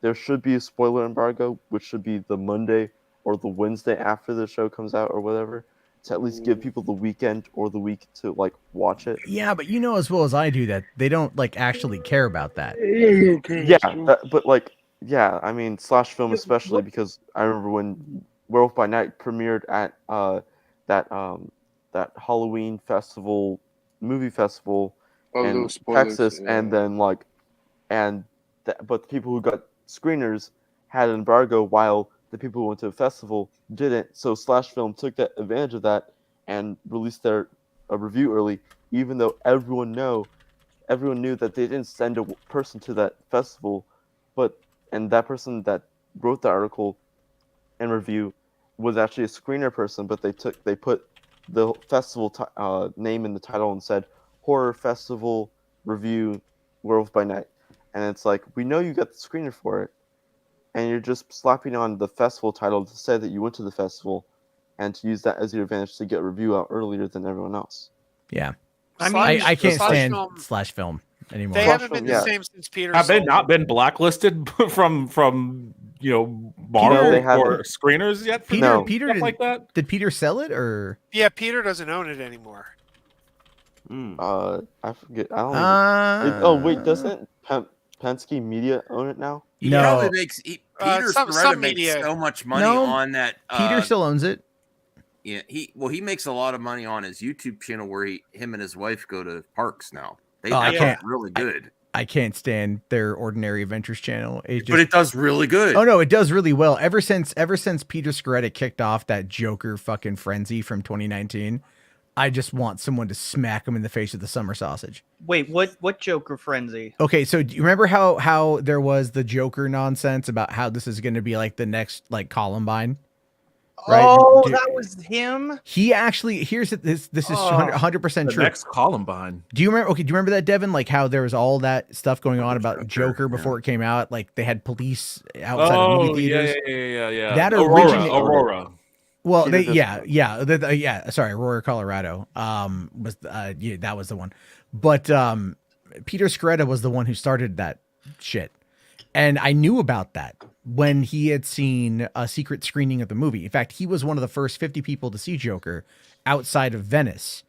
Speaker 11: there should be a spoiler embargo, which should be the Monday or the Wednesday after the show comes out or whatever, to at least give people the weekend or the week to like watch it.
Speaker 18: Yeah, but you know as well as I do that they don't like actually care about that.
Speaker 11: But like, yeah, I mean, Slash Film especially because I remember when Werewolf by Night premiered at that Halloween festival, movie festival in
Speaker 13: those spoilers,
Speaker 11: Texas,
Speaker 13: yeah.
Speaker 11: and then like, but the people who got screeners had an embargo while the people who went to the festival didn't. So Slash Film took that advantage of that and released their review early, even though everyone knew that they didn't send a person to that festival, and that person that wrote the article and review was actually a screener person, but they put the festival name in the title and said Horror Festival Review Werewolf by Night, and it's like, we know you got the screener for it, and you're just slapping on the festival title to say that you went to the festival and to use that as your advantage to get a review out earlier than everyone else.
Speaker 18: Yeah.
Speaker 19: I mean,
Speaker 18: I can't
Speaker 19: Slash
Speaker 18: stand
Speaker 19: Film-
Speaker 18: Slash Film anymore.
Speaker 19: They haven't been the same since Peter.
Speaker 3: Have they
Speaker 19: sold
Speaker 3: not
Speaker 19: them.
Speaker 3: been blacklisted from Marvel
Speaker 11: they
Speaker 3: or
Speaker 11: haven't.
Speaker 3: screeners yet? For
Speaker 18: Peter
Speaker 3: stuff
Speaker 18: did,
Speaker 3: like that?
Speaker 18: Did Peter sell it or?
Speaker 19: Yeah, Peter doesn't own it anymore.
Speaker 11: I forget. I don't. Oh wait, doesn't Penske Media own it now?
Speaker 8: He
Speaker 18: No.
Speaker 8: probably makes Peter
Speaker 19: some
Speaker 8: Scretta makes
Speaker 19: media-
Speaker 8: so much money
Speaker 18: No,
Speaker 8: on that.
Speaker 18: Peter still owns it.
Speaker 8: Yeah, he makes a lot of money on his YouTube channel where him and his wife go to parks now.
Speaker 18: I
Speaker 8: That's
Speaker 18: can't-
Speaker 8: really good.
Speaker 18: I can't stand their Ordinary Adventures channel.
Speaker 8: But it does really good.
Speaker 18: Oh no, it does really well. Ever since Peter Scretta kicked off that Joker fucking frenzy from 2019, I just want someone to smack him in the face with the summer sausage.
Speaker 4: Wait, what Joker frenzy?
Speaker 18: Okay, so do you remember how there was the Joker nonsense about how this is going to be like the next like Columbine? Right?
Speaker 4: Oh,
Speaker 18: Do-
Speaker 4: that was him.
Speaker 18: He actually this is 100%
Speaker 3: The
Speaker 18: true.
Speaker 3: next Columbine.
Speaker 18: Do you remember? Okay, do you remember that, Devin? Like how there was all that stuff going on about Joker before it came out. Like they had police outside of movie theaters.
Speaker 3: Yeah.
Speaker 18: That
Speaker 3: Aurora.
Speaker 18: Well,
Speaker 11: Peter
Speaker 18: Sorry, Aurora, Colorado. Was that was the one. But Peter Scretta was the one who started that shit, and I knew about that when he had seen a secret screening of the movie. In fact, he was one of the first 50 people to see Joker outside of Venice.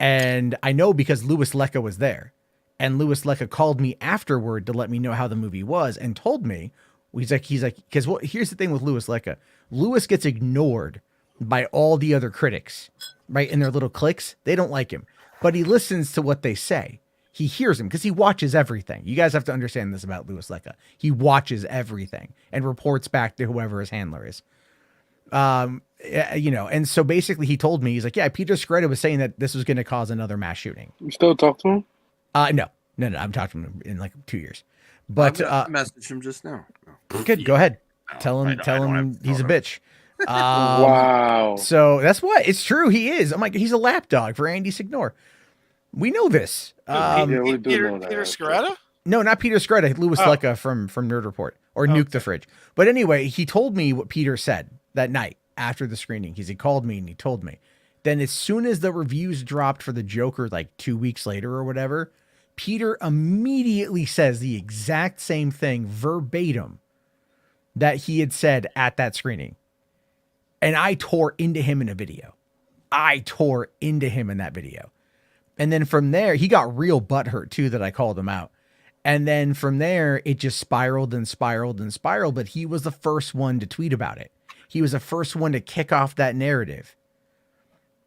Speaker 18: And I know because Louis Lecca was there. And Louis Lecca called me afterward to let me know how the movie was and told me, he's like, because here's the thing with Louis Lecca. Louis gets ignored by all the other critics, right? In their little cliques. They don't like him, but he listens to what they say. He hears them because he watches everything. You guys have to understand this about Louis Lecca. He watches everything and reports back to whoever his handler is. And so basically he told me, he's like, yeah, Peter Scretta was saying that this was going to cause another mass shooting.
Speaker 13: You still talk to him?
Speaker 18: No, I'm talking to him in like 2 years, but
Speaker 8: I messaged him just now.
Speaker 18: Good. Go ahead. Tell him he's a bitch.
Speaker 13: Wow.
Speaker 18: So that's what it's true. He is. I'm like, he's a lapdog for Andy Signor. We know this.
Speaker 13: We do
Speaker 19: Peter
Speaker 13: know that.
Speaker 19: Scretta?
Speaker 18: No, not Peter Scretta. Louis Lecca from Nerd Report or Nuke the Fridge. But anyway, he told me what Peter said that night after the screening. He called me and he told me. Then as soon as the reviews dropped for the Joker, like 2 weeks later or whatever, Peter immediately says the exact same thing verbatim that he had said at that screening. And I tore into him in a video. I tore into him in that video. And then from there, he got real butthurt too that I called him out. And then from there, it just spiraled and spiraled and spiraled. But he was the first one to tweet about it. He was the first one to kick off that narrative.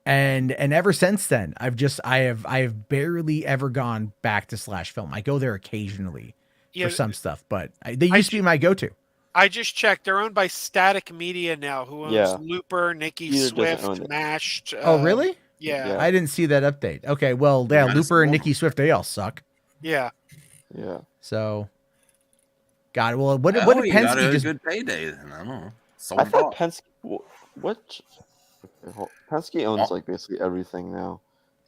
Speaker 18: And ever since then, I have barely ever gone back to Slash Film. I go there occasionally for some stuff, but they used to be my go-to.
Speaker 19: I just checked. They're owned by Static Media now, who owns Looper, Nikki Swift, Mashed.
Speaker 18: Oh, really?
Speaker 19: Yeah.
Speaker 18: I didn't see that update. Okay, well, yeah, Looper and Nikki Swift, they all suck.
Speaker 19: Yeah.
Speaker 11: Yeah.
Speaker 18: So, God, well, what did
Speaker 8: Penske
Speaker 18: Penske
Speaker 8: got a
Speaker 18: just...
Speaker 8: good payday? Then I don't know.
Speaker 11: I thought Penske. What? Penske owns like basically everything now,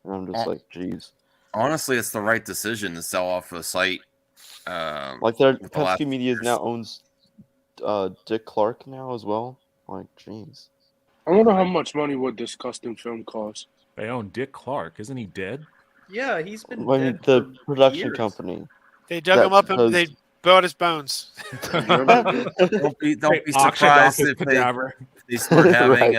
Speaker 11: and I'm just like, geez.
Speaker 8: Honestly, it's the right decision to sell off a site.
Speaker 11: Like Penske Media now owns Dick Clark now as well. Like, jeez.
Speaker 13: I wonder how much money would this custom film cost.
Speaker 3: They own Dick Clark. Isn't he dead?
Speaker 4: Yeah, he's been
Speaker 11: dead the production company.
Speaker 19: They dug him up and they bought his bones.
Speaker 8: Don't be surprised if they start having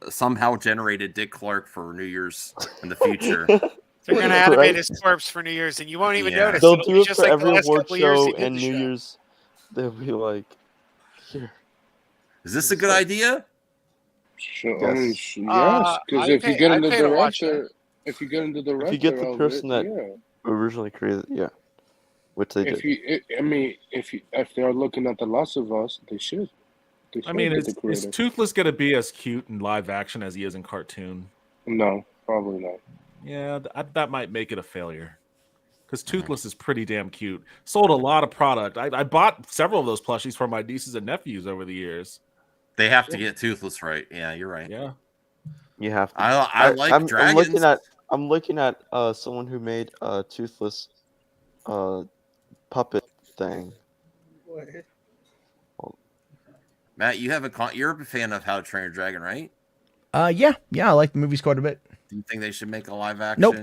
Speaker 8: somehow generated Dick Clark for New Year's in the future.
Speaker 19: They're going to animate his corpse for New Year's, and you won't even notice.
Speaker 11: They'll
Speaker 19: It'll
Speaker 11: do
Speaker 19: be
Speaker 11: it
Speaker 19: just
Speaker 11: for
Speaker 19: like the
Speaker 11: every
Speaker 19: last
Speaker 11: award
Speaker 19: couple of years
Speaker 11: show
Speaker 19: he did
Speaker 11: and
Speaker 19: the
Speaker 11: New
Speaker 19: show.
Speaker 11: Year's. They'll be like, here.
Speaker 8: Is this a good idea?
Speaker 13: Sure.
Speaker 11: Yes.
Speaker 13: Yes, because if you get into the director,
Speaker 11: if you get the person that originally created, which they did.
Speaker 13: If they're looking at The Last of Us, they should.
Speaker 3: I mean, is Toothless going to be as cute in live action as he is in cartoon?
Speaker 13: No, probably not.
Speaker 3: Yeah, that might make it a failure. Because Toothless is pretty damn cute. Sold a lot of product. I bought several of those plushies for my nieces and nephews over the years.
Speaker 8: They have to get Toothless right. Yeah, you're right.
Speaker 3: Yeah,
Speaker 11: you have to.
Speaker 8: I like dragons.
Speaker 11: I'm looking at someone who made a Toothless puppet thing.
Speaker 5: What?
Speaker 8: Matt, you're a fan of How to Train Your Dragon, right?
Speaker 18: Yeah, I like the movies quite a bit.
Speaker 8: Do you think they should make a live action?
Speaker 18: Nope.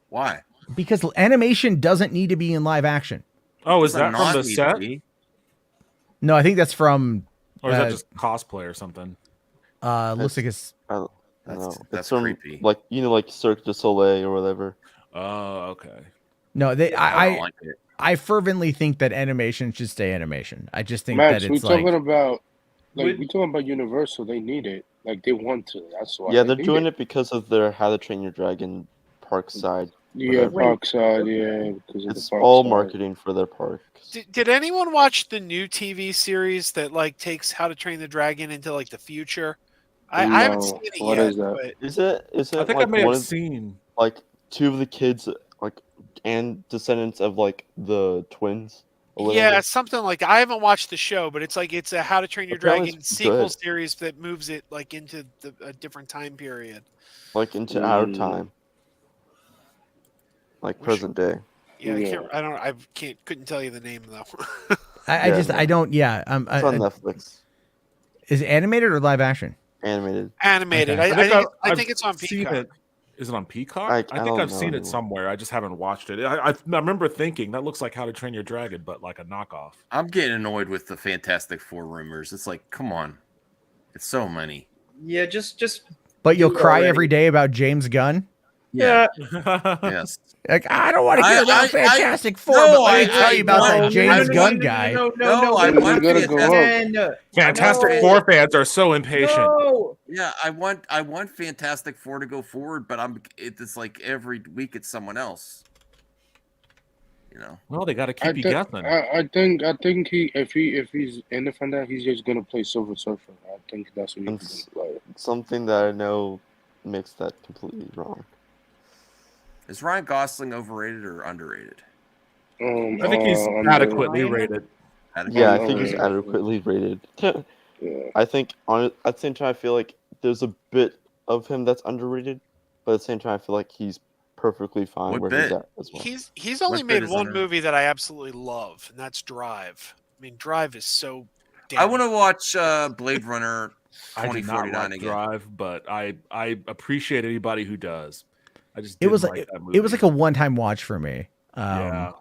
Speaker 8: Why?
Speaker 18: Because animation doesn't need to be in live action.
Speaker 3: Oh, is that from the set?
Speaker 18: No, I think that's from.
Speaker 3: Or is that just cosplay or something?
Speaker 18: Looks like it's.
Speaker 8: That's
Speaker 11: from,
Speaker 8: creepy.
Speaker 11: Like like Cirque du Soleil or whatever.
Speaker 3: Oh, okay.
Speaker 18: No,
Speaker 8: I don't like it.
Speaker 18: I fervently think that animation should stay animation. I just think
Speaker 13: Max,
Speaker 18: that it's
Speaker 13: we're talking about Universal. They need it. Like they want to. That's why.
Speaker 11: Yeah, they're doing it because of their How to Train Your Dragon park side.
Speaker 13: Yeah, park side. Yeah, because
Speaker 11: it's all marketing for their park.
Speaker 19: Did anyone watch the new TV series that like takes How to Train the Dragon into like the future? I haven't seen it
Speaker 13: what
Speaker 19: yet.
Speaker 13: Is that?
Speaker 19: But...
Speaker 11: Is it?
Speaker 3: I think I may have seen
Speaker 11: like two of the kids, like and descendants of like the twins.
Speaker 19: Yeah, something like I haven't watched the show, but it's like it's a How to Train Your Dragon sequel series that moves it like into a different time period,
Speaker 11: like into our time, like present day.
Speaker 19: Yeah, I couldn't tell you the name though.
Speaker 18: I don't. Yeah,
Speaker 11: it's on Netflix.
Speaker 18: Is it animated or live action?
Speaker 11: Animated.
Speaker 19: Okay. I think it's on Peacock.
Speaker 3: Is it on Peacock? I think I've seen it somewhere. I just haven't watched it. I remember thinking that looks like How to Train Your Dragon, but like a knockoff.
Speaker 8: I'm getting annoyed with the Fantastic Four rumors. It's like, come on, it's so many.
Speaker 4: Yeah, just
Speaker 18: But you'll
Speaker 6: Dude
Speaker 18: cry
Speaker 6: already.
Speaker 18: every day about James Gunn.
Speaker 8: Yeah. Yes.
Speaker 18: Like, I don't want to hear about Fantastic Four,
Speaker 8: no,
Speaker 18: but let me tell
Speaker 8: I
Speaker 18: you about
Speaker 8: want-
Speaker 18: that James
Speaker 8: I
Speaker 18: Gunn
Speaker 8: want-
Speaker 18: guy.
Speaker 8: No, I want
Speaker 13: gotta go
Speaker 8: Fantastic.
Speaker 3: Fantastic Four fans are so impatient.
Speaker 6: No.
Speaker 8: Yeah, I want Fantastic Four to go forward, but it's like every week it's someone else. You know.
Speaker 3: Well, they got to keep you guessing.
Speaker 13: I think if he's in the Fantastic, he's just gonna play Silver Surfer. I think that's what he's gonna play.
Speaker 11: Something that I know makes that completely wrong.
Speaker 8: Is Ryan Gosling overrated or underrated?
Speaker 3: I think he's adequately rated.
Speaker 11: Yeah, I think he's adequately rated. I think at the same time, I feel like there's a bit of him that's underrated, but at the same time, I feel like he's perfectly fine where he's at as well.
Speaker 19: He's only made one movie that I absolutely love, and that's Drive. I mean, Drive is so damn.
Speaker 8: I want to watch Blade Runner
Speaker 3: I do not
Speaker 8: 2049
Speaker 3: like
Speaker 8: again.
Speaker 3: Drive, but I appreciate anybody who does. I just
Speaker 18: It was
Speaker 3: didn't
Speaker 18: like
Speaker 3: like that movie.
Speaker 18: it was like a one-time watch for me.
Speaker 3: Yeah.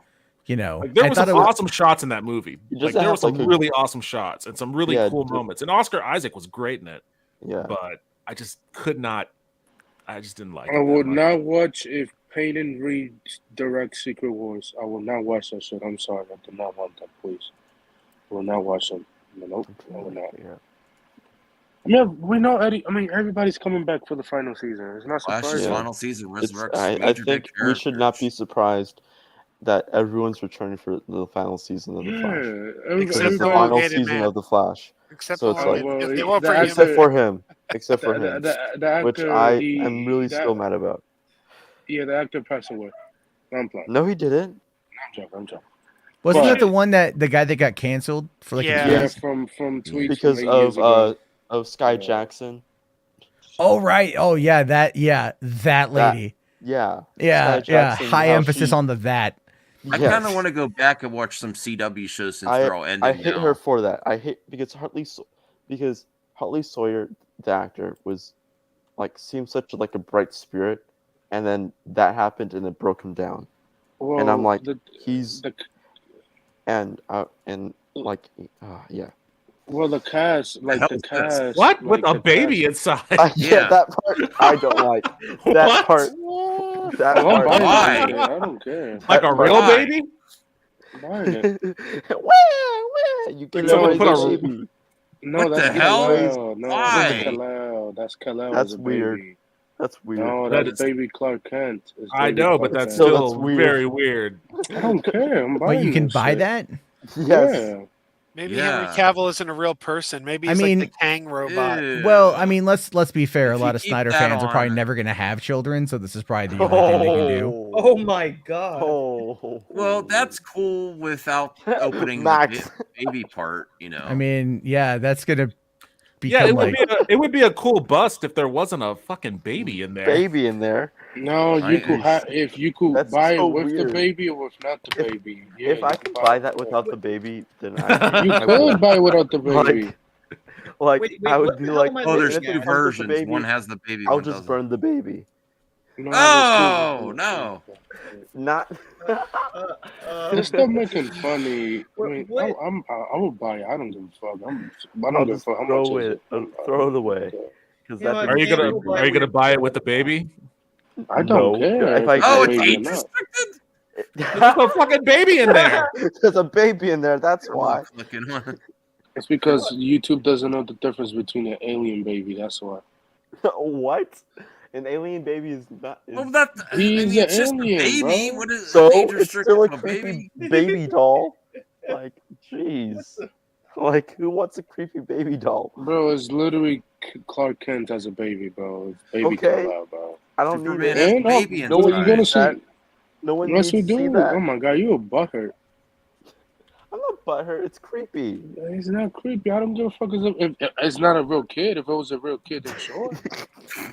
Speaker 18: You know,
Speaker 3: Like, there
Speaker 18: I
Speaker 3: was
Speaker 18: thought
Speaker 3: some
Speaker 18: it was
Speaker 3: awesome shots in that movie.
Speaker 11: just
Speaker 3: Like there
Speaker 11: have,
Speaker 3: were some
Speaker 11: like, a-
Speaker 3: really awesome shots and some really
Speaker 11: Yeah,
Speaker 3: cool
Speaker 11: the-
Speaker 3: moments. And Oscar Isaac was great in it.
Speaker 11: Yeah.
Speaker 3: But I just could not. I just didn't like it.
Speaker 13: I
Speaker 3: that
Speaker 13: would
Speaker 3: much.
Speaker 13: not watch if Peyton Reed directs Secret Wars. I will not watch that shit. I'm sorry. I do not want that, please. I will not watch them. Nope. I will not.
Speaker 11: Yeah.
Speaker 13: I mean, we know Eddie. I mean, everybody's coming back for the final season. It's not
Speaker 8: Flash's
Speaker 13: surprising.
Speaker 8: final season resurrects
Speaker 11: I
Speaker 8: major
Speaker 11: think
Speaker 8: big
Speaker 11: we should not be surprised that everyone's returning for the final season of the Flash. Because it's the final season of the Flash.
Speaker 19: Except
Speaker 11: so it's
Speaker 19: for
Speaker 11: like,
Speaker 19: if they won't bring him
Speaker 11: except
Speaker 19: back.
Speaker 11: for him, except for
Speaker 13: The-
Speaker 11: him,
Speaker 13: the actor,
Speaker 11: which I am really still mad about.
Speaker 13: Yeah, the actor passed away. I'm playing.
Speaker 11: No, he didn't.
Speaker 13: I'm joking.
Speaker 18: Wasn't
Speaker 13: But-
Speaker 18: that the one that the guy that got canceled for like a
Speaker 13: Yeah,
Speaker 18: year?
Speaker 13: from tweets
Speaker 11: Because
Speaker 13: from 8 years
Speaker 11: of
Speaker 13: ago.
Speaker 11: Sky Jackson.
Speaker 18: Oh right. Oh yeah, that lady.
Speaker 11: Yeah.
Speaker 18: Yeah,
Speaker 11: Sky
Speaker 18: yeah.
Speaker 11: Jackson,
Speaker 18: High
Speaker 11: how
Speaker 18: emphasis
Speaker 11: she-
Speaker 18: on the that.
Speaker 8: I kind of want to go back and watch some CW shows since they're all ending
Speaker 11: I hate
Speaker 8: now.
Speaker 11: her for that. I hate because Hartley Sawyer, the actor, was like seemed such like a bright spirit, and then that happened and it broke him down. And I'm
Speaker 13: Well,
Speaker 11: like, he's and like yeah.
Speaker 13: Well, the cast, like the cast,
Speaker 3: What? With
Speaker 13: like
Speaker 3: a
Speaker 13: the
Speaker 3: baby
Speaker 13: cast-
Speaker 3: inside?
Speaker 11: Yeah, that part I don't like. That
Speaker 3: What?
Speaker 11: part. That
Speaker 13: Oh, I'm
Speaker 11: part.
Speaker 13: buying it. I don't care.
Speaker 3: Like a real
Speaker 11: Why?
Speaker 3: baby?
Speaker 13: I'm buying it.
Speaker 11: You can
Speaker 3: Someone put a-
Speaker 11: baby.
Speaker 13: No,
Speaker 8: What
Speaker 13: that's
Speaker 8: the hell?
Speaker 13: Kal-El. No,
Speaker 8: Why?
Speaker 13: that's Kal-El. That's Kal-El.
Speaker 11: That's
Speaker 13: as a
Speaker 11: weird.
Speaker 13: Baby.
Speaker 11: That's weird.
Speaker 13: No,
Speaker 3: That
Speaker 13: that's
Speaker 3: is-
Speaker 13: baby Clark Kent. It's
Speaker 3: I
Speaker 13: baby
Speaker 3: know, but
Speaker 13: Clark
Speaker 3: that's
Speaker 13: Kent.
Speaker 3: still
Speaker 11: that's weird.
Speaker 3: very weird.
Speaker 13: I don't care. I'm buying
Speaker 18: But you can
Speaker 13: this
Speaker 18: buy
Speaker 13: shit.
Speaker 18: that?
Speaker 11: Yes.
Speaker 13: Yeah.
Speaker 19: Maybe
Speaker 8: Yeah.
Speaker 19: Henry Cavill isn't a real person. Maybe
Speaker 18: I
Speaker 19: he's
Speaker 18: mean-
Speaker 19: like the Kang robot.
Speaker 8: Ew.
Speaker 18: Well, I mean, let's be fair. A
Speaker 8: If
Speaker 18: lot
Speaker 8: you
Speaker 18: of
Speaker 8: keep
Speaker 18: Snyder
Speaker 8: that
Speaker 18: fans are probably
Speaker 8: on-
Speaker 18: never going to have children, so this is probably the only thing they can do.
Speaker 6: Oh my god.
Speaker 11: Oh.
Speaker 8: Well, that's cool without opening
Speaker 11: Max.
Speaker 8: the baby part, you know.
Speaker 18: I mean, yeah, that's going to
Speaker 3: Yeah,
Speaker 18: become like
Speaker 3: it would be a cool bust if there wasn't a fucking baby in there.
Speaker 11: Baby in there.
Speaker 13: No, you could have if you could
Speaker 11: That's
Speaker 13: buy
Speaker 11: so
Speaker 13: it with
Speaker 11: weird.
Speaker 13: the baby or without the baby. Yeah,
Speaker 11: If I
Speaker 13: you
Speaker 11: can
Speaker 13: could
Speaker 11: buy
Speaker 13: it
Speaker 11: that
Speaker 13: with
Speaker 11: without
Speaker 13: it.
Speaker 11: the baby, then I
Speaker 13: You
Speaker 11: I
Speaker 13: could
Speaker 11: would.
Speaker 13: buy it without the baby.
Speaker 11: Like
Speaker 6: Wait,
Speaker 11: I would
Speaker 6: what
Speaker 11: be
Speaker 6: the hell
Speaker 11: like,
Speaker 6: am I
Speaker 8: Oh, there's
Speaker 6: looking
Speaker 8: two
Speaker 6: at?
Speaker 8: versions.
Speaker 11: baby,
Speaker 8: One has the baby,
Speaker 11: I'll
Speaker 8: one
Speaker 11: just
Speaker 8: doesn't.
Speaker 11: burn the baby.
Speaker 13: No,
Speaker 8: Oh, no.
Speaker 11: Not.
Speaker 13: They're still making funny. I mean,
Speaker 6: What-
Speaker 13: I would buy it. I don't give a fuck. I
Speaker 11: I'll
Speaker 13: don't give a
Speaker 11: just
Speaker 13: fuck how much
Speaker 11: throw
Speaker 13: is
Speaker 11: it. Throw it away. Because
Speaker 6: You know
Speaker 11: that
Speaker 6: what,
Speaker 3: Are you
Speaker 6: Yeah,
Speaker 3: gonna
Speaker 6: we'll buy
Speaker 3: Are you
Speaker 6: it
Speaker 3: gonna
Speaker 6: with
Speaker 3: buy
Speaker 6: the
Speaker 3: it with the baby?
Speaker 13: I don't
Speaker 11: No.
Speaker 13: care.
Speaker 11: If I
Speaker 13: it's
Speaker 8: Oh,
Speaker 13: a
Speaker 8: it's
Speaker 13: baby or
Speaker 8: age
Speaker 13: not.
Speaker 8: restricted?
Speaker 3: There's a fucking baby in there.
Speaker 11: There's a baby in there. That's
Speaker 8: I'm
Speaker 11: why.
Speaker 8: not clicking on it.
Speaker 13: It's because YouTube doesn't know the difference between an alien baby. That's why.
Speaker 11: What? An alien baby is not. Is,
Speaker 8: Well, that I
Speaker 13: He's
Speaker 8: mean, it's
Speaker 13: an
Speaker 8: just a
Speaker 13: alien,
Speaker 8: baby.
Speaker 13: bro.
Speaker 8: What is
Speaker 11: so
Speaker 8: age
Speaker 11: it's
Speaker 8: restricted
Speaker 11: still a
Speaker 8: of a
Speaker 11: creepy
Speaker 8: baby?
Speaker 11: baby doll. Like, jeez. Like, who wants a creepy baby doll?
Speaker 13: Bro, it's literally Clark Kent as a baby, bro. It's baby
Speaker 11: Okay.
Speaker 13: Kal-El, bro.
Speaker 11: I don't
Speaker 8: Superman
Speaker 11: need it.
Speaker 8: has
Speaker 13: And
Speaker 8: baby
Speaker 13: no, you're
Speaker 8: inside.
Speaker 13: gonna see.
Speaker 11: That- No one
Speaker 13: Yes,
Speaker 11: needs
Speaker 13: we
Speaker 11: to see
Speaker 13: do.
Speaker 11: that.
Speaker 13: Oh my god, you a butthurt.
Speaker 11: I'm not butthurt. It's creepy.
Speaker 13: It's not creepy. I don't give a fuck. If it's not a real kid. If it was a real kid, then sure.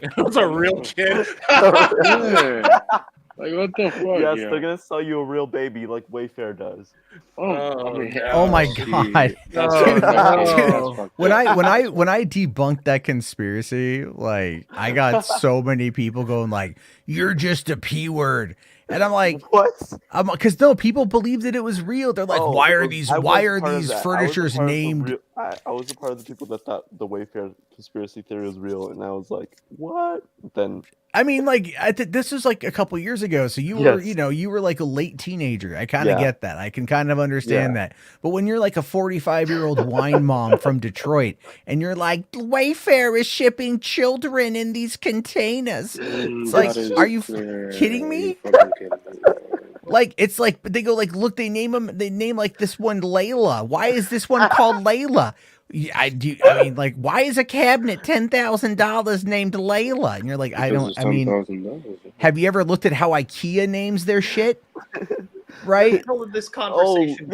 Speaker 3: It was a real kid.
Speaker 13: Yeah. Like what the fuck?
Speaker 11: Yes,
Speaker 13: yeah.
Speaker 11: they're gonna sell you a real baby like Wayfair does.
Speaker 13: I mean,
Speaker 18: Oh my
Speaker 13: gee.
Speaker 18: god.
Speaker 13: That's
Speaker 3: Oh,
Speaker 13: fucked up. That's
Speaker 3: no.
Speaker 13: fucked
Speaker 18: When
Speaker 13: up.
Speaker 18: I debunked that conspiracy, like I got so many people going like, "You're just a P word," and I'm like,
Speaker 11: What?
Speaker 18: because no, people believe that it was real. They're like,
Speaker 11: Oh,
Speaker 18: "Why are
Speaker 11: I
Speaker 18: these?
Speaker 11: was
Speaker 18: Why are
Speaker 11: part of
Speaker 18: these
Speaker 11: that. I was a
Speaker 18: furnitures
Speaker 11: part of the
Speaker 18: named?"
Speaker 11: real- I was a part of the people that thought the Wayfair conspiracy theory was real, and I was like, what? Then
Speaker 18: I mean, like, this was like a couple years ago, so you were, you were like a late teenager. I kind of get that. I can kind of understand that. But when you're like a 45-year-old wine mom from Detroit, and you're like, Wayfair is shipping children in these containers, it's like, are you kidding me? Like, it's like they go like, look, they name like this one Layla. Why is this one called Layla? I mean, like, why is a cabinet $10,000 named Layla? And you're like, have you ever looked at how IKEA names their shit? Right?
Speaker 4: All of this conversation.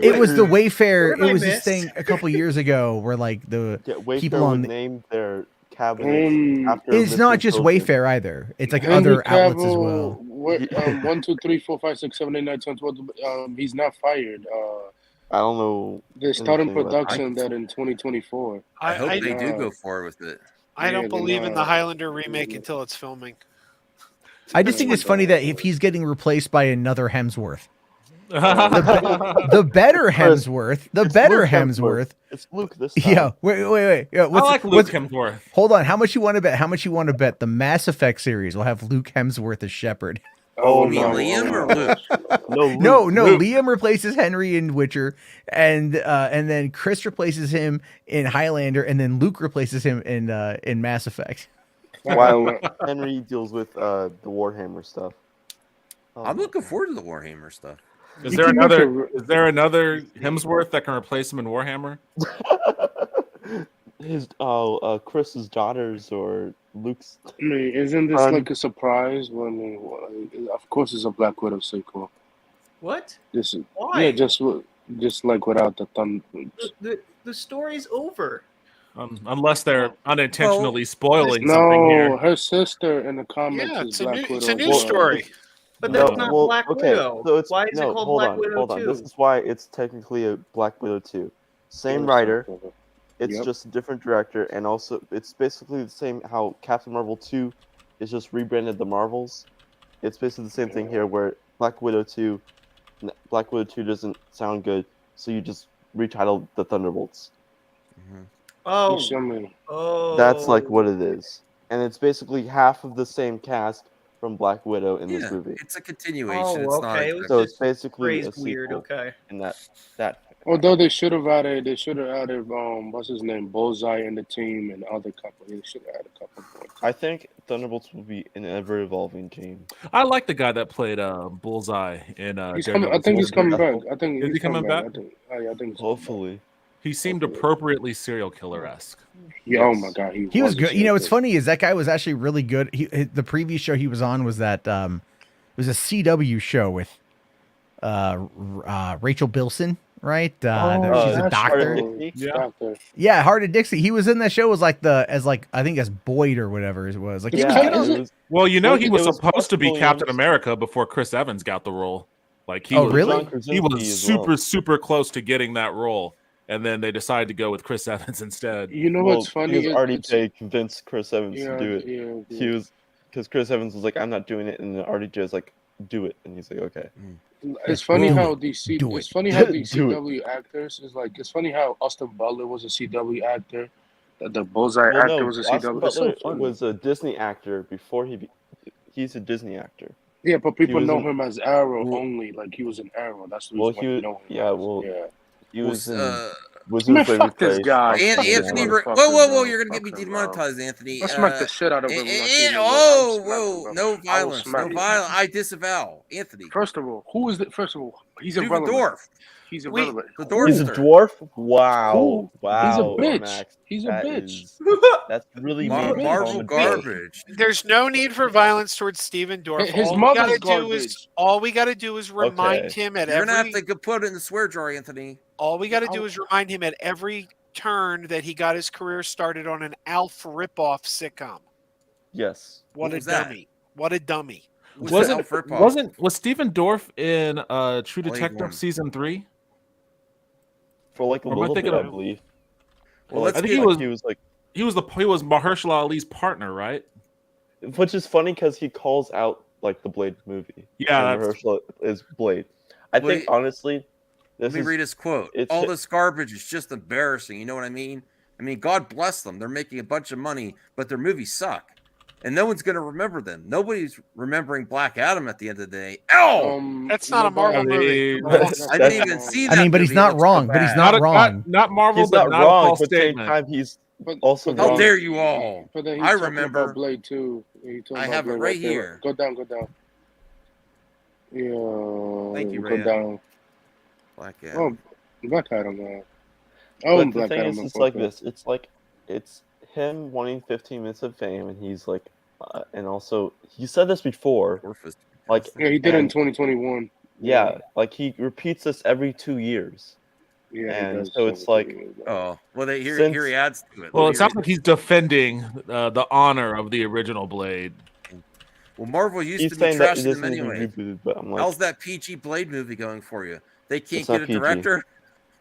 Speaker 18: It was the Wayfair. It was this thing a couple years ago where like the people on
Speaker 11: would name their cabinets after
Speaker 18: it's not just Wayfair either. It's like other outlets as well.
Speaker 13: 1, 2, 3, 4, 5, 6, 7, 8, 9, 10, 12. He's not fired.
Speaker 11: I don't know.
Speaker 13: They're starting production that in 2024.
Speaker 8: I hope they do go forward with it.
Speaker 19: I don't believe in the Highlander remake until it's filming.
Speaker 18: I just think it's funny that if he's getting replaced by another Hemsworth, the better Hemsworth,
Speaker 11: It's Luke this time.
Speaker 18: Yeah, wait. Yeah,
Speaker 3: I like Luke Hemsworth.
Speaker 18: Hold on, how much you want to bet? How much you want to bet the Mass Effect series will have Luke Hemsworth as Shepard?
Speaker 8: You mean Liam or Luke?
Speaker 18: No, Liam replaces Henry in Witcher, and then Chris replaces him in Highlander, and then Luke replaces him in Mass Effect.
Speaker 11: While Henry deals with the Warhammer stuff.
Speaker 8: I'm looking forward to the Warhammer stuff.
Speaker 3: Is there another Hemsworth that can replace him in Warhammer?
Speaker 11: Chris's daughters or Luke's.
Speaker 13: I mean, isn't this like a surprise? Of course, it's a Black Widow sequel.
Speaker 4: What?
Speaker 13: Why? Yeah, just like without the thunder.
Speaker 4: The story's over.
Speaker 3: Unless they're unintentionally spoiling something here.
Speaker 13: No, her sister in the comics is Black Widow.
Speaker 19: It's a new story.
Speaker 4: But that's not Black Widow.
Speaker 11: So it's,
Speaker 4: why is it called Black Widow 2?
Speaker 11: This is why it's technically a Black Widow 2. Same writer. It's just a different director, and also it's basically the same how Captain Marvel 2 is just rebranded the Marvels. It's basically the same thing here where Black Widow 2 doesn't sound good, so you just retitled the Thunderbolts. That's like what it is. And it's basically half of the same cast from Black Widow in this movie.
Speaker 8: It's a continuation. It's not
Speaker 11: so it's basically a
Speaker 4: weird. Okay.
Speaker 11: And that.
Speaker 13: Although they should have added what's his name, Bullseye in the team and other couple. They should have added a couple more.
Speaker 11: I think Thunderbolts will be an ever evolving team.
Speaker 3: I like the guy that played Bullseye in.
Speaker 13: I think he's coming back. I think
Speaker 3: is he coming back?
Speaker 13: I think
Speaker 11: hopefully.
Speaker 3: He seemed appropriately serial killer-esque.
Speaker 13: Yeah, oh my god,
Speaker 18: he was good. You know, what's funny is that guy was actually really good. The previous show he was on was that it was a CW show with Rachel Bilson, right? She's a doctor. Yeah, Heart of Dixie. He was in that show I think as Boyd or whatever it was. Like he was good.
Speaker 3: Well, you know, he was supposed to be Captain America before Chris Evans got the role. Like he was super close to getting that role. And then they decided to go with Chris Evans instead.
Speaker 13: You know what's funny?
Speaker 11: He was RDJ convinced Chris Evans to do it. He was because Chris Evans was like, "I'm not doing it," and then RDJ was like, "Do it," and he's like, "Okay."
Speaker 13: It's funny how these CW actors is like. It's funny how Austin Butler was a CW actor. The Bullseye actor was a CW.
Speaker 11: Austin Butler was a Disney actor before he's a Disney actor.
Speaker 13: Yeah, but people know him as Arrow only. Like he was an Arrow. That's the reason why you know him.
Speaker 11: He was
Speaker 13: man, fuck this guy.
Speaker 8: Anthony, whoa! You're gonna get me demonetized, Anthony.
Speaker 13: I'll smack the shit out of him.
Speaker 8: No violence, no violence. I disavow, Anthony.
Speaker 13: First of all, who is it? First of all, he's
Speaker 8: irrelevant.
Speaker 13: Dwarf. He's irrelevant.
Speaker 8: The dwarf.
Speaker 11: He's a dwarf. Wow.
Speaker 13: He's a bitch.
Speaker 11: Max,
Speaker 13: he's a bitch.
Speaker 11: That's really
Speaker 8: Marvel garbage.
Speaker 19: There's no need for violence towards Steven Dorff.
Speaker 13: His mother's garbage.
Speaker 19: All we got to do is remind him at
Speaker 8: You're
Speaker 19: every.
Speaker 8: You're gonna have to put it in the swear jar, Anthony.
Speaker 19: All we got to do is remind him at every turn that he got his career started on an Alf ripoff sitcom.
Speaker 11: Yes.
Speaker 19: What a dummy! What a dummy!
Speaker 3: Was Steven Dorff in True Detective season 3?
Speaker 11: For like a little bit, I believe.
Speaker 3: Well, I think he was Mahershala Ali's partner, right?
Speaker 11: Which is funny because he calls out like the Blade movie.
Speaker 3: Yeah,
Speaker 11: Mahershala is Blade. I think honestly,
Speaker 8: let me read his quote. All this garbage is just embarrassing. You know what I mean? I mean, God bless them. They're making a bunch of money, but their movies suck. And no one's going to remember them. Nobody's remembering Black Adam at the end of the day.
Speaker 19: That's not a Marvel movie.
Speaker 8: I didn't even see that.
Speaker 18: I mean, but he's
Speaker 8: movie. It
Speaker 18: not
Speaker 8: looks so
Speaker 18: wrong. But he's
Speaker 8: bad.
Speaker 18: not wrong.
Speaker 3: Not Marvel,
Speaker 11: He's
Speaker 3: but
Speaker 11: not
Speaker 3: not
Speaker 11: wrong,
Speaker 3: a false
Speaker 11: but at the same
Speaker 3: statement.
Speaker 11: time, he's also
Speaker 8: How
Speaker 11: wrong.
Speaker 8: dare you all?
Speaker 13: But then he's
Speaker 8: I
Speaker 13: talking
Speaker 8: remember.
Speaker 13: about Blade too.
Speaker 8: I have it right
Speaker 13: there.
Speaker 8: here.
Speaker 13: Go down. Yeah.
Speaker 8: Thank you,
Speaker 13: Go
Speaker 8: Rhea.
Speaker 13: down.
Speaker 8: Black Adam.
Speaker 13: Oh, Black Adam. Oh,
Speaker 11: But the
Speaker 13: Black
Speaker 11: thing
Speaker 13: Adam.
Speaker 11: is, it's like this. It's him wanting 15 minutes of fame, and he's like, and also he said this before. Like,
Speaker 13: yeah, he did it in 2021.
Speaker 11: Yeah, like he repeats this every 2 years.
Speaker 13: Yeah, he
Speaker 11: and
Speaker 13: does
Speaker 11: so it's like,
Speaker 8: oh, well, here he adds to it.
Speaker 3: Well, it sounds like he's defending the honor of the original Blade.
Speaker 8: Well, Marvel used
Speaker 11: He's
Speaker 8: to be
Speaker 11: saying that it
Speaker 8: trashing them
Speaker 11: doesn't need to be
Speaker 8: anyway.
Speaker 11: rebooted, but I'm like,
Speaker 8: How's that PG Blade movie going for you? They can't
Speaker 11: It's not
Speaker 8: get a
Speaker 11: PG.
Speaker 8: director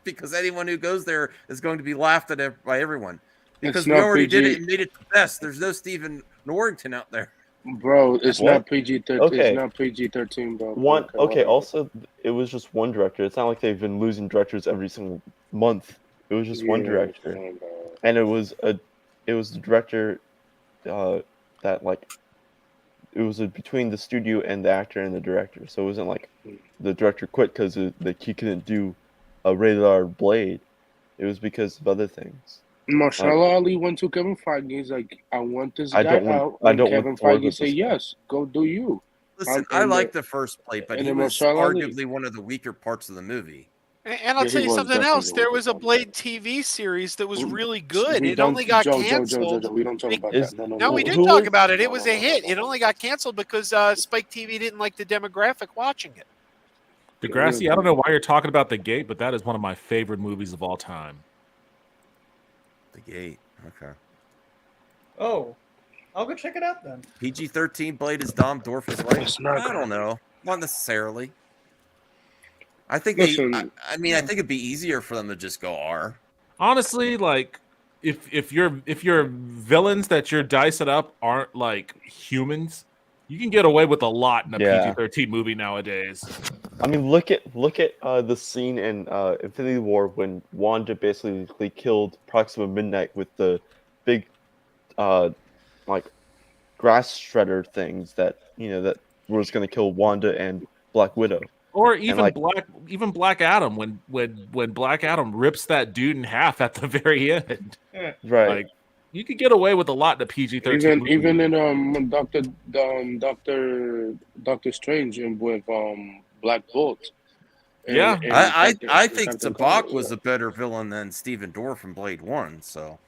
Speaker 8: because anyone who goes there is going to be laughed at by everyone. Because
Speaker 13: It's
Speaker 8: we
Speaker 13: not
Speaker 8: already
Speaker 13: PG.
Speaker 8: did it and made it the best. There's no Stephen Norrington out there.
Speaker 13: Bro, it's
Speaker 11: What?
Speaker 13: not PG-13.
Speaker 11: Okay.
Speaker 13: It's not PG-13, bro.
Speaker 11: Okay,
Speaker 13: whatever.
Speaker 11: also, it was just one director. It's not like they've been losing directors every single month. It was just one
Speaker 13: Yeah,
Speaker 11: director.
Speaker 13: I know.
Speaker 11: And it was the director that, like, it was between the studio and the actor and the director. So it wasn't like the director quit because he couldn't do a rated R Blade. It was because of other things.
Speaker 13: Marshall Ali went to Kevin Feige. He's like, I want this guy out.
Speaker 11: I
Speaker 13: And
Speaker 11: don't
Speaker 13: Kevin
Speaker 11: want more
Speaker 13: Feige
Speaker 11: of
Speaker 13: say,
Speaker 11: this guy.
Speaker 13: yes, go do you.
Speaker 8: Listen, I like the first Blade, but
Speaker 13: and
Speaker 8: he
Speaker 13: then
Speaker 8: was
Speaker 13: Marshall Ali.
Speaker 8: arguably one of the weaker parts of the movie.
Speaker 19: And I'll
Speaker 13: Yeah,
Speaker 19: tell
Speaker 13: he
Speaker 19: you
Speaker 13: was
Speaker 19: something else.
Speaker 13: definitely
Speaker 19: There was a Blade TV series that was really good.
Speaker 13: We
Speaker 19: It
Speaker 13: don't-
Speaker 19: only got
Speaker 13: Joe,
Speaker 19: canceled.
Speaker 13: we don't talk about
Speaker 11: Is-
Speaker 13: that.
Speaker 19: No, we did talk about it. It was a hit. It only got canceled because Spike TV didn't like the demographic watching it.
Speaker 3: Degrassi, I don't know why you're talking about The Gate, but that is one of my favorite movies of all time.
Speaker 8: The Gate. Okay.
Speaker 4: Oh, I'll go check it out then.
Speaker 8: PG-13 Blade is Dom Dorf's right?
Speaker 13: It's not
Speaker 8: I don't know. Not necessarily. I think
Speaker 13: Listen.
Speaker 8: I mean, I think it'd be easier for them to just go R.
Speaker 3: Honestly, like if your villains that you're dicing up aren't like humans, you can get away with a lot in a
Speaker 11: Yeah.
Speaker 3: PG-13 movie nowadays.
Speaker 11: I mean, look at the scene in Infinity War when Wanda basically killed Proxima Midnight with the big, like, grass shredder things that that was going to kill Wanda and Black Widow.
Speaker 3: Or
Speaker 11: And,
Speaker 3: even
Speaker 11: like,
Speaker 3: Black Adam when Black Adam rips that dude in half at the very end.
Speaker 11: Right.
Speaker 3: Like you could get away with a lot in a PG-13 movie.
Speaker 13: Even in Doctor Strange and with Black Bolt. And-
Speaker 3: Yeah.
Speaker 13: and
Speaker 8: I
Speaker 13: Captain-
Speaker 8: think
Speaker 13: Captain
Speaker 8: Tabak
Speaker 13: Cold.
Speaker 8: was a better villain than Stephen Dorff from Blade 1, so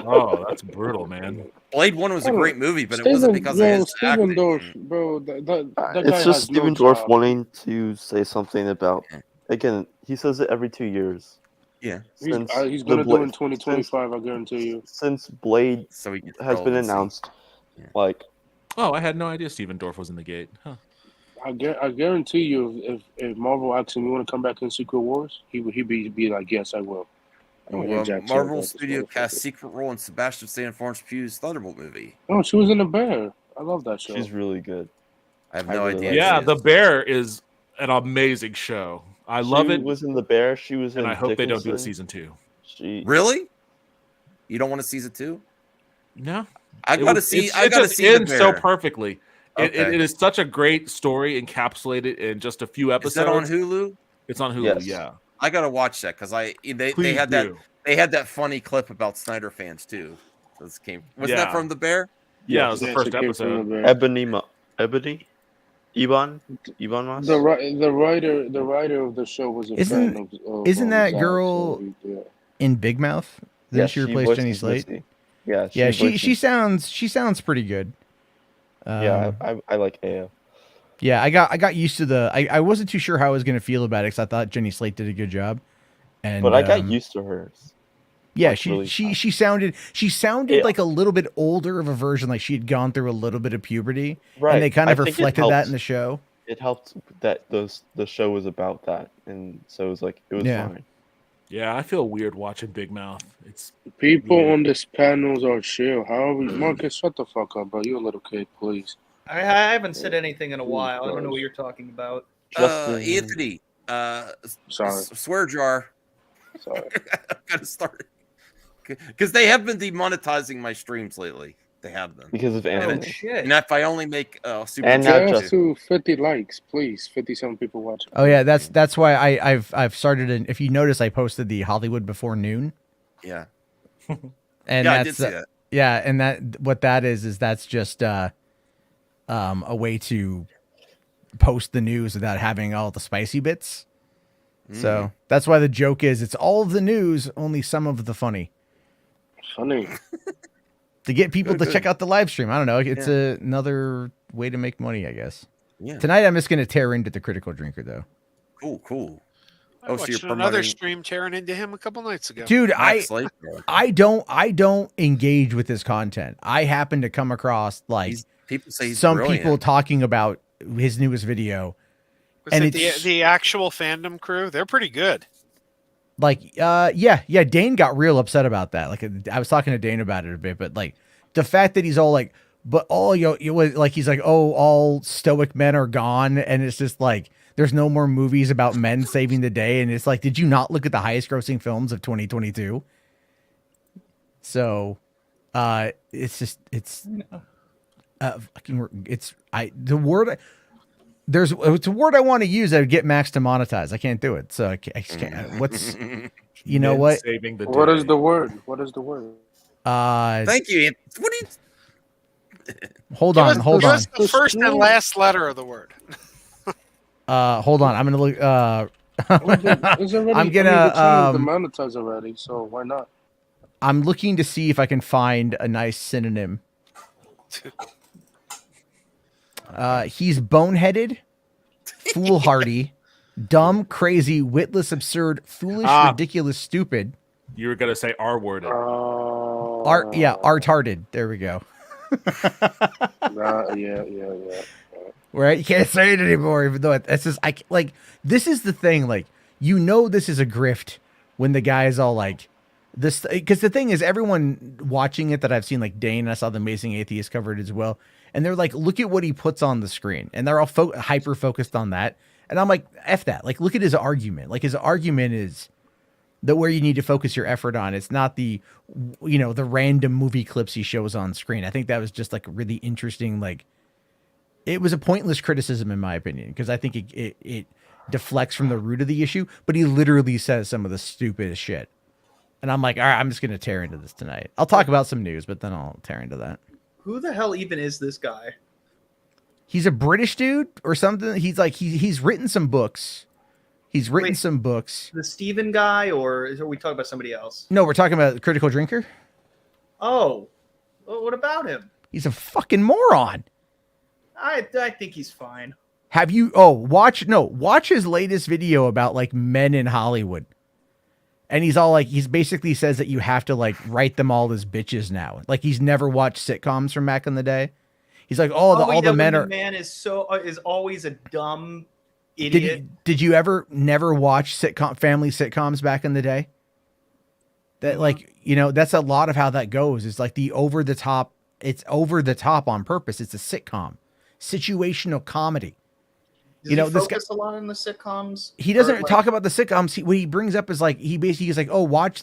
Speaker 3: Oh, that's brutal, man.
Speaker 8: Blade 1 was a great movie, but it wasn't because of his
Speaker 13: Stephen
Speaker 8: acting.
Speaker 13: Dorff, bro. That guy
Speaker 11: It's just
Speaker 13: has
Speaker 11: Stephen
Speaker 13: no
Speaker 11: Dorff
Speaker 13: job.
Speaker 11: wanting to say something about. Again, he says it every 2 years.
Speaker 8: Yeah.
Speaker 13: He's
Speaker 11: Since
Speaker 13: gonna
Speaker 11: the
Speaker 13: do it in
Speaker 11: Blade-
Speaker 13: 2025, I guarantee you.
Speaker 11: Since Blade
Speaker 8: So he gets
Speaker 11: has been
Speaker 8: relevancy.
Speaker 11: announced, like
Speaker 3: Oh, I had no idea Stephen Dorff was in The Gate. Huh.
Speaker 13: I guarantee you, if Marvel asked him, "You want to come back in Secret Wars?" He'd be like, "Yes, I will." And
Speaker 8: Well,
Speaker 13: Jack said,
Speaker 8: Marvel
Speaker 13: "That's
Speaker 8: Studio
Speaker 13: motherfucker."
Speaker 8: cast secret role in Sebastian Stan Florence Pugh's Thunderbolt movie.
Speaker 13: Oh, she was in the Bear. I love that show.
Speaker 11: she's really good.
Speaker 8: I have no
Speaker 11: really
Speaker 8: idea.
Speaker 11: like
Speaker 3: Yeah,
Speaker 8: who
Speaker 3: The
Speaker 8: she is.
Speaker 3: Bear is an amazing show. I love
Speaker 11: She
Speaker 3: it,
Speaker 11: was in The Bear. She was in.
Speaker 3: and I hope they don't do a
Speaker 11: Dickinson.
Speaker 3: season 2.
Speaker 11: She
Speaker 8: Really? You don't want a season 2?
Speaker 3: No,
Speaker 8: I
Speaker 3: It
Speaker 8: gotta
Speaker 3: was-
Speaker 8: see.
Speaker 3: It
Speaker 8: I gotta
Speaker 3: just
Speaker 8: see the
Speaker 3: ends so
Speaker 8: Bear.
Speaker 3: perfectly.
Speaker 8: Okay.
Speaker 3: It is such a great story encapsulated in just a few
Speaker 8: Is
Speaker 3: episodes.
Speaker 8: that on Hulu?
Speaker 3: It's on Hulu.
Speaker 11: Yes.
Speaker 3: Yeah.
Speaker 8: I gotta watch that because they
Speaker 3: Please
Speaker 8: had
Speaker 3: do.
Speaker 8: that funny clip about Snyder fans too. Wasn't
Speaker 3: Yeah.
Speaker 8: that from The Bear?
Speaker 3: Yeah, it was the
Speaker 13: Yes,
Speaker 3: first
Speaker 13: it came from the
Speaker 3: episode.
Speaker 13: Bear.
Speaker 11: Ebony, Ivan Mas.
Speaker 13: The writer of the show was a
Speaker 18: Isn't-
Speaker 13: fan of
Speaker 18: isn't that
Speaker 13: Zach,
Speaker 18: girl-
Speaker 13: so yeah.
Speaker 18: In Big Mouth, then she replaced
Speaker 11: voiced
Speaker 18: Jenny
Speaker 11: Miss
Speaker 18: Slate.
Speaker 11: Missy. Yeah,
Speaker 18: Yeah,
Speaker 11: voiced
Speaker 18: she sounds pretty good.
Speaker 11: Yeah, I like AO.
Speaker 18: Yeah, I got used to the. I wasn't too sure how I was gonna feel about it because I thought Jenny Slate did a good job. And
Speaker 11: But I got used to hers.
Speaker 18: Yeah,
Speaker 11: like,
Speaker 18: she
Speaker 11: really
Speaker 18: she sounded
Speaker 11: Yeah.
Speaker 18: like a little bit older of a version, like she had gone through a little bit of puberty,
Speaker 11: Right.
Speaker 18: and they kind
Speaker 11: I
Speaker 18: of
Speaker 11: think it
Speaker 18: reflected that
Speaker 11: helped.
Speaker 18: in the show.
Speaker 11: It helped that the show was about that, and so it was like it was
Speaker 18: Yeah.
Speaker 11: fine.
Speaker 3: Yeah, I feel weird watching Big Mouth. It's
Speaker 13: People
Speaker 3: weird.
Speaker 13: on this panels are chill. How are we? Marcus, shut the fuck up, bro. You a little kid, please.
Speaker 4: I haven't said anything in a while. I don't know what you're talking about.
Speaker 8: Anthony.
Speaker 13: Sorry.
Speaker 8: Swear jar.
Speaker 13: Sorry.
Speaker 8: Gotta start. because they have been demonetizing my streams lately. They have been
Speaker 11: because of anime.
Speaker 8: And,
Speaker 6: shit!
Speaker 8: and if I only make super
Speaker 13: And
Speaker 8: chats,
Speaker 13: just to 50 likes, please. 57 people watching.
Speaker 18: Oh yeah, that's why I've started. If you notice, I posted the Hollywood Before Noon.
Speaker 8: Yeah.
Speaker 18: And
Speaker 8: yeah,
Speaker 18: that's
Speaker 8: I did see that.
Speaker 18: yeah, and that what that is that's just a way to post the news without having all the spicy bits. So that's why the joke is it's all of the news, only some of the funny.
Speaker 13: Funny.
Speaker 18: To get people
Speaker 8: Good,
Speaker 18: to check out the live stream. I don't know. It's another way to make money, I guess.
Speaker 8: Yeah.
Speaker 18: Tonight I'm just gonna tear into the Critical Drinker though.
Speaker 8: Cool.
Speaker 19: I watched another stream tearing into him a couple nights ago.
Speaker 18: Dude, I don't engage with his content. I happen to come across like
Speaker 8: people say
Speaker 18: some
Speaker 8: brilliant.
Speaker 18: people talking about his newest video.
Speaker 19: Was
Speaker 18: and
Speaker 19: it
Speaker 18: it's
Speaker 19: the actual fandom crew? They're pretty good.
Speaker 18: like Dane got real upset about that. Like I was talking to Dane about it a bit, but like the fact that he's all like, but all like he's like, oh, all stoic men are gone, and it's just like there's no more movies about men saving the day, and it's like, did you not look at the highest grossing films of 2022? So, it's just it's a word I want to use that would get Max to monetize. I can't do it, so I can't. What's you know
Speaker 13: Men
Speaker 18: what?
Speaker 13: saving the What is the word? What is the word?
Speaker 8: Thank you. What do you?
Speaker 18: Hold
Speaker 19: Give
Speaker 18: on.
Speaker 19: us the first and last letter of the word.
Speaker 18: Hold on. I'm gonna look.
Speaker 13: It's already,
Speaker 18: I'm
Speaker 13: the
Speaker 18: gonna.
Speaker 13: channel demonetized already, so why not?
Speaker 18: I'm looking to see if I can find a nice synonym. He's boneheaded, foolhardy, dumb, crazy, witless, absurd, foolish, ridiculous, stupid.
Speaker 3: You were gonna say R-worded.
Speaker 18: Art-hearted. There we go.
Speaker 13: Yeah.
Speaker 18: Right? You can't say it anymore, even though it's just this is the thing, like, this is a grift when the guy is all like this, because the thing is, everyone watching it that I've seen, like Dane, I saw the Amazing Atheist covered as well, and they're like, look at what he puts on the screen, and they're all hyper focused on that, and I'm like, F that. Like, look at his argument. Like, his argument is that where you need to focus your effort on, it's not the random movie clips he shows on screen. I think that was just like really interesting. Like, it was a pointless criticism in my opinion, because I think it deflects from the root of the issue, but he literally says some of the stupidest shit. And I'm like, all right, I'm just going to tear into this tonight. I'll talk about some news, but then I'll tear into that.
Speaker 4: Who the hell even is this guy?
Speaker 18: He's a British dude or something. He's like, he's written some books. He's written some books.
Speaker 4: The Steven guy, or are we talking about somebody else?
Speaker 18: No, we're talking about Critical Drinker.
Speaker 4: Oh, well, what about him?
Speaker 18: He's a fucking moron.
Speaker 4: I think he's fine.
Speaker 18: Have you? Oh, watch his latest video about like men in Hollywood. And he's all like, he's basically says that you have to like write them all as bitches now. Like, he's never watched sitcoms from back in the day. He's like, all the men are.
Speaker 4: The man is always a dumb idiot.
Speaker 18: Did you ever never watch family sitcoms back in the day? That like, that's a lot of how that goes. It's like the over the top. It's over the top on purpose. It's a sitcom, situational comedy.
Speaker 4: Does he focus a lot on the sitcoms?
Speaker 18: He doesn't talk about the sitcoms. What he brings up is like, he basically is like, oh, watch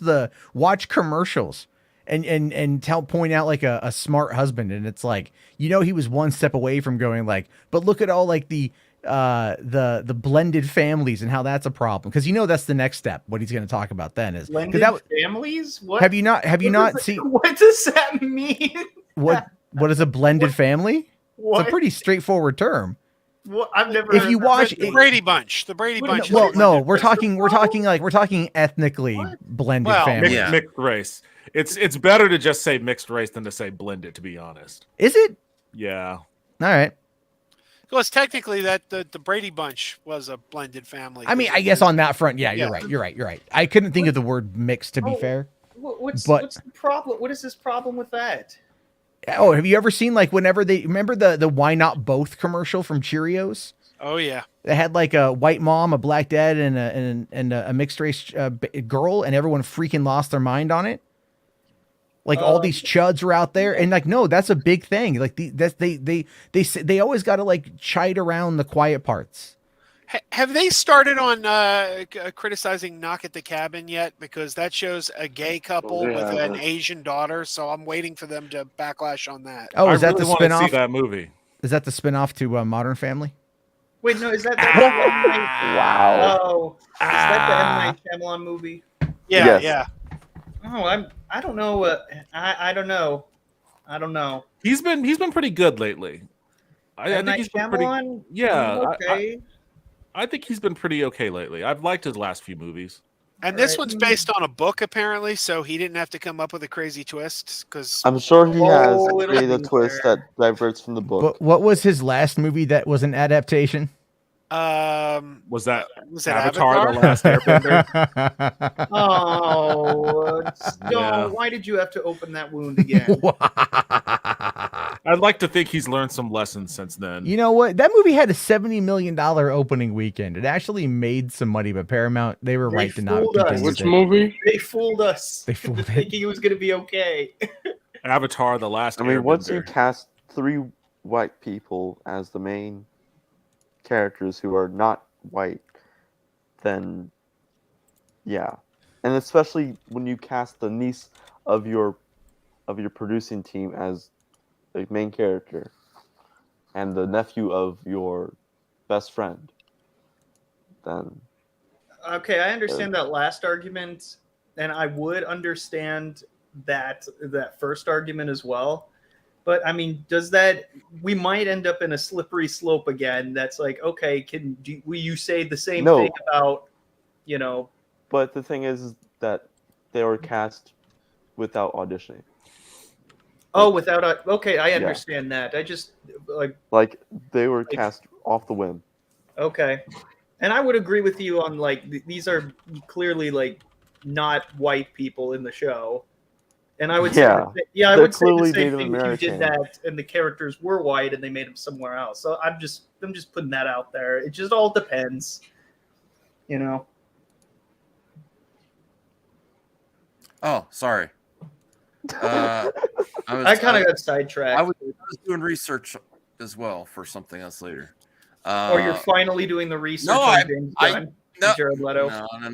Speaker 18: commercials and point out like a smart husband. And it's like, he was one step away from going like, but look at all like the blended families and how that's a problem. Cause that's the next step. What he's going to talk about then is
Speaker 4: blended families. What
Speaker 18: have you not seen?
Speaker 4: What does that mean?
Speaker 18: What is a blended family?
Speaker 4: What?
Speaker 18: It's a pretty straightforward term.
Speaker 4: Well, I've never.
Speaker 18: If you watch
Speaker 19: the Brady Bunch, Bunch.
Speaker 18: Well, no, we're talking ethnically blended families.
Speaker 3: Mixed race. It's better to just say mixed race than to say blended, to be honest.
Speaker 18: Is it?
Speaker 3: Yeah.
Speaker 18: All right.
Speaker 19: Because technically, the Brady Bunch was a blended family.
Speaker 18: I mean, I guess on that front, yeah, you're right. I couldn't think of the word mixed, to be fair.
Speaker 4: What's the problem? What is this problem with that?
Speaker 18: Oh, have you ever seen like whenever they remember the Why Not Both commercial from Cheerios?
Speaker 19: Oh yeah,
Speaker 18: they had like a white mom, a black dad, and a mixed race girl, and everyone freaking lost their mind on it. Like all these chuds are out there, and like no, that's a big thing. Like they always got to like chide around the quiet parts.
Speaker 19: Have they started on criticizing Knock at the Cabin yet? Because that shows a gay couple
Speaker 13: they
Speaker 19: with an
Speaker 13: haven't.
Speaker 19: Asian daughter, so I'm waiting for them to backlash on that.
Speaker 18: Oh, is
Speaker 3: I
Speaker 18: that
Speaker 3: really
Speaker 18: the
Speaker 3: want to see
Speaker 18: spinoff?
Speaker 3: that movie.
Speaker 18: Is that the spinoff to Modern Family?
Speaker 4: Wait, no, is that the
Speaker 11: Wow.
Speaker 4: Oh, is that the M. Night Shyamalan movie?
Speaker 19: Yeah,
Speaker 11: Yes.
Speaker 19: yeah.
Speaker 4: Oh, I don't know. I don't know. I don't know.
Speaker 3: He's been pretty good lately. I
Speaker 4: M.
Speaker 3: think
Speaker 4: Night
Speaker 3: he's been pretty.
Speaker 4: Shyamalan?
Speaker 3: Yeah,
Speaker 4: Okay.
Speaker 3: I think he's been pretty okay lately. I've liked his last few movies.
Speaker 19: And this one's based on a book, apparently, so he didn't have to come up with a crazy twist. Because
Speaker 11: I'm sure he has
Speaker 4: Oh, it'll
Speaker 11: created a
Speaker 4: be
Speaker 11: twist
Speaker 4: there.
Speaker 11: that diverts from the book.
Speaker 18: But what was his last movie that was an adaptation?
Speaker 3: Was that
Speaker 19: was it
Speaker 3: Avatar:
Speaker 19: Avatar?
Speaker 3: The Last Airbender?
Speaker 4: Oh, don't.
Speaker 3: Yeah.
Speaker 4: Why did you have to open that wound again?
Speaker 3: I'd like to think he's learned some lessons since then.
Speaker 18: You know what? That movie had a $70 million opening weekend. It actually made some money, but Paramount, they were right to not
Speaker 4: fooled us.
Speaker 18: continue
Speaker 13: Which
Speaker 18: it.
Speaker 13: movie?
Speaker 4: They fooled us.
Speaker 18: They fooled
Speaker 4: into
Speaker 18: it.
Speaker 4: thinking it was going to be okay.
Speaker 3: Avatar: The Last
Speaker 11: I mean, once you
Speaker 3: Airbender.
Speaker 11: cast 3 white people as the main characters who are not white, then yeah, and especially when you cast the niece of your producing team as the main character, and the nephew of your best friend, then
Speaker 4: Okay, I understand that last argument, and I would understand that first argument as well. But I mean, we might end up in a slippery slope again? That's like, okay, will you say the same
Speaker 11: No.
Speaker 4: thing about, you know?
Speaker 11: But the thing is that they were cast without auditioning.
Speaker 4: Oh, okay, I understand that. I just
Speaker 11: Like they were cast off the whim.
Speaker 4: okay, and I would agree with you on these are clearly not white people in the show. And I would say, I
Speaker 11: they're
Speaker 4: would say the
Speaker 11: clearly
Speaker 4: same
Speaker 11: Native
Speaker 4: thing if you did
Speaker 11: American.
Speaker 4: that and the characters were white and they made them somewhere else. So I'm just putting that out there. It just all depends, you know.
Speaker 8: Oh, sorry. I
Speaker 4: kind of got sidetracked.
Speaker 8: I was doing research as well for something else later.
Speaker 4: Or you're finally doing the research
Speaker 8: no,
Speaker 4: on James Gunn, Jared Leto.
Speaker 8: No, I'm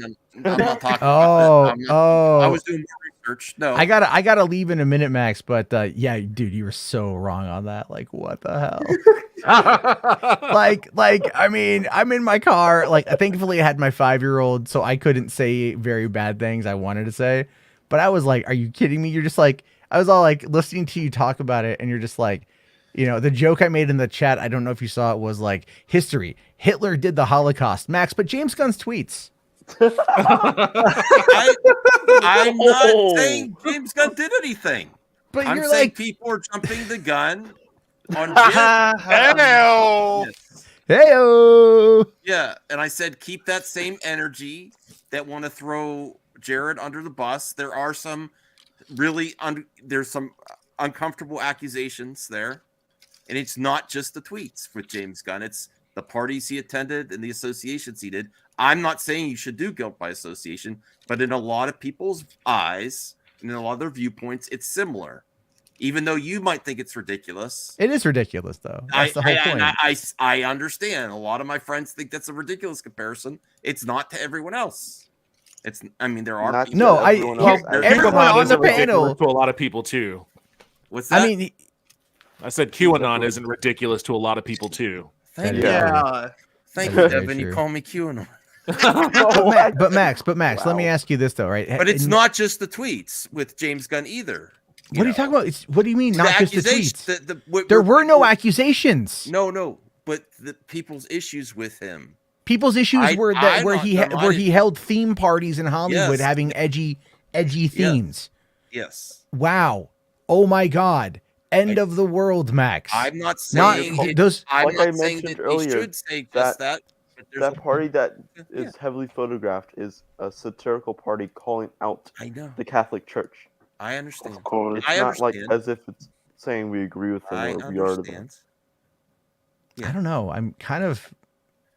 Speaker 8: not talking
Speaker 18: Oh,
Speaker 8: about that. I was doing more research. No,
Speaker 18: I gotta leave in a minute, Max. But yeah, dude, you were so wrong on that. Like, what the hell? like, I mean, I'm in my car. Like, thankfully, I had my 5-year-old, so I couldn't say very bad things I wanted to say. But I was like, "Are you kidding me?" You're just like, I was all like listening to you talk about it, and you're just like, you know, the joke I made in the chat. I don't know if you saw it. Was like history. Hitler did the Holocaust, Max. But James Gunn's tweets.
Speaker 8: I'm not saying James Gunn did anything.
Speaker 18: But
Speaker 8: I'm
Speaker 18: you're
Speaker 8: saying
Speaker 18: like,
Speaker 8: people are jumping the gun on
Speaker 19: Hey-o.
Speaker 18: Heyo.
Speaker 8: Yeah, and I said keep that same energy that want to throw Jared under the bus. There are some really there's some uncomfortable accusations there, and it's not just the tweets with James Gunn. It's the parties he attended and the associations he did. I'm not saying you should do guilt by association, but in a lot of people's eyes and in a lot of their viewpoints, it's similar. Even though you might think it's ridiculous.
Speaker 18: It is ridiculous, though. That's the whole point.
Speaker 8: I understand. A lot of my friends think that's a ridiculous comparison. It's not to everyone else. I mean, there are people.
Speaker 18: No,
Speaker 3: everyone on the panel to a lot of people too.
Speaker 8: What's that?
Speaker 18: I mean,
Speaker 3: I said QAnon isn't ridiculous to a lot of people too.
Speaker 8: Thank you. Thank you,
Speaker 18: Very
Speaker 8: Devin. You
Speaker 18: true.
Speaker 8: call me QAnon.
Speaker 18: but Max, let me ask you this though, right?
Speaker 8: But it's not just the tweets with James Gunn either.
Speaker 18: What are you talking about? What do you mean? Not just the
Speaker 8: accusations,
Speaker 18: tweets? There were no accusations.
Speaker 8: No, but the people's issues with him.
Speaker 18: People's issues were that where he held theme parties in Hollywood,
Speaker 8: Yes.
Speaker 18: having edgy themes.
Speaker 8: Yes.
Speaker 18: Wow. Oh my God. End of the world, Max.
Speaker 8: I'm not saying I'm
Speaker 11: like
Speaker 8: not
Speaker 11: I
Speaker 8: saying
Speaker 11: mentioned
Speaker 8: that
Speaker 11: earlier,
Speaker 8: they should say just that. But there's
Speaker 11: that party that is heavily photographed is a satirical party calling out the Catholic Church.
Speaker 8: I understand.
Speaker 11: Of course. It's
Speaker 8: I
Speaker 11: not like
Speaker 8: understand.
Speaker 11: as if it's saying we agree with them
Speaker 8: I
Speaker 11: or we are to them.
Speaker 8: understand.
Speaker 18: I don't know. I'm kind of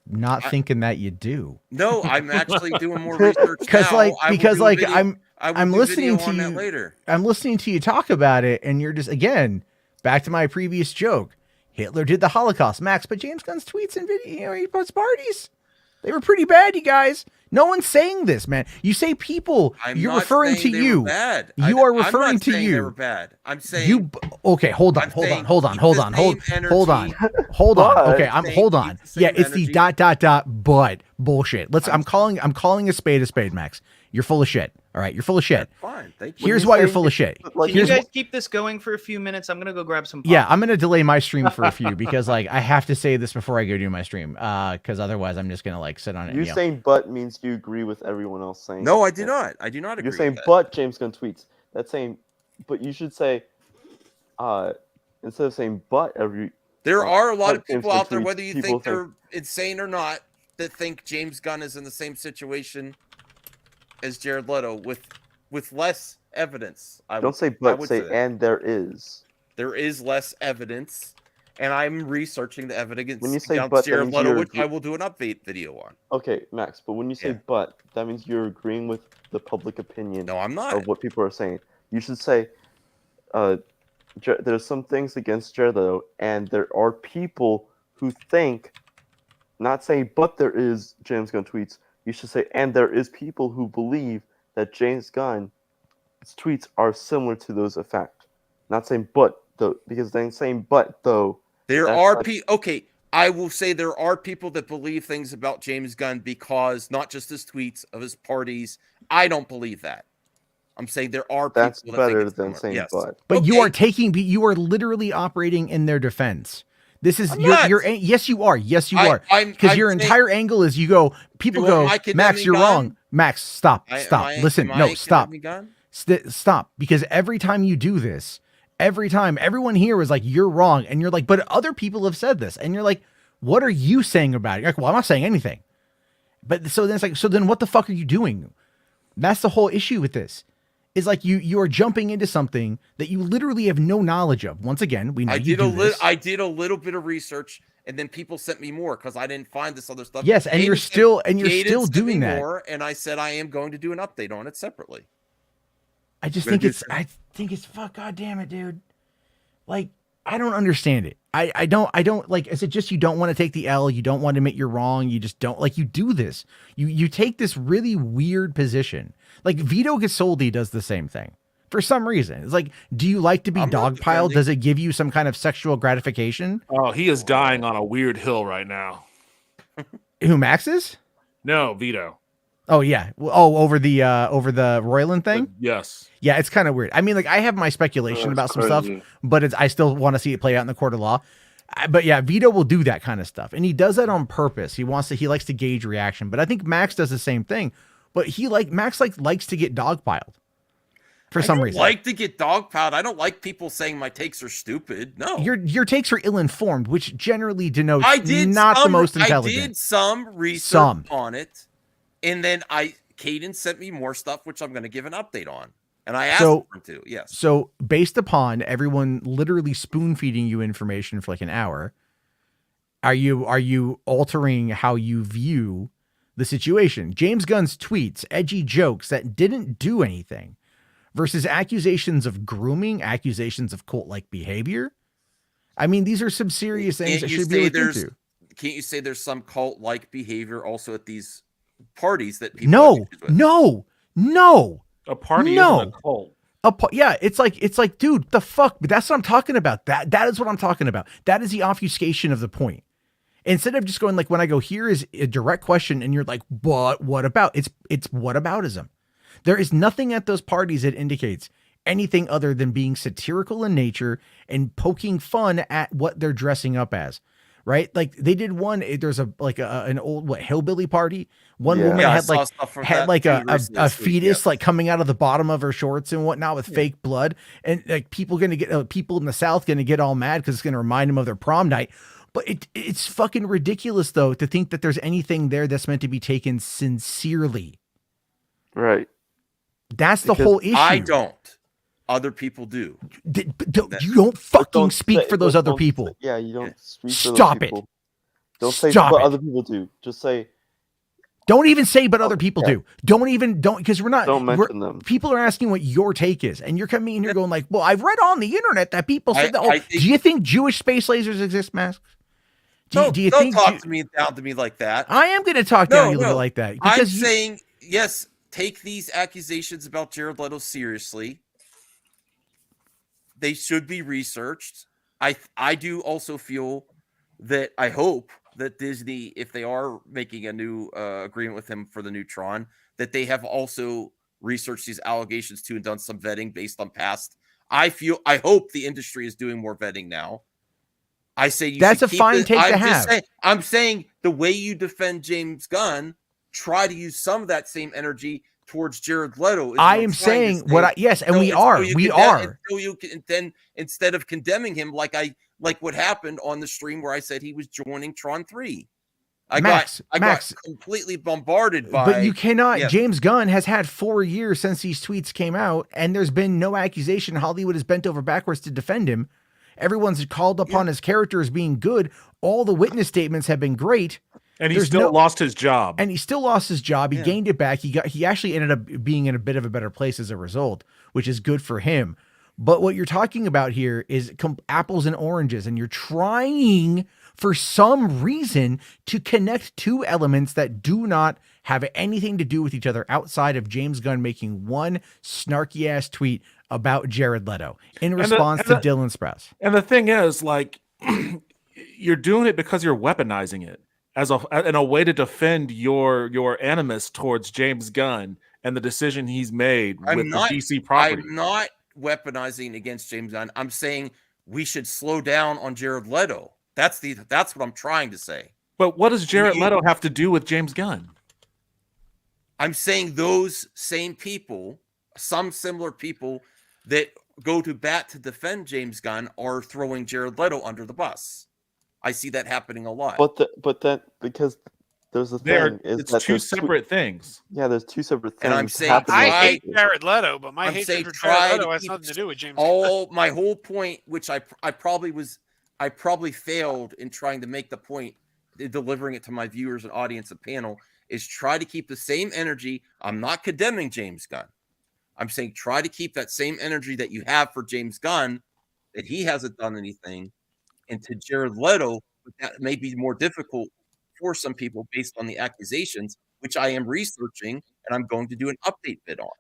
Speaker 18: not thinking that you do.
Speaker 8: No, I'm actually doing more research
Speaker 18: Because
Speaker 8: now.
Speaker 18: like
Speaker 8: I will
Speaker 18: because
Speaker 8: do
Speaker 18: like
Speaker 8: video- I will
Speaker 18: I'm
Speaker 8: do
Speaker 18: listening
Speaker 8: video
Speaker 18: to
Speaker 8: on that
Speaker 18: you
Speaker 8: later.
Speaker 18: I'm listening to you talk about it, and you're just again back to my previous joke. Hitler did the Holocaust, Max, but James Gunn's tweets and video, he posts parties. They were pretty bad, you guys. No one's saying this, man. You say people. You're
Speaker 8: not
Speaker 18: referring to
Speaker 8: saying they
Speaker 18: you.
Speaker 8: were bad.
Speaker 18: You are
Speaker 8: I'm not
Speaker 18: referring to
Speaker 8: saying
Speaker 18: you.
Speaker 8: They were bad. I'm saying
Speaker 18: you. Okay, hold on. Okay, I'm hold on. Yeah, it's the ... but bullshit. I'm calling a spade, Max. You're full of shit. All right, you're full of shit.
Speaker 8: Fine, thank you.
Speaker 18: Here's why you're full of shit.
Speaker 4: Can you guys keep this going for a few minutes? I'm gonna go grab some.
Speaker 18: Yeah, I'm gonna delay my stream for a few because like I have to say this before I go do my stream. Because otherwise I'm just gonna like sit on it.
Speaker 11: You saying but means you agree with everyone else saying.
Speaker 8: No, I do not. I do not agree.
Speaker 11: You're saying
Speaker 8: with that.
Speaker 11: but James Gunn tweets. That's saying, but you should say, instead of saying but every.
Speaker 8: There are a lot of
Speaker 11: James
Speaker 8: people
Speaker 11: Gunn
Speaker 8: out there,
Speaker 11: tweets,
Speaker 8: whether you
Speaker 11: people
Speaker 8: think they're insane or not, that think James Gunn is in the same situation as Jared Leto with less evidence.
Speaker 11: Don't say but, say and there is.
Speaker 8: There is less evidence, and I'm researching the evidence
Speaker 11: When you say
Speaker 8: against
Speaker 11: but, that
Speaker 8: Jared
Speaker 11: means
Speaker 8: Leto,
Speaker 11: you're
Speaker 8: which I will do an update video on.
Speaker 11: Okay, Max, but when you say but, that means you're agreeing with the public opinion.
Speaker 8: No, I'm not.
Speaker 11: Of what people are saying. You should say, there's some things against Jared Leto, and there are people who think, not saying but there is James Gunn tweets, you should say, and there is people who believe that James Gunn's tweets are similar to those of fact. Not saying but, though, because then saying but, though.
Speaker 8: There are people. Okay, I will say there are people that believe things about James Gunn because not just his tweets, of his parties. I don't believe that. I'm saying there are people
Speaker 11: That's
Speaker 8: that
Speaker 11: better
Speaker 8: think it's
Speaker 11: than
Speaker 8: similar.
Speaker 11: saying but.
Speaker 18: But you are literally operating in their defense. This is yes, you are. Yes, you are. Because your entire angle is you go. People go, Max, you're wrong. Max, stop. Listen, no, stop. Stop. Because every time you do this, everyone here is like, you're wrong, and you're like, but other people have said this, and you're like, what are you saying about it? You're like, well, I'm not saying anything. But so then it's like, so then what the fuck are you doing? That's the whole issue with this. Is like you are jumping into something that you literally have no knowledge of. Once again, we know
Speaker 8: I
Speaker 18: you
Speaker 8: did
Speaker 18: do this.
Speaker 8: I did a little bit of research, and then people sent me more because I didn't find this other stuff.
Speaker 18: Yes, and you're still doing that.
Speaker 8: More, and I said I am going to do an update on it separately.
Speaker 18: I think it's fuck. God damn it, dude. Like I don't understand it. I don't like. Is it just you don't want to take the L? You don't want to admit you're wrong. You just don't like. You do this. You take this really weird position. Like Vito Gasoldi does the same thing for some reason. It's like, do you like to be dogpiled? Does it give you some kind of sexual gratification?
Speaker 10: Oh, he is dying on a weird hill right now.
Speaker 18: Who, Max is?
Speaker 10: No, Vito.
Speaker 18: Oh yeah. Oh, over the Royland thing.
Speaker 10: Yes.
Speaker 18: Yeah, it's kind of weird. I mean, like I have my speculation about some stuff, but I still want to see it play out in the court of law. But yeah, Vito will do that kind of stuff, and he does that on purpose. He likes to gauge reaction. But I think Max does the same thing. But Max likes to get dogpiled for some reason.
Speaker 8: I like to get dogpiled. I don't like people saying my takes are stupid. No,
Speaker 18: your takes are ill-informed, which generally denotes the most intelligent.
Speaker 8: I did some research on it, and then Caden sent me more stuff, which I'm going to give an update on. And I asked him to. Yes.
Speaker 18: So based upon everyone literally spoon-feeding you information for like an hour, are you altering how you view the situation? James Gunn's tweets, edgy jokes that didn't do anything versus accusations of grooming, accusations of cult-like behavior. I mean, these are some serious things that should be looked into.
Speaker 8: Can't you say there's some cult-like behavior also at these parties that people
Speaker 18: No.
Speaker 10: A party isn't a cult.
Speaker 18: Yeah, it's like, dude, the fuck? But that's what I'm talking about. That is what I'm talking about. That is the obfuscation of the point. Instead of just going like, when I go, here is a direct question, and you're like, but what about? It's whataboutism. There is nothing at those parties that indicates anything other than being satirical in nature and poking fun at what they're dressing up as. Right? Like they did one, there's an old hillbilly party. One woman had like a fetus like coming out of the bottom of her shorts and whatnot with fake blood. And like people in the South going to get all mad because it's going to remind them of their prom night. But it's fucking ridiculous though, to think that there's anything there that's meant to be taken sincerely.
Speaker 11: Right.
Speaker 18: That's the whole issue.
Speaker 8: I don't. Other people do.
Speaker 18: You don't fucking speak for those other people.
Speaker 11: Yeah, you don't speak for
Speaker 18: Stop
Speaker 11: those people.
Speaker 18: it.
Speaker 11: Don't say
Speaker 18: Stop
Speaker 11: but
Speaker 18: it.
Speaker 11: other people do. Just say.
Speaker 18: Don't even say but other people do. Don't because we're not.
Speaker 11: Don't mention them.
Speaker 18: People are asking what your take is, and you're coming in here going like, well, I've read on the internet that people said that. Do you think Jewish space lasers exist, Max?
Speaker 8: Don't
Speaker 18: you think
Speaker 8: talk to me down to me like that.
Speaker 18: I am going to talk down you a little like that because
Speaker 8: I'm saying yes. Take these accusations about Jared Leto seriously. They should be researched. I do also feel that I hope that Disney, if they are making a new agreement with him for the Neutron, that they have also researched these allegations too and done some vetting based on past. I hope the industry is doing more vetting now. I say
Speaker 18: that's a fine take to have.
Speaker 8: I'm saying the way you defend James Gunn, try to use some of that same energy towards Jared Leto.
Speaker 18: I am saying yes, and we are.
Speaker 8: So you can then, instead of condemning him like what happened on the stream where I said he was joining Tron 3. I got completely bombarded by.
Speaker 18: But you cannot. Yes. James Gunn has had 4 years since these tweets came out, and there's been no accusation. Hollywood has bent over backwards to defend him. Everyone's called upon his character as being good. All the witness statements have been great.
Speaker 10: And he still lost his job.
Speaker 18: And he still lost his job. He gained it back. He actually ended up being in a bit of a better place as a result, which is good for him. But what you're talking about here is apples and oranges, and you're trying for some reason to connect two elements that do not have anything to do with each other outside of James Gunn making one snarky ass tweet about Jared Leto in response to Dylan Sprouse.
Speaker 10: And the thing is, like, you're doing it because you're weaponizing it in a way to defend your animus towards James Gunn and the decision he's made with the DC property.
Speaker 8: I'm not weaponizing against James Gunn. I'm saying we should slow down on Jared Leto. That's what I'm trying to say.
Speaker 10: But what does Jared Leto have to do with James Gunn?
Speaker 8: I'm saying those same people, some similar people that go to bat to defend James Gunn are throwing Jared Leto under the bus. I see that happening a lot.
Speaker 11: But that because there's a thing
Speaker 10: it's two separate things.
Speaker 11: Yeah, there's two separate things.
Speaker 8: And I'm saying
Speaker 19: I hate Jared Leto, but my hatred for Jared Leto has nothing to do with James Gunn.
Speaker 8: My whole point, which I probably failed in trying to make the point, delivering it to my viewers and audience and panel, is try to keep the same energy. I'm not condemning James Gunn. I'm saying try to keep that same energy that you have for James Gunn, that he hasn't done anything, and to Jared Leto, that may be more difficult for some people based on the accusations, which I am researching and I'm going to do an update bid on.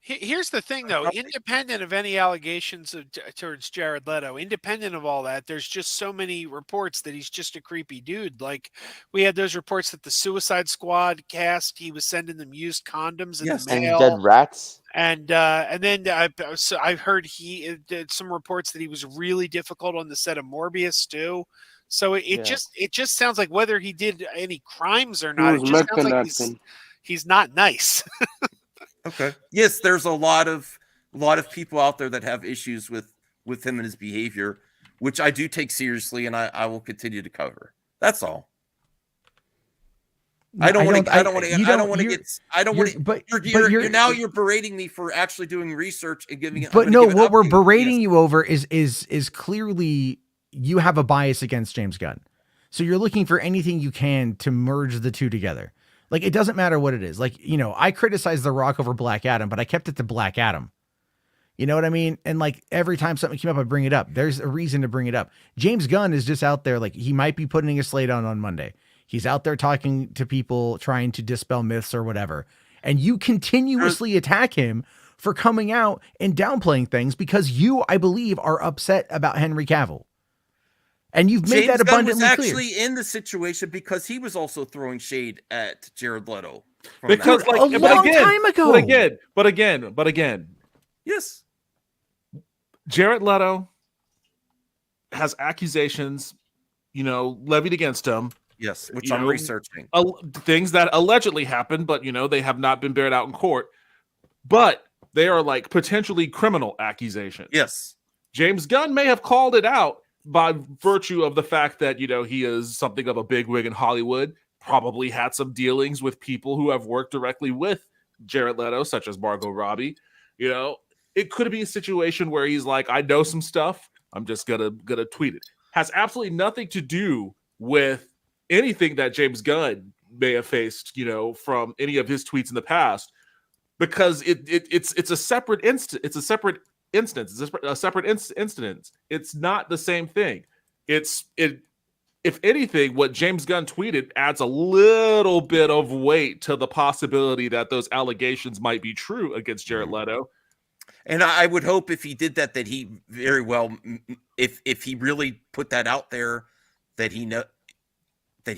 Speaker 19: Here's the thing, though. Independent of any allegations towards Jared Leto, independent of all that, there's just so many reports that he's just a creepy dude. Like, we had those reports that the Suicide Squad cast, he was sending them used condoms in the mail.
Speaker 11: And dead rats.
Speaker 19: And then I've heard he did some reports that he was really difficult on the set of Morbius too. So it just sounds like whether he did any crimes or not, it just sounds like he's not nice.
Speaker 8: Okay. Yes, there's a lot of people out there that have issues with him and his behavior, which I do take seriously, and I will continue to cover. That's all. You're berating me for actually doing research and giving it.
Speaker 18: But no, what we're berating you over is clearly you have a bias against James Gunn. So you're looking for anything you can to merge the two together. Like, it doesn't matter what it is. Like, I criticized The Rock over Black Adam, but I kept it to Black Adam. You know what I mean? And like, every time something came up, I bring it up. There's a reason to bring it up. James Gunn is just out there. Like, he might be putting a slate on Monday. He's out there talking to people, trying to dispel myths or whatever. And you continuously attack him for coming out and downplaying things because you, I believe, are upset about Henry Cavill. And you've made that abundantly clear.
Speaker 8: James Gunn was actually in the situation because he was also throwing shade at Jared Leto.
Speaker 10: Because
Speaker 18: a long time ago.
Speaker 10: But again.
Speaker 8: Yes.
Speaker 10: Jared Leto has accusations, levied against him.
Speaker 8: Yes, which I'm researching.
Speaker 10: Things that allegedly happened, but they have not been bared out in court. But they are like potentially criminal accusations.
Speaker 8: Yes.
Speaker 10: James Gunn may have called it out by virtue of the fact that, he is something of a bigwig in Hollywood, probably had some dealings with people who have worked directly with Jared Leto, such as Margot Robbie. It could be a situation where he's like, I know some stuff, I'm just gonna tweet it. Has absolutely nothing to do with anything that James Gunn may have faced, from any of his tweets in the past, because it's a separate instance. It's a separate incident. It's not the same thing. if anything, what James Gunn tweeted adds a little bit of weight to the possibility that those allegations might be true against Jared Leto.
Speaker 8: And I would hope if he did that, that he very well, if he really put that out there, that he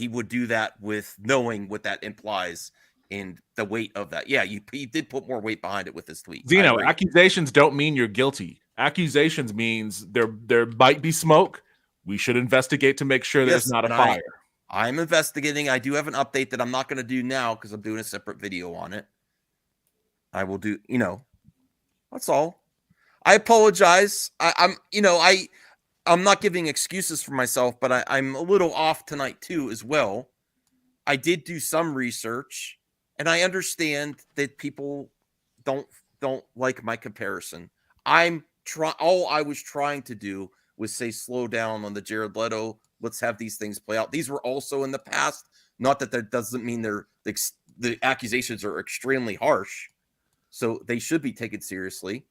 Speaker 8: would do that with knowing what that implies and the weight of that. Yeah, he did put more weight behind it with his tweet.
Speaker 10: Zeno, accusations don't mean you're guilty. Accusations means there might be smoke. We should investigate to make sure there's not a fire.
Speaker 8: I'm investigating. I do have an update that I'm not going to do now because I'm doing a separate video on it. I will do, that's all. I apologize. I'm not giving excuses for myself, but I'm a little off tonight too as well. I did do some research, and I understand that people don't like my comparison. All I was trying to do was say slow down on the Jared Leto. Let's have these things play out. These were also in the past. Not that doesn't mean the accusations are extremely harsh. So they should be taken seriously.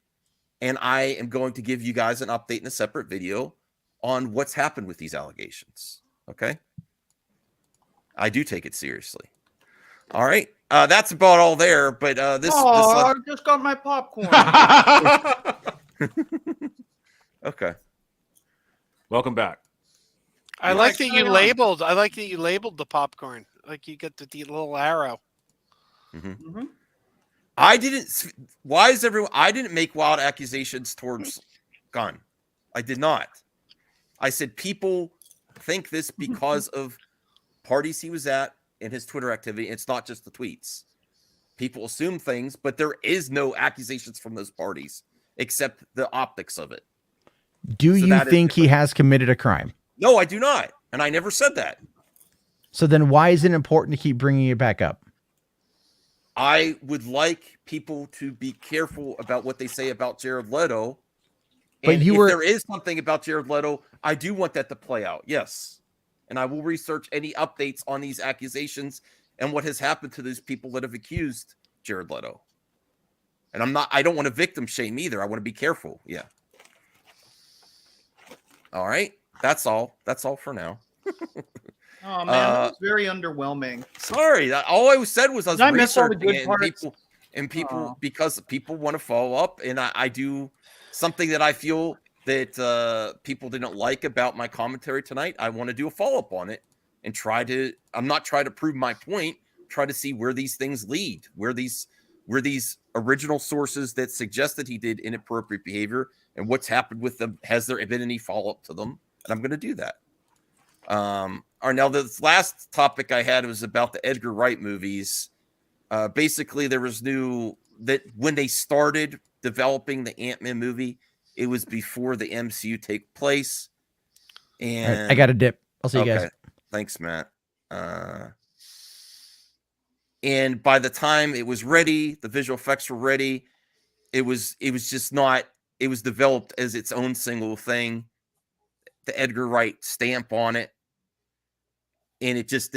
Speaker 8: And I am going to give you guys an update in a separate video on what's happened with these allegations. Okay? I do take it seriously. All right. That's about all there. But
Speaker 4: I just got my popcorn.
Speaker 8: Okay.
Speaker 10: Welcome back.
Speaker 19: I like that you labeled the popcorn. Like you get the little arrow.
Speaker 8: Mm-hmm. I didn't. Why is everyone? I didn't make wild accusations towards Gunn. I did not. I said people think this because of parties he was at and his Twitter activity. It's not just the tweets. People assume things, but there is no accusations from those parties except the optics of it.
Speaker 18: Do you think he has committed a crime?
Speaker 8: No, I do not. And I never said that.
Speaker 18: So then why is it important to keep bringing it back up?
Speaker 8: I would like people to be careful about what they say about Jared Leto.
Speaker 18: But
Speaker 8: and if there is something about Jared Leto, I do want that to play out. Yes. And I will research any updates on these accusations and what has happened to those people that have accused Jared Leto. And I don't want to victim shame either. I want to be careful. Yeah. All right. That's all. That's all for now.
Speaker 4: Oh man, that was very underwhelming.
Speaker 8: Sorry. All I said was I was researching it, and people because people want to follow up, and I do something that I feel that people didn't like about my commentary tonight. I want to do a follow-up on it and I'm not trying to prove my point, try to see where these things lead, where these original sources that suggested he did inappropriate behavior and what's happened with them. Has there been any follow-up to them? And I'm going to do that. Now this last topic I had was about the Edgar Wright movies. Basically, there was that when they started developing the Ant-Man movie, it was before the MCU take place. And
Speaker 18: right, I got a dip. I'll see you guys.
Speaker 8: Thanks, Matt. And by the time it was ready, the visual effects were ready. It was just not. It was developed as its own single thing. The Edgar Wright stamp on it. And they just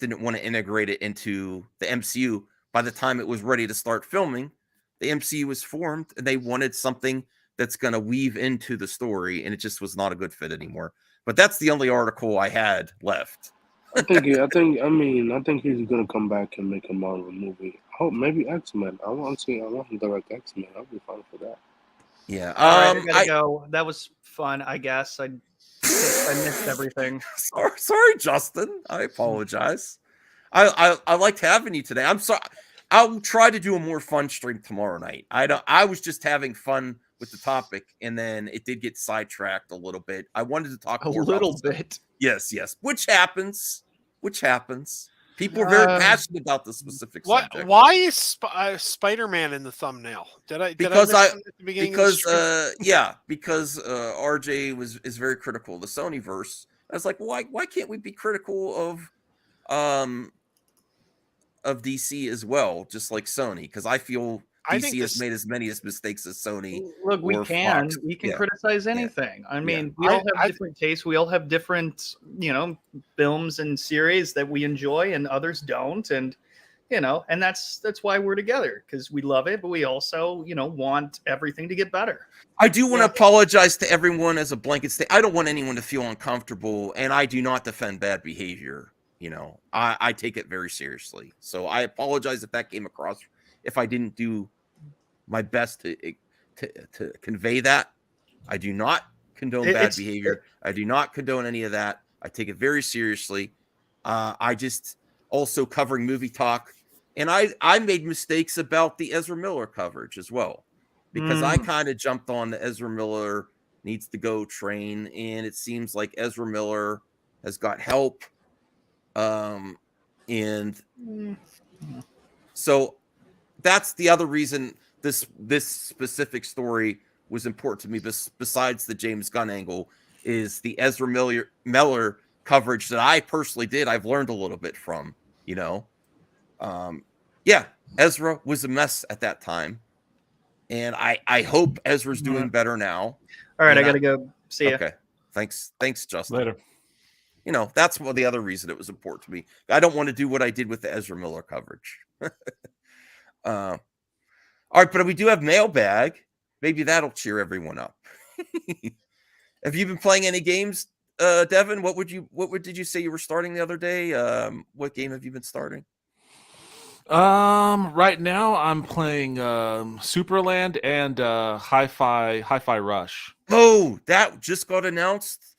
Speaker 8: didn't want to integrate it into the MCU. By the time it was ready to start filming, the MCU was formed, and they wanted something that's going to weave into the story, and it just was not a good fit anymore. But that's the only article I had left.
Speaker 13: I think he's going to come back and make a Marvel movie. Oh, maybe X-Men. I want him to direct X-Men. I'll be fine for that.
Speaker 8: Yeah.
Speaker 4: I gotta go. That was fun. I guess I missed everything.
Speaker 8: Sorry, Justin. I apologize. I liked having you today. I'm sorry. I'll try to do a more fun stream tomorrow night. I was just having fun with the topic, and then it did get sidetracked a little bit. I wanted to talk more about
Speaker 4: bit.
Speaker 8: Yes, which happens. People are very passionate about the specific subject.
Speaker 19: Why is Spider-Man in the thumbnail? Because
Speaker 8: RJ is very critical of the Sony verse. I was like, why can't we be critical of DC as well, just like Sony? Because I feel DC has made as many mistakes as Sony.
Speaker 4: Look, we can criticize anything. I mean, we all have different tastes. We all have different, films and series that we enjoy and others don't. And, you know, and that's why we're together, because we love it, but we also, you know, want everything to get better.
Speaker 8: I do want to apologize to everyone as a blanket statement. I don't want anyone to feel uncomfortable, and I do not defend bad behavior. You know, I take it very seriously. So I apologize if that came across, if I didn't do my best to convey that. I do not condone bad behavior. I do not condone any of that. I take it very seriously. I just also covering movie talk, and I made mistakes about the Ezra Miller coverage as well, because I kind of jumped on the Ezra Miller needs to go train, and it seems like Ezra Miller has got help. And so that's the other reason this specific story was important to me. Besides the James Gunn angle, is the Ezra Miller coverage that I personally did. I've learned a little bit from, you know. Yeah, Ezra was a mess at that time, and I hope Ezra's doing better now.
Speaker 4: All right, I gotta go. See ya.
Speaker 8: Okay, thanks, Justin.
Speaker 10: Later.
Speaker 8: You know, that's the other reason it was important to me. I don't want to do what I did with the Ezra Miller coverage. All right, but we do have mailbag. Maybe that'll cheer everyone up. Have you been playing any games, Devin? What did you say you were starting the other day? What game have you been starting?
Speaker 10: Right now I'm playing Superland and Hi-Fi Rush.
Speaker 8: Oh, that just got announced.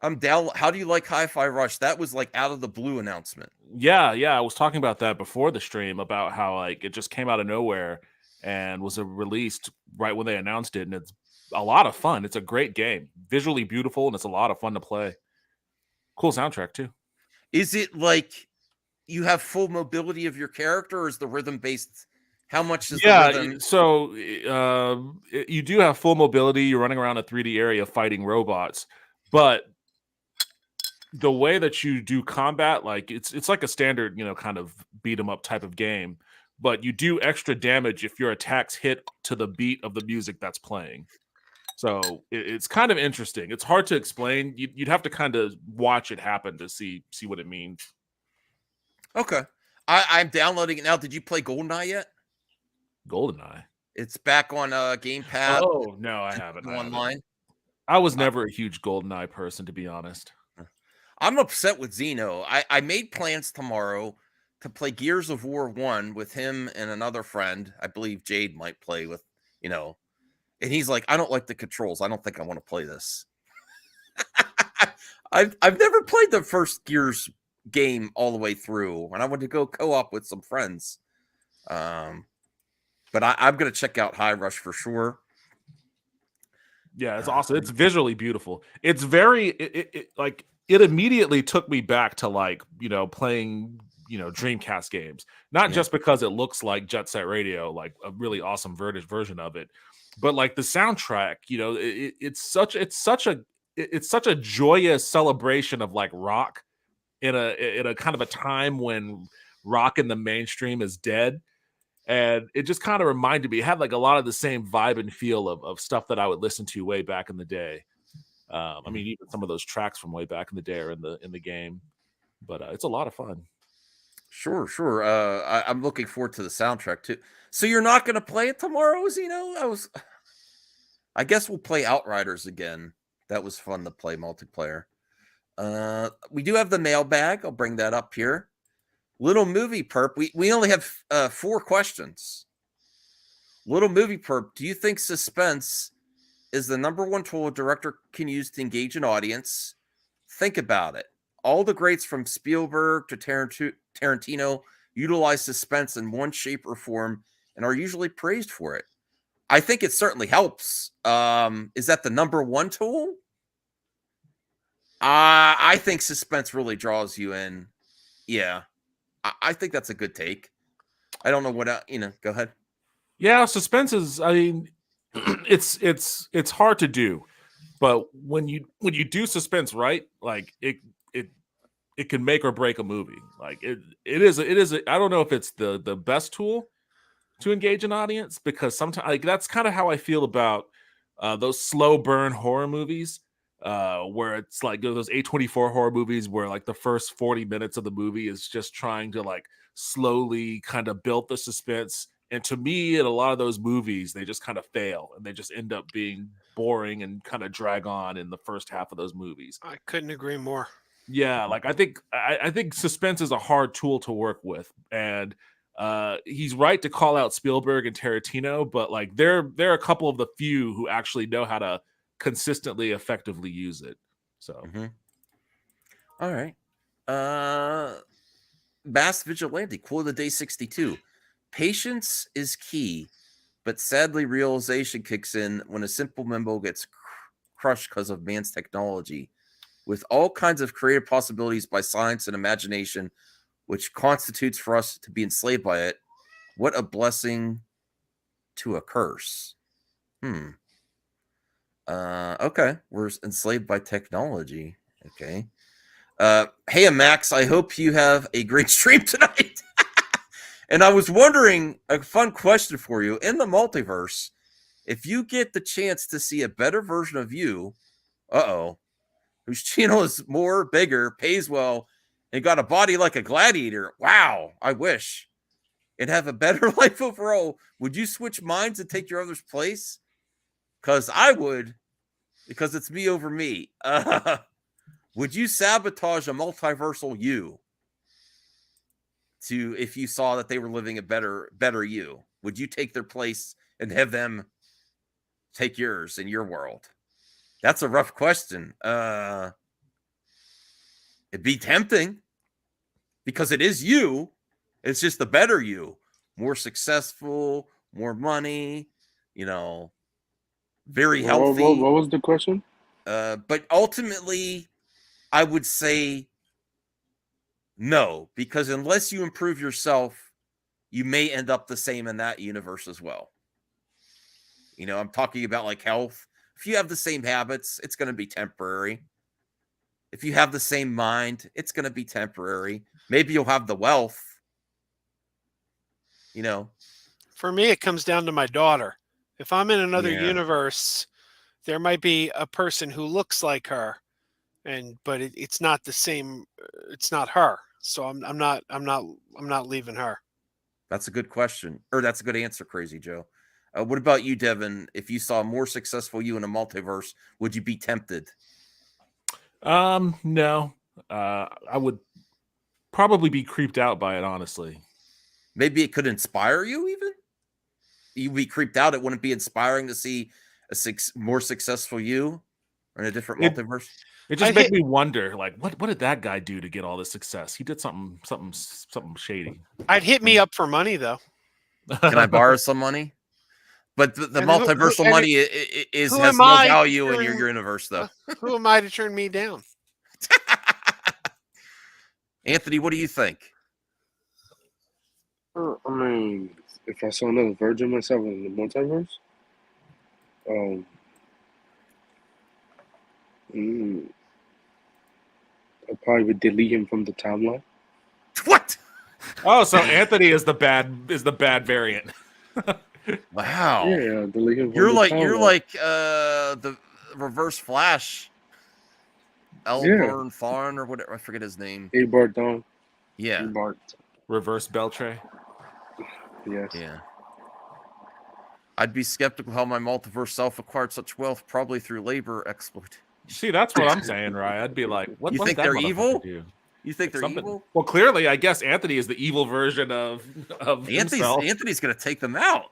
Speaker 8: I'm down. How do you like Hi-Fi Rush? That was like out of the blue announcement.
Speaker 10: Yeah, I was talking about that before the stream, about how like it just came out of nowhere and was released right when they announced it, and it's a lot of fun. It's a great game, visually beautiful, and it's a lot of fun to play. Cool soundtrack too.
Speaker 8: Is it like you have full mobility of your character, or is the rhythm based? How much is the rhythm?
Speaker 10: So you do have full mobility. You're running around a 3D area fighting robots, but the way that you do combat, like it's like a standard, you know, kind of beat 'em up type of game, but you do extra damage if your attacks hit to the beat of the music that's playing. So it's kind of interesting. It's hard to explain. You'd have to kind of watch it happen to see what it means.
Speaker 8: Okay, I'm downloading it now. Did you play GoldenEye yet?
Speaker 10: GoldenEye.
Speaker 8: It's back on Game Pass.
Speaker 10: Oh no, I haven't.
Speaker 8: Online.
Speaker 10: I was never a huge GoldenEye person, to be honest.
Speaker 8: I'm upset with Zeno. I made plans tomorrow to play Gears of War 1 with him and another friend. I believe Jade might play with, you know. And he's like, I don't like the controls. I don't think I want to play this. I've never played the first Gears game all the way through, and I wanted to go co-op with some friends. But I'm going to check out High Rush for sure.
Speaker 10: Yeah, it's awesome. It's visually beautiful. It's very it immediately took me back to, like, you know, playing, you know, Dreamcast games. Not just because it looks like Jet Set Radio, like a really awesome version of it, but like the soundtrack, you know, it's such a joyous celebration of like rock in a kind of a time when rock in the mainstream is dead. And it just kind of reminded me, it had like a lot of the same vibe and feel of stuff that I would listen to way back in the day. I mean, even some of those tracks from way back in the day are in the game, but it's a lot of fun.
Speaker 8: Sure. I'm looking forward to the soundtrack too. So you're not going to play it tomorrow, Zeno? I guess we'll play Outriders again. That was fun to play multiplayer. We do have the mailbag. I'll bring that up here. Little Movie Perp. We only have 4 questions. Little Movie Perp. Do you think suspense is the number one tool a director can use to engage an audience? Think about it. All the greats from Spielberg to Tarantino utilize suspense in one shape or form and are usually praised for it. I think it certainly helps. Is that the number one tool? I think suspense really draws you in. Yeah. I think that's a good take. I don't know what, go ahead.
Speaker 10: Yeah, suspense is, I mean, it's hard to do, but when you do suspense right, like it can make or break a movie. Like it is I don't know if it's the best tool to engage an audience, because sometimes, like, that's kind of how I feel about those slow burn horror movies. where it's like those A24 horror movies where like the first 40 minutes of the movie is just trying to like slowly kind of build the suspense. And to me, in a lot of those movies, they just kind of fail and they just end up being boring and kind of drag on in the first half of those movies.
Speaker 19: I couldn't agree more.
Speaker 10: Yeah, like I think suspense is a hard tool to work with, and he's right to call out Spielberg and Tarantino, but like they're a couple of the few who actually know how to consistently effectively use it. So
Speaker 8: all right. Bass Vigilante, quote of the day 62. Patience is key, but sadly realization kicks in when a simple memo gets crushed because of man's technology. With all kinds of creative possibilities by science and imagination, which constitutes for us to be enslaved by it, what a blessing to a curse. Okay, we're enslaved by technology. Okay. Hey, Max, I hope you have a great stream tonight. And I was wondering, a fun question for you. In the multiverse, if you get the chance to see a better version of you, whose channel is more, bigger, pays well, and got a body like a gladiator, wow, I wish, and have a better life overall, would you switch minds and take your other's place? Because I would, because it's me over me. Would you sabotage a multiversal you to, if you saw that they were living a better you? Would you take their place and have them take yours in your world? That's a rough question. It'd be tempting because it is you. It's just the better you, more successful, more money, very healthy.
Speaker 13: What was the question?
Speaker 8: But ultimately, I would say no, because unless you improve yourself, you may end up the same in that universe as well. I'm talking about like health. If you have the same habits, it's going to be temporary. If you have the same mind, it's going to be temporary. Maybe you'll have the wealth.
Speaker 19: For me, it comes down to my daughter. If I'm in another universe, there might be a person who looks like her, but it's not the same. It's not her. So I'm not leaving her.
Speaker 8: That's a good question, or that's a good answer, Crazy Joe. What about you, Devin? If you saw a more successful you in a multiverse, would you be tempted?
Speaker 10: No. I would probably be creeped out by it, honestly.
Speaker 8: Maybe it could inspire you even? You'd be creeped out. It wouldn't be inspiring to see a more successful you or in a different multiverse?
Speaker 10: It just made me wonder, like, what did that guy do to get all this success? He did something shady.
Speaker 19: I'd hit me up for money, though.
Speaker 8: Can I borrow some money? But the multiversal money has no value in your universe, though.
Speaker 19: Who am I to turn me down?
Speaker 8: Anthony, what do you think?
Speaker 13: I mean, if I saw another version of myself in the multiverse, I'd probably delete him from the timeline.
Speaker 8: What?
Speaker 10: Oh, so Anthony is the bad variant.
Speaker 8: Wow.
Speaker 13: Yeah, delete him from
Speaker 8: You're
Speaker 13: the
Speaker 8: like
Speaker 13: timeline.
Speaker 8: the Reverse Flash. Elburn Farn or whatever, I forget his name.
Speaker 13: Abart Dawn.
Speaker 8: Yeah.
Speaker 13: Abart.
Speaker 10: Reverse Beltray.
Speaker 13: Yes.
Speaker 8: Yeah. I'd be skeptical how my multiverse self acquired such wealth, probably through labor exploit.
Speaker 10: See, that's what I'm saying, right? I'd be like, what?
Speaker 8: You
Speaker 10: what
Speaker 8: think
Speaker 10: did that
Speaker 8: they're
Speaker 10: motherfucker
Speaker 8: evil?
Speaker 10: do?
Speaker 8: You think they're
Speaker 10: Something-
Speaker 8: evil?
Speaker 10: Well, clearly, I guess Anthony is the evil version of himself.
Speaker 8: Anthony's going to take them out.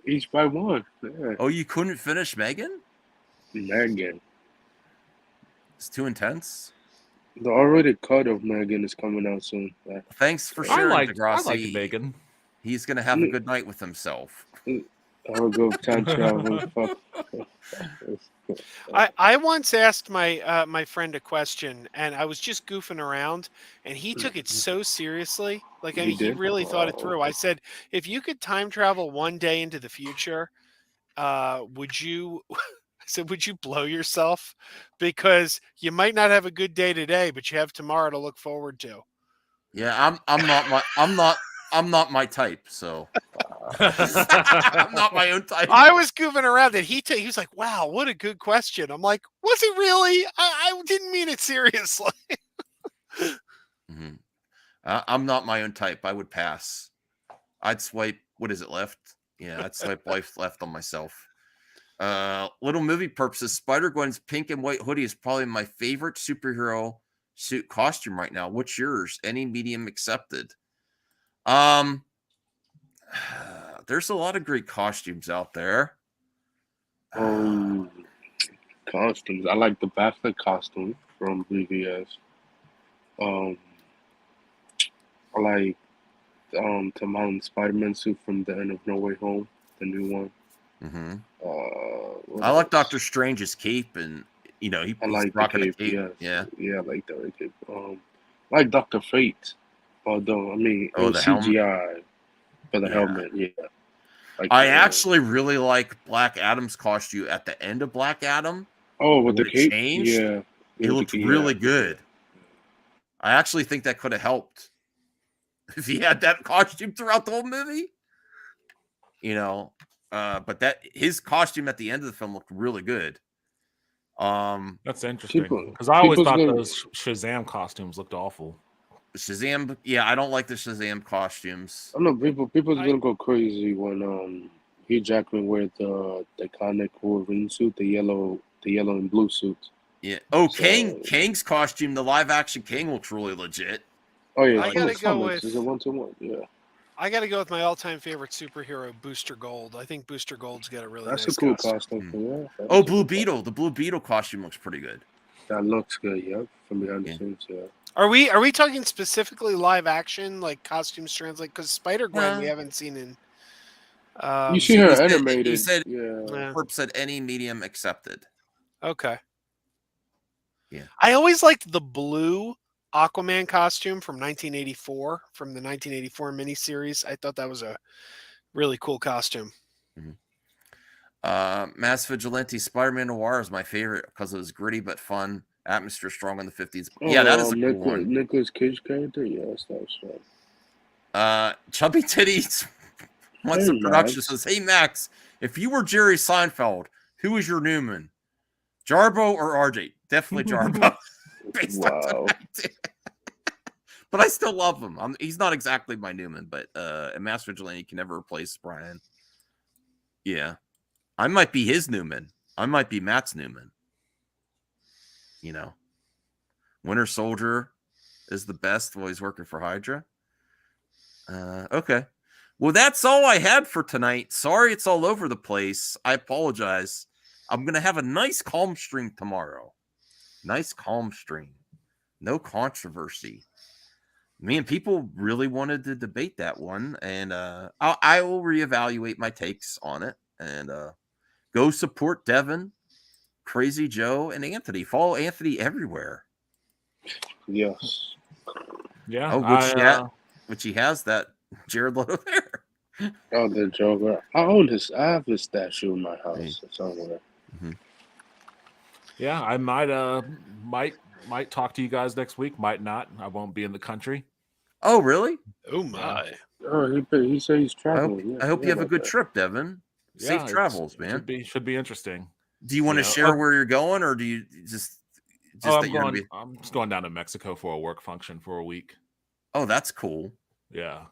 Speaker 13: Each by one. Yeah.
Speaker 8: Oh, you couldn't finish Megan?
Speaker 13: Megan.
Speaker 8: It's too intense.
Speaker 13: The already cut of Megan is coming out soon.
Speaker 8: Thanks for sharing, Degrassi.
Speaker 10: I like Megan.
Speaker 8: He's going to have a good night with himself.
Speaker 13: I'll go time travel. Fuck.
Speaker 19: I once asked my friend a question, and I was just goofing around, and he took it so seriously. Like, I mean, he really thought it through. I said, if you could time travel one day into the future, would you? I said, would you blow yourself? Because you might not have a good day today, but you have tomorrow to look forward to.
Speaker 8: Yeah, I'm not my type. So I'm not my own type.
Speaker 19: I was goofing around and he was like, wow, what a good question. I'm like, was it really? I didn't mean it seriously.
Speaker 8: Mm-hmm. I'm not my own type. I would pass. I'd swipe. What is it, left? Yeah, I'd swipe left on myself. Little movie purposes. Spider-Gwen's pink and white hoodie is probably my favorite superhero suit costume right now. What's yours? Any medium accepted. There's a lot of great costumes out there.
Speaker 13: Costumes. I like the Batfleck costume from BVS. I like Tom Holland's Spider-Man suit from the end of No Way Home, the new one.
Speaker 8: I like Doctor Strange's cape, and he's
Speaker 13: like
Speaker 8: rocking
Speaker 13: the
Speaker 8: a cape.
Speaker 13: yes. Yeah, I like that cape. I like Dr. Fate, although it was
Speaker 8: the
Speaker 13: CGI for the helmet. Yeah.
Speaker 8: I actually really like Black Adam's costume at the end of Black Adam.
Speaker 13: Oh, with the
Speaker 8: it
Speaker 13: cape?
Speaker 8: changed.
Speaker 13: Yeah.
Speaker 8: It looked really good. I actually think that could have helped if he had that costume throughout the whole movie. But that his costume at the end of the film looked really good.
Speaker 10: That's interesting because I always thought those Shazam costumes looked awful.
Speaker 8: Shazam, yeah, I don't like the Shazam costumes.
Speaker 13: I don't know people's gonna go crazy when Hugh Jackman wears the iconic Wolverine suit, the yellow and blue suit.
Speaker 8: Yeah. Kang's costume, the live action Kang looks really legit.
Speaker 13: Oh yeah,
Speaker 19: I gotta go with.
Speaker 13: Is it 1-to-1? Yeah.
Speaker 19: I got to go with my all-time favorite superhero, Booster Gold. I think Booster Gold's got a really
Speaker 13: That's
Speaker 19: nice
Speaker 13: a cool
Speaker 19: costume.
Speaker 13: Yeah.
Speaker 8: Blue Beetle. The Blue Beetle costume looks pretty good.
Speaker 13: That looks good. Yep, from behind the scenes. Yeah.
Speaker 19: Are we talking specifically live action, like costumes translate? Because Spider-Gwen we haven't seen in.
Speaker 13: You see her animated.
Speaker 8: He said,
Speaker 13: yeah.
Speaker 8: Herb said any medium accepted.
Speaker 19: Okay.
Speaker 8: Yeah.
Speaker 19: I always liked the blue Aquaman costume from 1984, from the 1984 miniseries. I thought that was a really cool costume.
Speaker 8: Mass Vigilante Spider-Man Noir is my favorite because it was gritty but fun. Atmosphere strong in the 50s. Yeah, that is a cool one.
Speaker 13: Nicolas Cage character? Yes, that was fun.
Speaker 8: Chubby Titties wants the production says, hey, Max, if you were Jerry Seinfeld, who is your Newman? Jarbo or RJ? Definitely Jarbo. Based on tonight. But I still love him. He's not exactly my Newman, but a Mass Vigilante can never replace Brian. Yeah. I might be his Newman. I might be Matt's Newman. Winter Soldier is the best while he's working for Hydra. Okay. Well, that's all I had for tonight. Sorry it's all over the place. I apologize. I'm going to have a nice calm stream tomorrow. Nice calm stream. No controversy. Man, people really wanted to debate that one. And I will reevaluate my takes on it. And go support Devin, Crazy Joe, and Anthony. Follow Anthony everywhere.
Speaker 13: Yes.
Speaker 10: Yeah.
Speaker 8: Which he has that Jared Leto there.
Speaker 13: Oh, the Joker. I have his statue in my house somewhere.
Speaker 10: Yeah, I might talk to you guys next week. Might not. I won't be in the country.
Speaker 8: Oh, really?
Speaker 19: Oh my.
Speaker 13: Oh, he said he's traveling.
Speaker 8: I hope you have a good trip, Devin. Safe travels, man.
Speaker 10: Should be interesting.
Speaker 8: Do you want to share where you're going, or do you just
Speaker 10: I'm just going down to Mexico for a work function for a week.
Speaker 8: Oh, that's cool.
Speaker 10: Yeah.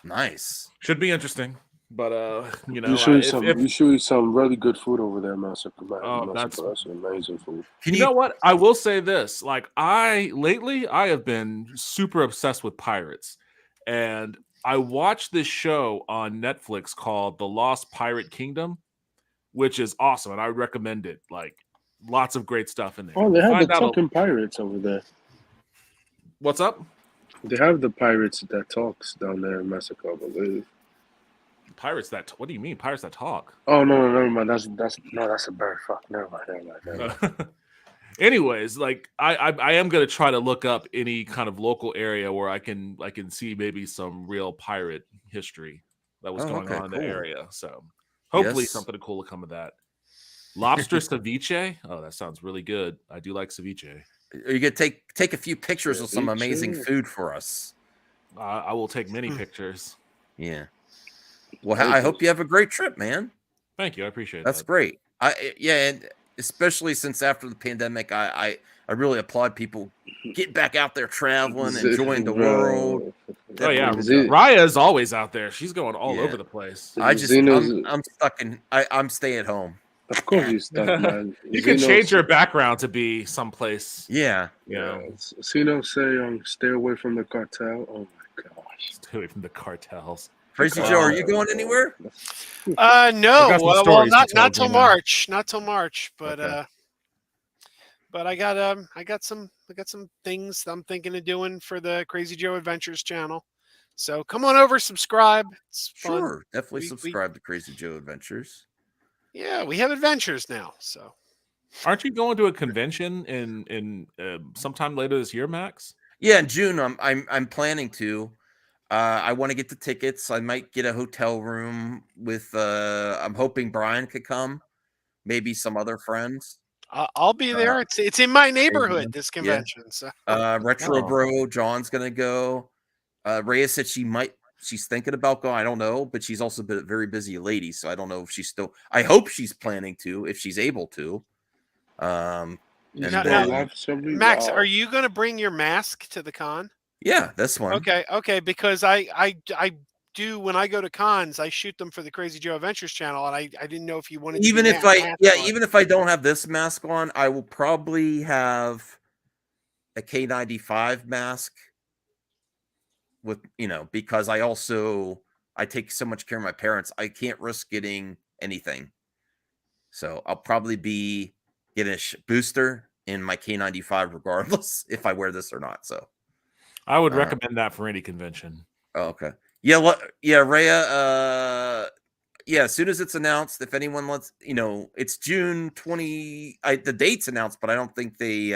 Speaker 8: Nice.
Speaker 10: Should be interesting. But
Speaker 13: you should eat some really good food over there, Mexico. That's amazing food.
Speaker 10: You know what? I will say this: like lately, I have been super obsessed with pirates, and I watched this show on Netflix called The Lost Pirate Kingdom, which is awesome, and I would recommend it. Like, lots of great stuff in there.
Speaker 13: Oh, they have the talking pirates over there.
Speaker 10: What's up?
Speaker 13: They have the pirates that talks down there in Mexico, I believe.
Speaker 10: Pirates that what do you mean? Pirates that talk?
Speaker 13: Oh no, never mind. That's a bird. Fuck, never mind.
Speaker 10: Anyways, like I am gonna try to look up any kind of local area where I can see maybe some real pirate history that was going on in the area. So hopefully something cool will come of that. Lobster ceviche. Oh, that sounds really good. I do like ceviche.
Speaker 8: You could take a few pictures of some amazing food for us.
Speaker 10: I will take many pictures.
Speaker 8: Yeah. Well, I hope you have a great trip, man.
Speaker 10: Thank you. I appreciate
Speaker 8: That's
Speaker 10: that.
Speaker 8: great. And especially since after the pandemic, I really applaud people getting back out there traveling, enjoying the world.
Speaker 10: Oh yeah,
Speaker 8: Definitely.
Speaker 10: Raya is always out there. She's going all over the place.
Speaker 8: I'm stuck in. I'm staying at home.
Speaker 13: Of course you're stuck, man.
Speaker 10: You can change your background to be someplace.
Speaker 8: Yeah.
Speaker 10: You know.
Speaker 13: Zeno say, stay away from the cartel. Oh my gosh.
Speaker 10: Stay away from the cartels.
Speaker 8: Crazy Joe, are you going anywhere?
Speaker 19: No. Well, not till March. Not till March. But but I got some things I'm thinking of doing for the Crazy Joe Adventures channel. So come on over, subscribe. It's fun.
Speaker 8: Sure, definitely subscribe to Crazy Joe Adventures.
Speaker 19: Yeah, we have adventures now. So,
Speaker 10: aren't you going to a convention in sometime later this year, Max?
Speaker 8: Yeah, in June. I'm planning to. I want to get the tickets. I might get a hotel room with. I'm hoping Brian could come. Maybe some other friends.
Speaker 19: I'll be there. It's in my neighborhood. This convention.
Speaker 8: Yeah.
Speaker 19: So
Speaker 8: Retro Bro John's gonna go. Rhea said she's thinking about going. I don't know, but she's also been a very busy lady, so I don't know if she's still. I hope she's planning to, if she's able to.
Speaker 19: Max, are you going to bring your mask to the con?
Speaker 8: Yeah, this one.
Speaker 19: Okay, because I do when I go to cons, I shoot them for the Crazy Joe Adventures channel, and I didn't know if you wanted.
Speaker 8: Even if I don't have this mask on, I will probably have a K95 mask. With because I take so much care of my parents, I can't risk getting anything. So I'll probably be getting a booster in my K95 regardless if I wear this or not. So
Speaker 10: I would recommend that for any convention.
Speaker 8: Oh, okay. Yeah, Rhea. As soon as it's announced, if anyone wants, it's June 20. The date's announced, but I don't think they.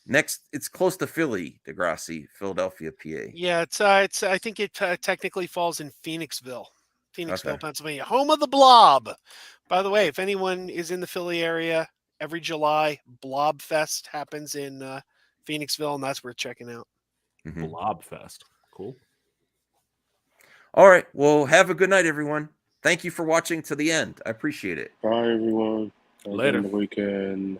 Speaker 8: It's close to Philly, Degrassi, Philadelphia, PA.
Speaker 19: Yeah, I think it technically falls in Phoenixville, Pennsylvania, home of the Blob. By the way, if anyone is in the Philly area, every July, Blob Fest happens in Phoenixville, and that's worth checking out.
Speaker 8: Mm-hmm.
Speaker 10: Blob Fest, cool.
Speaker 8: All right, well, have a good night, everyone. Thank you for watching to the end. I appreciate it.
Speaker 13: Bye, everyone.
Speaker 10: Later.
Speaker 13: The weekend.